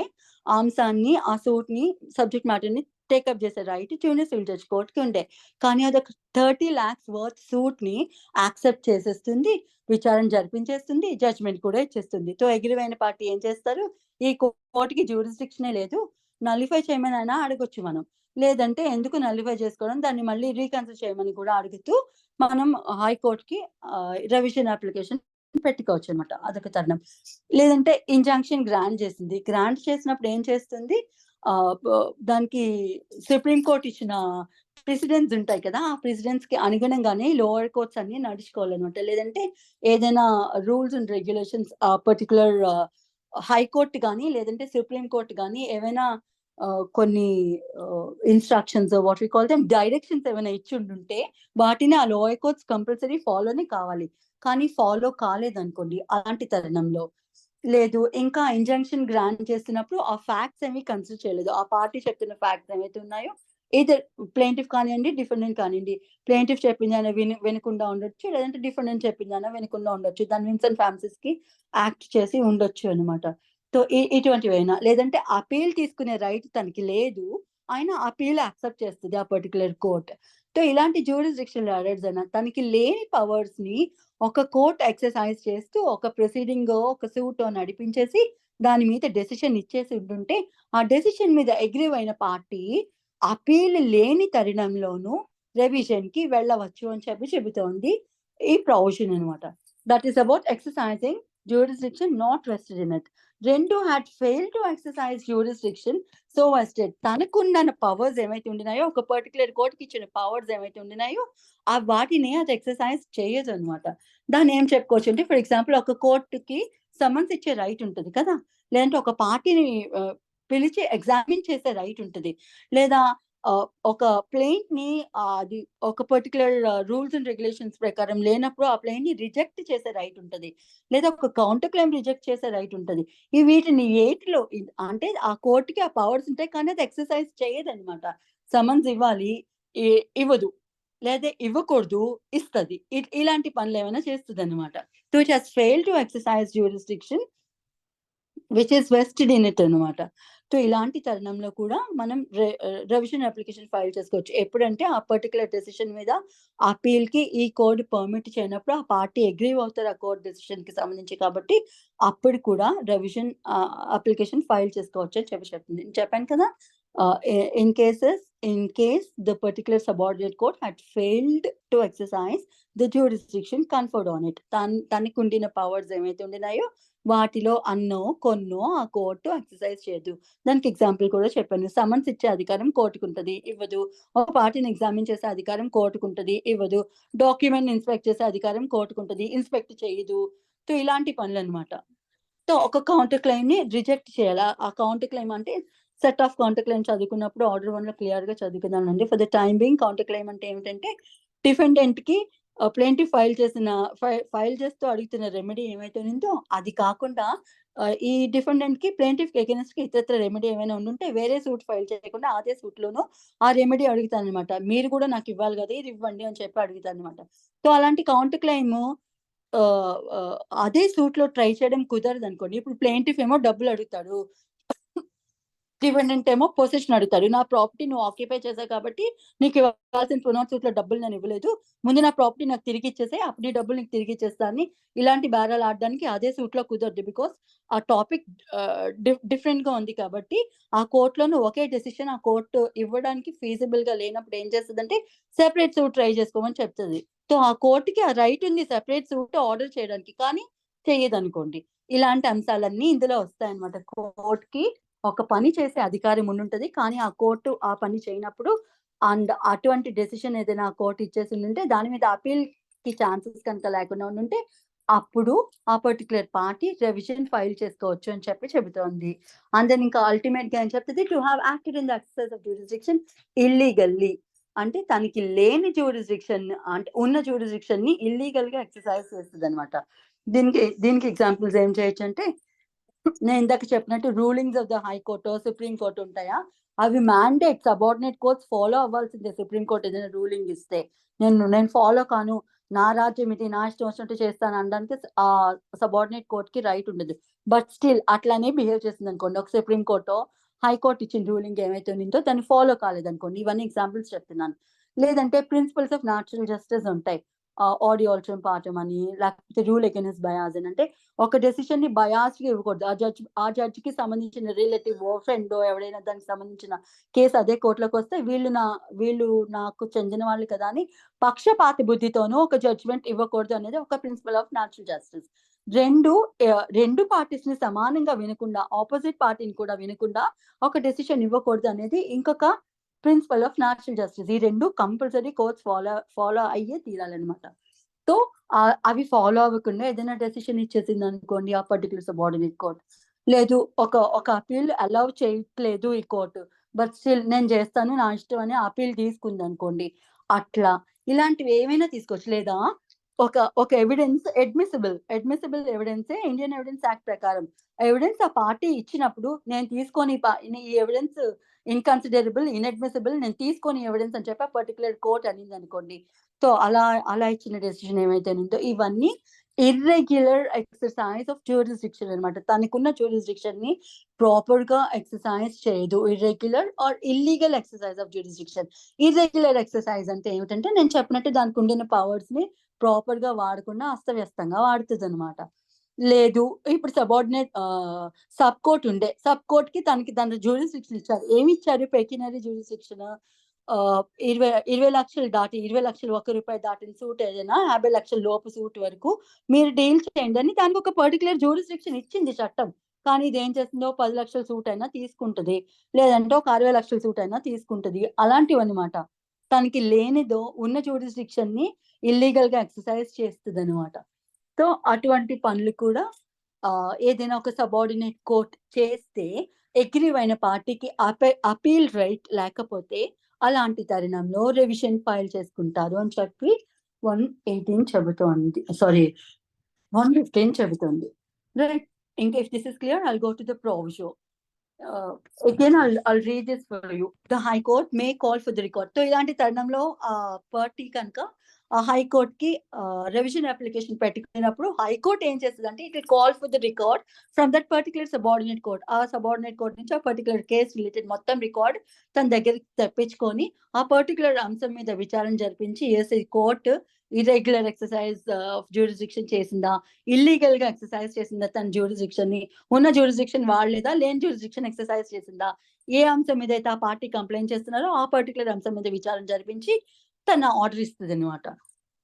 ఆ అంశాన్ని, ఆ సూట్ ని, సబ్జెక్ట్ మ్యాటర్ ని టేకప్ చేసే రైట్ జూనియర్ సివిల్ జడ్జ్ కోర్టుకి ఉండే. కానీ అదొక 30 lakhs వర్త్ సూట్ ని యాక్సెప్ట్ చేసేస్తుంది, విచారణ జరిపించేస్తుంది, జడ్జ్మెంట్ కూడా ఇచ్చేస్తుంది. తో ఎగ్రీవైన పార్టీ ఏం చేస్తారు? ఈ కోర్టుకి జ్యూరిస్డిక్షనే లేదు, నలిఫై చేయమని అయినా అడగొచ్చు మనం. లేదంటే ఎందుకు నలిఫై చేసుకోవడం, దాన్ని మళ్ళీ రీకన్సిడర్ చేయమని కూడా అడుగుతూ మనం హైకోర్టుకి రివిజన్ అప్లికేషన్ పెట్టుకోవచ్చు అనమాట. అదొక తరుణం. లేదంటే ఇంజంక్షన్ గ్రాంట్ చేసింది. గ్రాంట్ చేసినప్పుడు ఏం చేస్తుంది? దానికి సుప్రీం కోర్ట్ ఇచ్చిన ప్రెసిడెంట్స్ ఉంటాయి కదా, ఆ ప్రెసిడెంట్స్ కి అనుగుణంగానే లోవర్ కోర్ట్స్ అన్ని నడుచుకోవాలన్నమాట. లేదంటే ఏదైనా rules and regulations particular high court కానీ లేదంటే సుప్రీం కోర్టు కానీ ఏవైనా కొన్ని instructions, what we call them directions ఏమైనా ఇచ్చి ఉంటుంటే వాటిని ఆ లోయర్ కోర్ట్స్ కంపల్సరీ ఫాలోనే కావాలి. కానీ ఫాలో కాలేదనుకోండి, అలాంటి తరుణంలో లేదు, ఇంకా ఇంజంక్షన్ గ్రాంట్ చేస్తున్నప్పుడు ఆ ఫ్యాక్ట్స్ ఏమి కన్సిడర్ చేయలేదు. ఆ పార్టీ చెప్తున్న ఫ్యాక్ట్స్ ఏవైతే ఉన్నాయో, ఇదర్ ప్లేంటిఫ్ కానివ్వండి, డిఫెండెంట్ కానివ్వండి, ప్లేంటిఫ్ చెప్పిందైనా వినకుండా ఉండొచ్చు, లేదంటే డిఫెండెంట్ చెప్పిందైనా వినకుండా ఉండొచ్చు, దాని విన్సెంట్ ఫ్యాన్సీస్ కి యాక్ట్ చేసి ఉండొచ్చు అనమాట. సో ఇటువంటివైనా, లేదంటే అపీల్ తీసుకునే రైట్ తనకి లేదు, ఆయన అపీల్ యాక్సెప్ట్ చేస్తుంది ఆ పర్టికులర్ కోర్ట్. సో ఇలాంటి జ్యూరిస్డిక్షన్ ఆర్డర్స్ అయినా తనకి లేని పవర్స్ ని ఒక కోర్ట్ ఎక్సర్సైజ్ చేస్తూ ఒక ప్రొసీడింగ్, ఒక సూట్ నడిపించేసి దాని మీద డెసిషన్ ఇచ్చేసి ఉంటుంటే, ఆ డెసిషన్ మీద అగ్రీ అయిన పార్టీ అపీల్ లేని తరుణంలోనూ రెవిజన్ కి వెళ్ళవచ్చు అని చెబుతోంది ఈ ప్రొవిజన్ అనమాట. That is about exercising jurisdiction not vested in it. Rendu had failed to exercise jurisdiction so vested. తనకున్న పవర్స్ ఏమైతే ఉండినాయో, ఒక పర్టికులర్ కోర్టుకి ఇచ్చిన పవర్స్ ఏమైతే ఉండినాయో ఆ వాటిని అది ఎక్సర్సైజ్ చేయదు అనమాట. దాన్ని ఏం చెప్పుకోవచ్చు అంటే, ఫర్ ఎగ్జాంపుల్ ఒక కోర్టుకి సమన్స్ ఇచ్చే రైట్ ఉంటుంది కదా, లేదంటే ఒక పార్టీని పిలిచి ఎగ్జామిన్ చేసే రైట్ ఉంటుంది, లేదా ఒక ప్లెయింట్ ని అది ఒక పర్టికులర్ రూల్స్ అండ్ రెగ్యులేషన్స్ ప్రకారం లేనప్పుడు ఆ ప్లెయింట్ ని రిజెక్ట్ చేసే రైట్ ఉంటుంది, లేదా ఒక కౌంటర్ క్లెయిమ్ రిజెక్ట్ చేసే రైట్ ఉంటుంది. ఈ వీటిని ఏటిలో అంటే ఆ కోర్టుకి ఆ పవర్స్ ఉంటాయి, కానీ అది ఎక్సర్సైజ్ చేయదు అనమాట. సమన్స్ ఇవ్వాలి, ఇవ్వదు, లేదా ఇవ్వకూడదు, ఇస్తుంది. ఇలాంటి పనులు ఏమైనా చేస్తుంది అనమాట. So it has fail to exercise jurisdiction which is vested in it అనమాట. సో ఇలాంటి తరుణంలో కూడా మనం రెవిజన్ అప్లికేషన్ ఫైల్ చేసుకోవచ్చు. ఎప్పుడంటే ఆ పర్టికులర్ డెసిషన్ మీద అపీల్కి ఈ కోడ్ పర్మిట్ చేయనప్పుడు ఆ పార్టీ అగ్రీ అవుతారు ఆ కోడ్ డెసిషన్కి సంబంధించి, కాబట్టి అప్పుడు కూడా రెవిజన్ అప్లికేషన్ ఫైల్ చేసుకోవచ్చు అని చెప్తుంది. చెప్పాను కదా, in case the particular subordinate court had failed to exercise the jurisdiction conferred on it. తనకు ఉండిన పవర్స్ ఏమైతే ఉండినాయో వాటిలో అన్నో కొన్నో ఆ కోర్టు ఎక్సర్సైజ్ చేయదు. దానికి ఎగ్జాంపుల్ కూడా చెప్పాను. సమన్స్ ఇచ్చే అధికారం కోర్టుకు ఉంటుంది, ఇవ్వదు. ఒక పార్టీని ఎగ్జామిన్ చేసే అధికారం కోర్టుకు ఉంటుంది, ఇవ్వదు. డాక్యుమెంట్ ఇన్స్పెక్ట్ చేసే అధికారం కోర్టుకు ఉంటుంది, ఇన్స్పెక్ట్ చేయదు. సో ఇలాంటి పనులు అనమాట. సో ఒక కౌంటర్ క్లెయిమ్ ని రిజెక్ట్ చేయాలా. ఆ కౌంటర్ క్లెయిమ్ అంటే సెట్ ఆఫ్ కౌంటర్ క్లెయిమ్ చదువుకున్నప్పుడు ఆర్డర్ 1 లో క్లియర్ గా చదువుకున్నానండి. For the time being counter claim అంటే ఏమిటంటే డిఫెండెంట్ కి ప్లేంటిఫ్ ఫైల్ చేస్తూ అడుగుతున్న రెమెడీ ఏమైతే ఉందో అది కాకుండా ఈ డిఫెండెంట్ కి ప్లేంటిఫ్ అగైనెస్ట్ కి ఇతర రెమెడీ ఏమైనా ఉండుంటే వేరే సూట్ ఫైల్ చేయకుండా అదే సూట్ లోనూ ఆ రెమెడీ అడుగుతాను అనమాట. మీరు కూడా నాకు ఇవ్వాలి కదా, ఇది ఇవ్వండి అని చెప్పి అడుగుతాను అనమాట. సో అలాంటి కౌంటర్ క్లెయిమ్ అదే సూట్ లో ట్రై చేయడం కుదరదు అనుకోండి. ఇప్పుడు ప్లేంటిఫ్ ఏమో డబ్బులు అడుగుతాడు, డిఫెండెంట్ ఏమో పొజిషన్ అడుగుతాడు. నా ప్రాపర్టీ నువ్వు ఆక్యుపై చేసావు కాబట్టి నీకు ఇవ్వాల్సిన ప్రొనౌన్స్ సూట్ లో డబ్బులు నేను ఇవ్వలేదు, ముందు నా ప్రాపర్టీ నాకు తిరిగి ఇచ్చేసే, అప్పుడు నీ డబ్బులు నీకు తిరిగి ఇచ్చేస్తాను. ఇలాంటి బేరాలు ఆడడానికి అదే సూట్ లో కుదరదు. బికాస్ ఆ టాపిక్ డిఫరెంట్ గా ఉంది కాబట్టి ఆ కోర్టులోనూ ఒకే డెసిషన్ ఆ కోర్టు ఇవ్వడానికి ఫీజిబుల్ గా లేనప్పుడు ఏం చేస్తుందంటే సెపరేట్ సూట్ ట్రై చేసుకోమని చెప్తుంది. సో ఆ కోర్టుకి ఆ రైట్ ఉంది సెపరేట్ సూట్ ఆర్డర్ చేయడానికి, కానీ చేయదు అనుకోండి. ఇలాంటి అంశాలన్నీ ఇందులో వస్తాయన్నమాట. కోర్టుకి ఒక పని చేసే అధికారం ఉండుంటది, కానీ ఆ కోర్టు ఆ పని చేయనప్పుడు అండ్ అటువంటి డెసిషన్ ఏదైనా ఆ కోర్టు ఇచ్చేసి ఉంటే దాని మీద అపీల్ కి ఛాన్సెస్ కనుక లేకుండా ఉంటే అప్పుడు ఆ పర్టికులర్ పార్టీ రెవిజన్ ఫైల్ చేసుకోవచ్చు అని చెప్పి చెబుతోంది. అండ్ దెన్ ఇంకా అల్టిమేట్ గా ఏం చెప్తుంది, to have acted in the exercise of jurisdiction illegally, అంటే తనకి లేని జ్యూరిస్డిక్షన్ అంటే ఉన్న జ్యూరిస్డిక్షన్ ని ఇల్లీగల్ గా ఎక్సర్సైజ్ చేస్తుంది అనమాట. దీనికి ఎగ్జాంపుల్స్ ఏం చేయొచ్చు అంటే, నేను ఇందాక చెప్పినట్టు rulings of the high court supreme court ఉంటాయా, అవి మ్యాండేట్ సబార్డినేట్ కోర్ట్స్ ఫాలో అవ్వాల్సిందే. సుప్రీం కోర్టు ఏదైనా రూలింగ్ ఇస్తే నేను ఫాలో కాను, నా రాజ్యం ఇది, నా ఇష్టం వచ్చినట్టు చేస్తాను అనడానికి ఆ సబార్డినేట్ కోర్ట్ కి రైట్ ఉండదు. బట్ స్టిల్ అట్లానే బిహేవ్ చేస్తుంది అనుకోండి. ఒక సుప్రీం కోర్టు హైకోర్టు ఇచ్చిన రూలింగ్ ఏమైతే ఉందో దాన్ని ఫాలో కాలేదనుకోండి. ఇవన్నీ ఎగ్జాంపుల్స్ చెప్తున్నాను. లేదంటే ప్రిన్సిపల్స్ ఆఫ్ న్యాచురల్ జస్టిస్ ఉంటాయి, ఆడియో ఆల్టర్మ్ పార్టమ్ అని, లేకపోతే రూల్ అగైన్స్ బయాస్ అని. అంటే ఒక డెసిషన్ ని బయాస్ గా ఇవ్వకూడదు. ఆ జడ్జి కి సంబంధించిన రిలేటివ్ ఫ్రెండ్ ఎవడైనా దానికి సంబంధించిన కేసు అదే కోర్టులోకి వస్తే వీళ్ళు నాకు చెందిన వాళ్ళు కదా అని పక్షపాతి బుద్ధితోనూ ఒక జడ్జిమెంట్ ఇవ్వకూడదు అనేది ఒక ప్రిన్సిపల్ ఆఫ్ న్యాచురల్ జస్టిస్. రెండు పార్టీస్ ని సమానంగా వినకుండా ఆపోజిట్ పార్టీని కూడా వినకుండా ఒక డెసిషన్ ఇవ్వకూడదు అనేది ఇంకొక ప్రిన్సిపల్ ఆఫ్ న్యాచురల్ జస్టిస్. ఈ రెండు కంపల్సరీ కోర్ట్స్ ఫాలో అయ్యే తీరాలన్నమాట. సో అవి ఫాలో అవ్వకుండా ఏదైనా డెసిషన్ ఇచ్చేసింది అనుకోండి ఆ పర్టికులర్ సబార్డినేట్ కోర్ట్, లేదు ఒక అపీల్ అలౌ చేయట్లేదు ఈ కోర్టు, బట్ స్టిల్ నేను చేస్తాను నా ఇష్టం అని అపీల్ తీసుకుంది అనుకోండి, అట్లా ఇలాంటివి ఏమైనా తీసుకోవచ్చు. లేదా ఒక evidence admissible evidence Indian evidence act ప్రకారం ఎవిడెన్స్ ఆ పార్టీ ఇచ్చినప్పుడు నేను తీసుకొని ఈ ఎవిడెన్స్ ఇన్కన్సిడరబుల్ ఇన్అడ్మిసిబుల్, నేను తీసుకొని ఎవిడెన్స్ అని చెప్పి ఆ పర్టికులర్ కోర్ట్ అనింది అనుకోండి. సో అలా ఇచ్చిన డెసిషన్ ఏమైతే ఉందో ఇవన్నీ ఇర్రెగ్యులర్ ఎక్సర్సైజ్ ఆఫ్ జ్యూరిస్డిక్షన్ అనమాట. తనకున్న జ్యూరిస్డిక్షన్ ని ప్రాపర్ గా ఎక్సర్సైజ్ చేయదు. Irregular or illegal exercise of jurisdiction. Irregular exercise అంటే ఏమిటంటే నేను చెప్పినట్టు దానికి ఉండిన పవర్స్ ని ప్రాపర్ గా వాడకుండా అస్తవ్యస్తంగా వాడుతుంది అనమాట. లేదు ఇప్పుడు సబార్డినేట్ సబ్ కోర్ట్ ఉండే, సబ్ కోర్ట్ కి దాని జ్యూరిస్డిక్షన్ ఇచ్చారు. ఏమి ఇచ్చారు? పెకినరీ జ్యూరిస్డిక్షన్. 20 లక్షలు దాటి 20 లక్షలు ₹1 దాటిన సూట్ ఏదైనా 50 లక్షల లోపు సూట్ వరకు మీరు డీల్ చేయండి అని దానికి ఒక పర్టికులర్ జ్యూరిస్డిక్షన్ ఇచ్చింది చట్టం. కానీ ఇది ఏం చేస్తుందో 10 లక్షల సూట్ అయినా తీసుకుంటది, లేదంటే ఒక 60 లక్షల సూట్ అయినా తీసుకుంటది. అలాంటివి అనమాట. తనకి లేనిదో ఉన్న జ్యూరిస్డిక్షన్ ని ఇల్లీగల్ గా ఎక్సర్సైజ్ చేస్తుంది అనమాట. సో అటువంటి పనులు కూడా ఏదైనా ఒక సబార్డినేట్ కోర్ట్ చేస్తే అగ్రీ అయిన పార్టీకి అపీల్ రైట్ లేకపోతే అలాంటి తరుణంలో రెవిజన్ ఫైల్ చేసుకుంటారు అని చెప్పి 118 చెబుతోంది, సారీ 115 చెబుతుంది. రైట్. ఇంకా if this is clear I'll go to the proviso. Again I'll read this for you. The High Court may call for the record. So ఇలాంటి తరుణంలో పార్టీ కనుక ఆ హైకోర్టుకి రెవిజన్ అప్లికేషన్ పెట్టుకున్నప్పుడు హైకోర్టు ఏం చేస్తుంది అంటే it call for the record from that particular subordinate court. ఆ సబార్డినేట్ కోర్ట్ నుంచి ఆ పర్టికులర్ కేసు రిలేటెడ్ మొత్తం రికార్డ్ తన దగ్గరికి తెప్పించుకొని ఆ పర్టికులర్ అంశం మీద విచారణ జరిపించి ఈ court irregular exercise of jurisdiction చేసిందా, ఇల్లీగల్ గా ఎక్సర్సైజ్ చేసిందా, తన జ్యూరిస్డిక్షన్ ని ఉన్న జ్యూరిస్డిక్షన్ వాడలేదా, లేని జ్యూరిస్డిక్షన్ ఎక్సర్సైజ్ చేసిందా, ఏ అంశం మీద అయితే ఆ పార్టీ కంప్లైంట్ చేస్తున్నారో ఆ పర్టికులర్ అంశం మీద విచారణ జరిపించి తన ఆర్డర్ ఇస్తుంది అనమాట.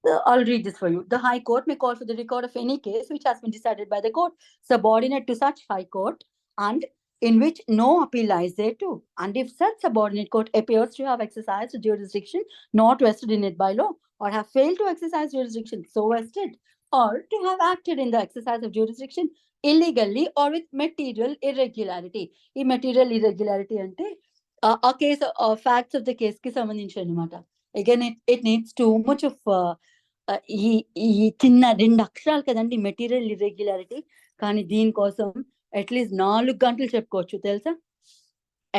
I'll read this for you. The High Court may call for the record of any case which has been decided by the court subordinate to such High Court and in which no appeal lies thereto. And if such subordinate court appears to have exercised jurisdiction not vested in it by law, or have failed to exercise jurisdiction so vested, or to have acted in the exercise of jurisdiction illegally or with material irregularity. ఈ material irregularity అంటే ఆ case facts of the case కి సంబంధించి అనమాట. Again it needs too much of ఈ చిన్న 2 అక్షరాలు కదండి మెటీరియల్ ఇర్రెగ్యులారిటీ, కానీ దీనికోసం అట్లీస్ట్ 4 గంటలు చెప్పుకోవచ్చు తెలుసా.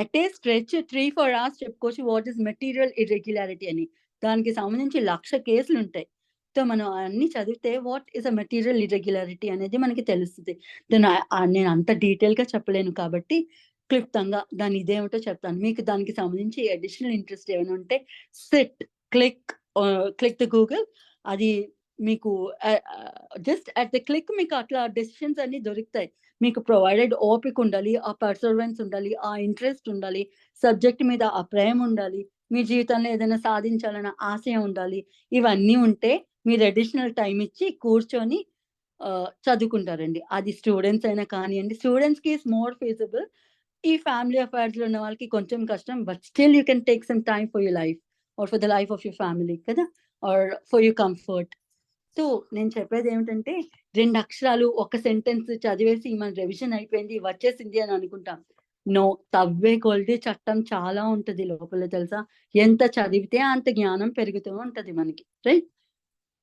అట్ ఏ స్ట్రెచ్ 3-4 hours చెప్పుకోవచ్చు వాట్ ఈస్ మెటీరియల్ ఇర్రెగ్యులారిటీ అని. దానికి సంబంధించి 1,00,000 కేసులు ఉంటాయి. సో మనం అన్ని చదివితే what is a material irregularity అనేది మనకి తెలుస్తుంది. నేను అంత డీటెయిల్ గా చెప్పలేను కాబట్టి క్లుప్తంగా దాని ఇదేమిటో చెప్తాను. మీకు దానికి సంబంధించి అడిషనల్ ఇంట్రెస్ట్ ఏమైనా ఉంటే సిట్ క్లిక్ ద గూగుల్, అది మీకు జస్ట్ అట్ ద క్లిక్ మీకు అట్లా డెసిషన్స్ అన్ని దొరుకుతాయి. మీకు ప్రొవైడెడ్ ఓపిక ఉండాలి, ఆ పర్సర్వెన్స్ ఉండాలి, ఆ ఇంట్రెస్ట్ ఉండాలి, సబ్జెక్ట్ మీద ఆ ప్రేమ ఉండాలి, మీ జీవితంలో ఏదైనా సాధించాలన్న ఆశయం ఉండాలి. ఇవన్నీ ఉంటే మీరు అడిషనల్ టైం ఇచ్చి కూర్చొని చదువుకుంటారండి. అది స్టూడెంట్స్ అయినా కానివ్వండి. స్టూడెంట్స్ కి ఇస్ మోర్ ఫీజిబుల్. ఈ ఫ్యామిలీ అఫైర్స్ లో ఉన్న వాళ్ళకి కొంచెం కష్టం, but still you can take some time for your life or for the life of your family కదా, or for your comfort. So నేను చెప్పేది ఏమిటంటే 2 అక్షరాలు ఒక సెంటెన్స్ చదివేసి మన రెవిజన్ అయిపోయింది వచ్చేసింది అని అనుకుంటాం. నో, తవ్వే కొలిది చట్టం చాలా ఉంటది లోపల తెలుసా. ఎంత చదివితే అంత జ్ఞానం పెరుగుతూ ఉంటది మనకి, right.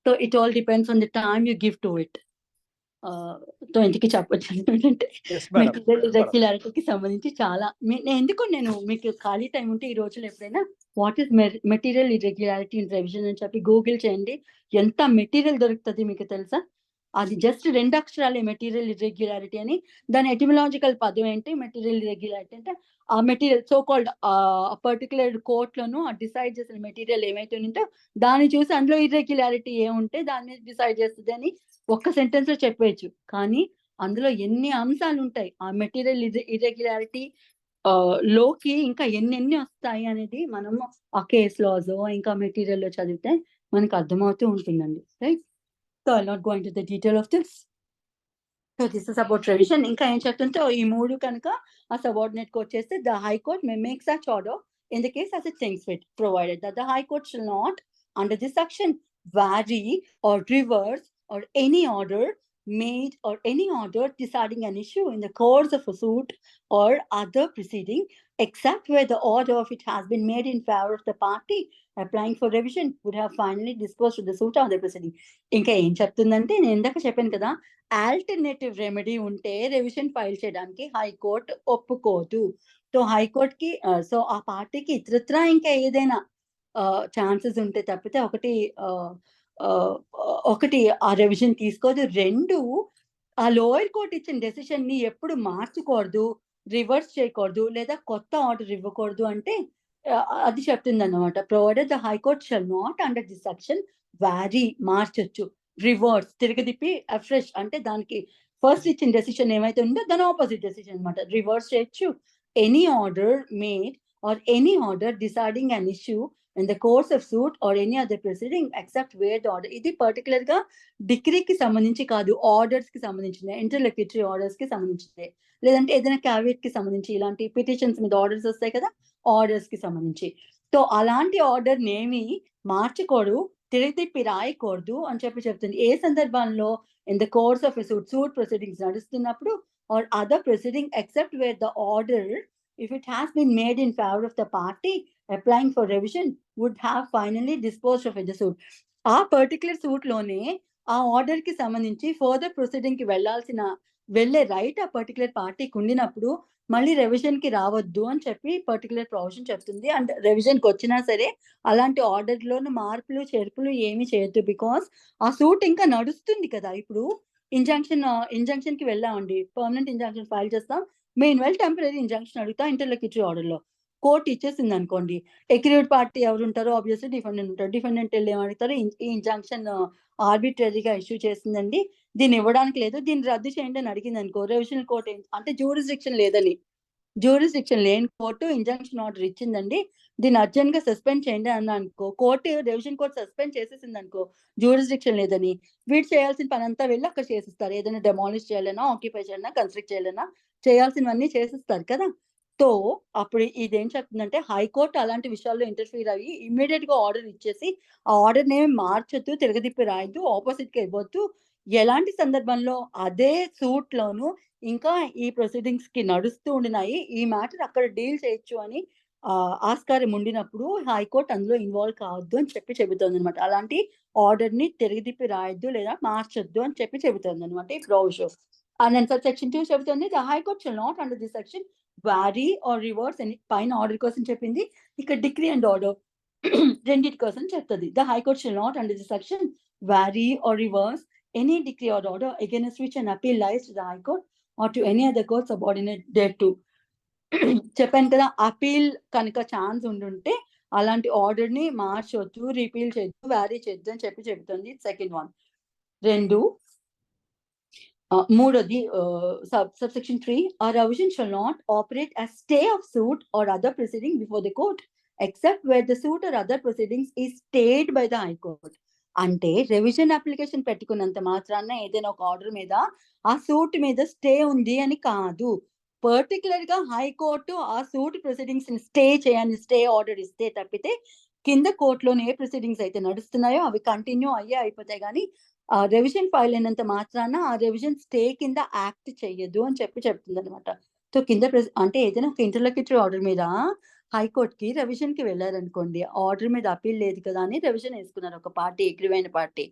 So it all depends on the time you give to it. So ఇంటికి చెప్పొచ్చు ఏంటంటే మెటీరియల్ ఇర్రెగ్యులారిటీకి సంబంధించి చాలా ఎందుకు నేను మీకు ఖాళీ టైం ఉంటే ఈ రోజులో ఎప్పుడైనా what is material irregularity in revision అని చెప్పి గూగుల్ చేయండి. ఎంత మెటీరియల్ దొరుకుతుంది మీకు తెలుసా. అది జస్ట్ 2 అక్షరాలే మెటీరియల్ ఇర్రెగ్యులారిటీ అని. దాని ఎటిమలాజికల్ పదం ఏంటి మెటీరియల్ ఇర్రెగ్యులారిటీ అంటే ఆ మెటీరియల్ సో కాల్డ్ పర్టికులర్ కోర్టులోను ఆ డిసైడ్ చేసిన మెటీరియల్ ఏమైతే ఉందో దాన్ని చూసి అందులో ఇర్రెగ్యులారిటీ ఏముంటే దాన్ని డిసైడ్ చేస్తుంది అని ఒక్క సెంటెన్స్ లో చెప్పేయచ్చు. కానీ అందులో ఎన్ని అంశాలు ఉంటాయి ఆ మెటీరియల్ ఇర్రెగ్యులారిటీ లోకి ఇంకా ఎన్ని వస్తాయి అనేది మనము ఆ కేస్ లాస్ ఇంకా మెటీరియల్ లో చదివితే మనకు అర్థమవుతూ ఉంటుందండి, right. So I not going to the detail of this. So this is about revision. ఇంకా ఏం చెప్తుంటే ఈ 3 కనుక ఆ సబార్డినేట్ కోర్ట్ చేస్తే the high court may make such order in the case as it thinks fit, provided that the High Court shall not, under this section, vary or reverse or any order made or any order deciding an issue in the course of a suit or other proceeding, except where the order of it has been made in favor of the party applying for revision would have finally disposed of the suit or other proceeding. ఇంకా ఏం చెప్తుందంటే నేను ఇందాక చెప్పాను కదా, ఆల్టర్నేటివ్ రెమెడీ ఉంటే రెవిజన్ ఫైల్ చేయడానికి హైకోర్టు ఒప్పుకోదు. సో హైకోర్టుకి సో ఆ పార్టీకి ఇతరత్రా ఇంకా ఏదైనా ఛాన్సెస్ ఉంటే తప్పితే ఒకటి ఆ రెవిజన్ తీసుకోదు. 2 ఆ లోయర్ కోర్ట్ ఇచ్చిన డెసిషన్ ని ఎప్పుడు మార్చకూడదు, రివర్స్ చేయకూడదు, లేదా కొత్త ఆర్డర్ ఇవ్వకూడదు అంటే అది చెప్తుంది అన్నమాట. Provided the high court shall not under this section vary, మార్చొచ్చు, రివర్స్ తిరగదిప్పి అఫ్రెష్ అంటే దానికి ఫస్ట్ ఇచ్చిన డెసిషన్ ఏమైతే ఉందో దాని ఆపోజిట్ డెసిషన్ అనమాట, రివర్స్ చేయొచ్చు. Any order made or any order deciding an issue in the course of suit or any other proceeding except where the order, ఇది పర్టికులర్ గా డిగ్రీకి సంబంధించి కాదు, ఆర్డర్స్ కి సంబంధించింది, ఇంటర్లోక్యుటరీ ఆర్డర్స్ కి సంబంధించింది, లేదంటే ఏదైనా క్యావియేట్ కి సంబంధించి ఇలాంటి పిటిషన్స్ మీద ఆర్డర్స్ వస్తాయి కదా ఆర్డర్స్ కి సంబంధించి. సో అలాంటి ఆర్డర్ నేమి మార్చకూడదు, తిరిగితిప్పి రాయకూడదు అని చెప్తుంది. ఏ సందర్భంలో in the course of a suit proceedings నడుస్తున్నప్పుడు or other proceeding except where the order, if it has been made in favor of the party applying for revision, would have finally disposed of the suit. ఆ పర్టికులర్ సూట్ లోనే ఆ ఆర్డర్ కి సంబంధించి ఫర్దర్ ప్రొసీడింగ్ కి వెళ్లాల్సిన వెళ్ళే రైట్ ఆ పర్టికులర్ పార్టీకి ఉండినప్పుడు మళ్ళీ రెవిజన్ కి రావద్దు అని చెప్పి పర్టికులర్ ప్రొవిజన్ చెప్తుంది. అండ్ రెవిజన్ కి వచ్చినా సరే అలాంటి ఆర్డర్ లోని మార్పులు చేర్పులు ఏమీ చేయొద్దు. బికాస్ ఆ సూట్ ఇంకా నడుస్తుంది కదా. ఇప్పుడు ఇంజంక్షన్ కి వెళ్ళామండి, పర్మనెంట్ ఇంజంక్షన్ ఫైల్ చేస్తాం, మెయిన్ వెల్ టెంపరీ ఇంజంక్షన్ అడుగుతా ఇంటర్లోక్యూటరీ ఆర్డర్ లో. కోర్టు ఇచ్చేసింది అనుకోండి, ఎక్యూట్ పార్టీ ఎవరు ఉంటారో ఆబ్వియస్లీ డిఫెండెంట్ ఉంటారు. డిఫెండెంట్ వెళ్ళి ఏమడుగుతారు, ఈ ఇంజంక్షన్ ఆర్బిట్రరీగా ఇష్యూ చేసిందండి, దీన్ని ఇవ్వడానికి లేదు, దీన్ని రద్దు చేయండి అని అడిగింది అనుకో, రెవిజనల్ కోర్ట్ అంటే జ్యూరిస్డిక్షన్ లేదని, జ్యూరిస్డిక్షన్ లేని కోర్టు ఇంజంక్షన్ ఆర్డర్ ఇచ్చిందండి, దీన్ని అర్జెంట్ గా సస్పెండ్ చేయండి అన్న అనుకో, రెవిజన్ కోర్ట్ సస్పెండ్ చేసేసింది అనుకో, జ్యూరిస్డిక్షన్ లేదని, వీడు చేయాల్సిన పని అంతా వెళ్ళి అక్కడ చేసిస్తారు. ఏదైనా డెమాలిష్ చేయాలన్నా, ఆక్యుపై చేయాలన్నా, కన్స్ట్రక్ట్ చేయాలన్నా చేయాల్సినవన్నీ చేసిస్తారు కదా. సో అప్పుడు ఇదేం చెప్తుందంటే హైకోర్టు అలాంటి విషయాల్లో ఇంటర్ఫీర్ అయ్యి ఇమ్మీడియట్ గా ఆర్డర్ ఇచ్చేసి ఆ ఆర్డర్ నేమి మార్చొద్దు, తిరగదిప్పి రాయొద్దు, ఆపోజిట్ గా ఇవ్వద్దు. ఎలాంటి సందర్భంలో అదే సూట్ లోను ఇంకా ఈ ప్రొసీడింగ్స్ కి నడుస్తూ ఉండినాయి, ఈ మ్యాటర్ అక్కడ డీల్ చేయొచ్చు అని ఆస్కారం ఉండినప్పుడు హైకోర్టు అందులో ఇన్వాల్వ్ కావద్దు అని చెప్పి చెబుతుంది అనమాట. అలాంటి ఆర్డర్ ని తిరగదిప్పి రాయొద్దు లేదా మార్చొద్దు అని చెప్పి చెబుతుంది అనమాట ఈ ప్రొవిజన్. అండ్ then section 2 చెబుతుంది, the high court shall not under this section vary or reverse అని. పైన ఆర్డర్ కోసం చెప్పింది, ఇక్కడ డిగ్రీ అండ్ ఆర్డర్ రెండింటి కోసం చెప్తుంది. The high court shall not under this section vary or reverse any decree or order against which an appeal lies to the high court or to any other court subordinate thereto. చెప్పాను కదా, అపీల్ కనుక ఛాన్స్ ఉండుంటే అలాంటి ఆర్డర్ ని మార్చొద్దు, రిపీల్ చేయొద్దు, వ్యారీ చేయొద్దు అని చెప్పి చెబుతుంది. Second one. మూడోది subsection 3, a revision shall not operate as stay of suit or other proceeding before the court except where the suit or other proceedings is stayed by the high court. అంటే రెవిజన్ అప్లికేషన్ పెట్టుకున్నంత మాత్రాన ఏదైనా ఒక ఆర్డర్ మీద ఆ సూట్ మీద స్టే ఉంది అని కాదు. పర్టికులర్ గా హైకోర్టు ఆ సూట్ ప్రొసీడింగ్స్ ని స్టే చేయని స్టే ఆర్డర్ ఇస్తే తప్పితే కింద కోర్టులోని ఏ ప్రొసీడింగ్స్ అయితే నడుస్తున్నాయో అవి కంటిన్యూ అయిపోతాయి. కానీ ఆ రెవిజన్ ఫైల్ అయినంత మాత్రాన ఆ రెవిజన్ స్టే కింద యాక్ట్ చెయ్యదు అని చెప్పి చెప్తుంది అనమాట. సో కింద అంటే ఏదైనా ఒక ఇంటర్లోక్యూటరీ ఆర్డర్ మీద హైకోర్ట్ కి రెవిజన్ కి వెళ్ళారనుకోండి, ఆర్డర్ మీద అపీల్ లేదు కదా అని రెవిజన్ వేసుకున్నారు ఒక పార్టీ, ఎగ్రీవైన పార్టీ.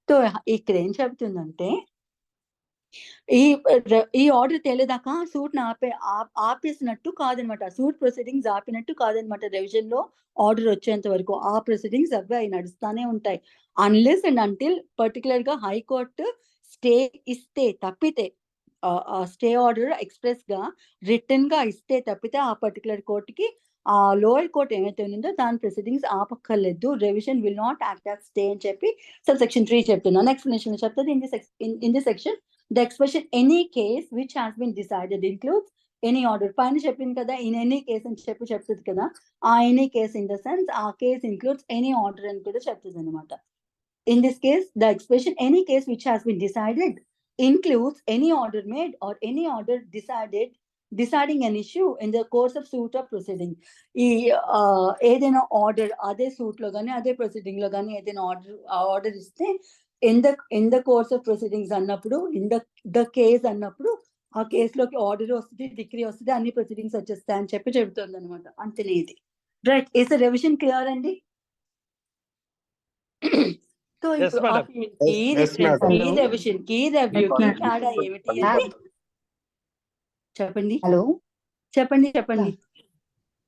సో ఇక్కడ ఏం చెప్తుందంటే ఈ ఆర్డర్ తేలేదాకా సూట్ ఆపేసినట్టు కాదనమాట, సూట్ ప్రొసీడింగ్స్ ఆపినట్టు కాదనమాట. రెవిజన్ లో ఆర్డర్ వచ్చేంత వరకు ఆ ప్రొసీడింగ్స్ అవి నడుస్తానే ఉంటాయి. అన్లెస్ అండ్ అంటిల్ పర్టికులర్ గా హైకోర్టు స్టే ఇస్తే తప్పితే, ఆ స్టే ఆర్డర్ ఎక్స్ప్రెస్ గా రిటర్న్ గా ఇస్తే తప్పితే ఆ పర్టికులర్ కోర్టుకి ఆ లోయర్ కోర్ట్ ఏమైతే ఉందో దాని ప్రొసీడింగ్స్ ఆపక్కర్లేదు. Revision will not act as stay అని చెప్పి సెక్షన్ 3 చెప్తున్నాను. ఎక్స్ప్లెనేషన్ చెప్తుంది. In this section the expression any case which has been decided includes any order. పైన చెప్పింది కదా, in any case అని చెప్పి చెప్తుంది కదా, ఆ any case in the sense ఆ case includes any order అని కూడా చెప్తుంది అనమాట. In this case, the expression any case which has been decided includes any order made or any order deciding an issue in the course of suit or proceeding. ఈ ఏదైనా ఆర్డర్ అదే సూట్ లో కానీ అదే ప్రొసీడింగ్ లో కానీ ఏదైనా ఆర్డర్ ఇస్తే in the course of proceedings అన్నప్పుడు, in the case అన్నప్పుడు ఆ కేసులోకి ఆర్డర్ వస్తుంది, డిగ్రీ వస్తుంది, అన్ని ప్రొసీడింగ్స్ వచ్చేస్తాయి అని చెప్పి చెబుతుంది అనమాట. అంతనే ఇది. రైట్, ఈస్ రెవిజన్ క్లియర్ అండి? సో ఇప్పుడు రెవిజన్ కి రివ్యూ కి తేడా ఏమిటి అంటే చెప్పండి. హలో, చెప్పండి.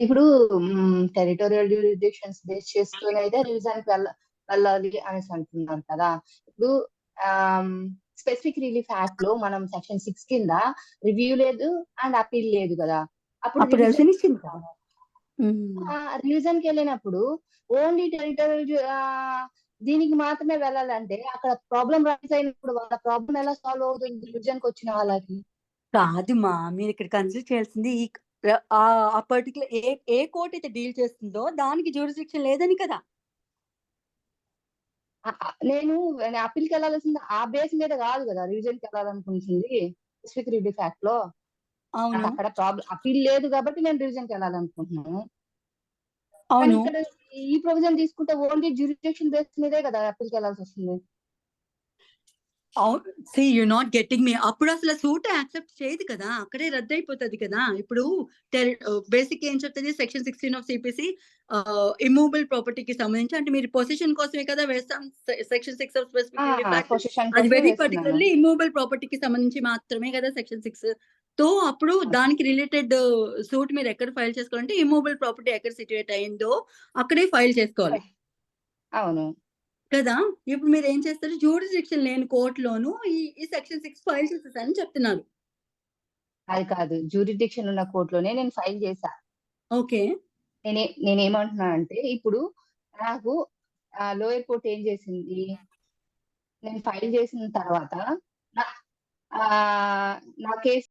ఇప్పుడు టెరిటోరియల్ జ్యూరిడిక్షన్స్ బేస్ చేసుకుని అయితే రివిజన్ కి వెళ్ళాలి అనేసి అంటున్నాం కదా. ఇప్పుడు స్పెసిఫిక్ రిలీఫ్ యాక్ట్ లో మనం సెక్షన్ 6 కింద రివ్యూ లేదు అండ్ అపీల్ లేదు కదా. అప్పుడు రివిజన్ కి వెళ్ళినప్పుడు ఓన్లీ టెరిటోరియల్ దీనికి మాత్రమే వెళ్ళాలంటే అక్కడ ప్రాబ్లం రైజ్ అయినప్పుడు వాళ్ళ ప్రాబ్లం ఎలా సాల్వ్ అవుతుంది రివిజన్ కి వచ్చిన వాళ్ళకి? కాదుమా, మీరు ఇక్కడ కన్సిడర్ చేయాల్సింది ఆ పర్టికులర్ ఏ కోర్ట్ అయితే డీల్ చేస్తుందో దానికి జ్యూరిస్డిక్షన్ లేదని కదా. నేను అప్పీల్కి వెళ్ళాల్సింది ఆ బేస్ మీద కాదు కదా రివిజన్ కి వెళ్ళాలనుకుంటుంది స్పెసిఫిక్ రిలీఫ్ యాక్ట్ లో. అవును, అక్కడ ప్రాబ్లం అప్పీల్ లేదు కాబట్టి నేను రివిజన్ కి వెళ్ళాలనుకుంటున్నాను. అవును. ఇక్కడ ఈ ప్రొవిజన్ తీసుకుంటే ఓన్లీ జ్యూరిడిక్షన్ బేస్ మీదే కదా అప్పీల్కి వెళ్ళాల్సి వస్తుంది. అవును. సీ యూ నాట్ గెట్టింగ్ మీ. అప్పుడు అసలు సూట్ యాక్సెప్ట్ చేయదు కదా, అక్కడే రద్దు అయిపోతుంది కదా. ఇప్పుడు బేసిక్ ఏం చెప్తుంది సెక్షన్ 16 ఆఫ్ సిపిసి, ఇమ్మూవబుల్ ప్రాపర్టీకి సంబంధించి, అంటే మీరు పొజిషన్ కోసమే కదా వేస్తాం section 6 of specific relief act. Position అది కోసమే వెరీ వేస్తున్నాను. పర్టికులర్లీ ఇమ్మూవబుల్ ప్రాపర్టీకి సంబంధించి మాత్రమే కదా సెక్షన్ 6. తో అప్పుడు దానికి రిలేటెడ్ సూట్ మీరు ఎక్కడ ఫైల్ చేసుకోవాలంటే ఇమ్మూవబుల్ ప్రాపర్టీ ఎక్కడ సిట్యుయేట్ అయిందో అక్కడే ఫైల్ చేసుకోవాలి అవును. కదా. ఇప్పుడు మీరు ఏం చేస్తారు, జ్యూరిడిక్షన్ లేని కోర్టులోను ఈ సెక్షన్ 6 ఫైల్ చేసేసారని చెప్తున్నారు. అది కాదు, జ్యూరిడిక్షన్ ఉన్న కోర్టులోనే నేను ఫైల్ చేశా. ఓకే. నేనేమంటున్నా అంటే ఇప్పుడు నాకు లోయర్ కోర్ట్ ఏం చేసింది, నేను ఫైల్ చేసిన తర్వాత నా కేసు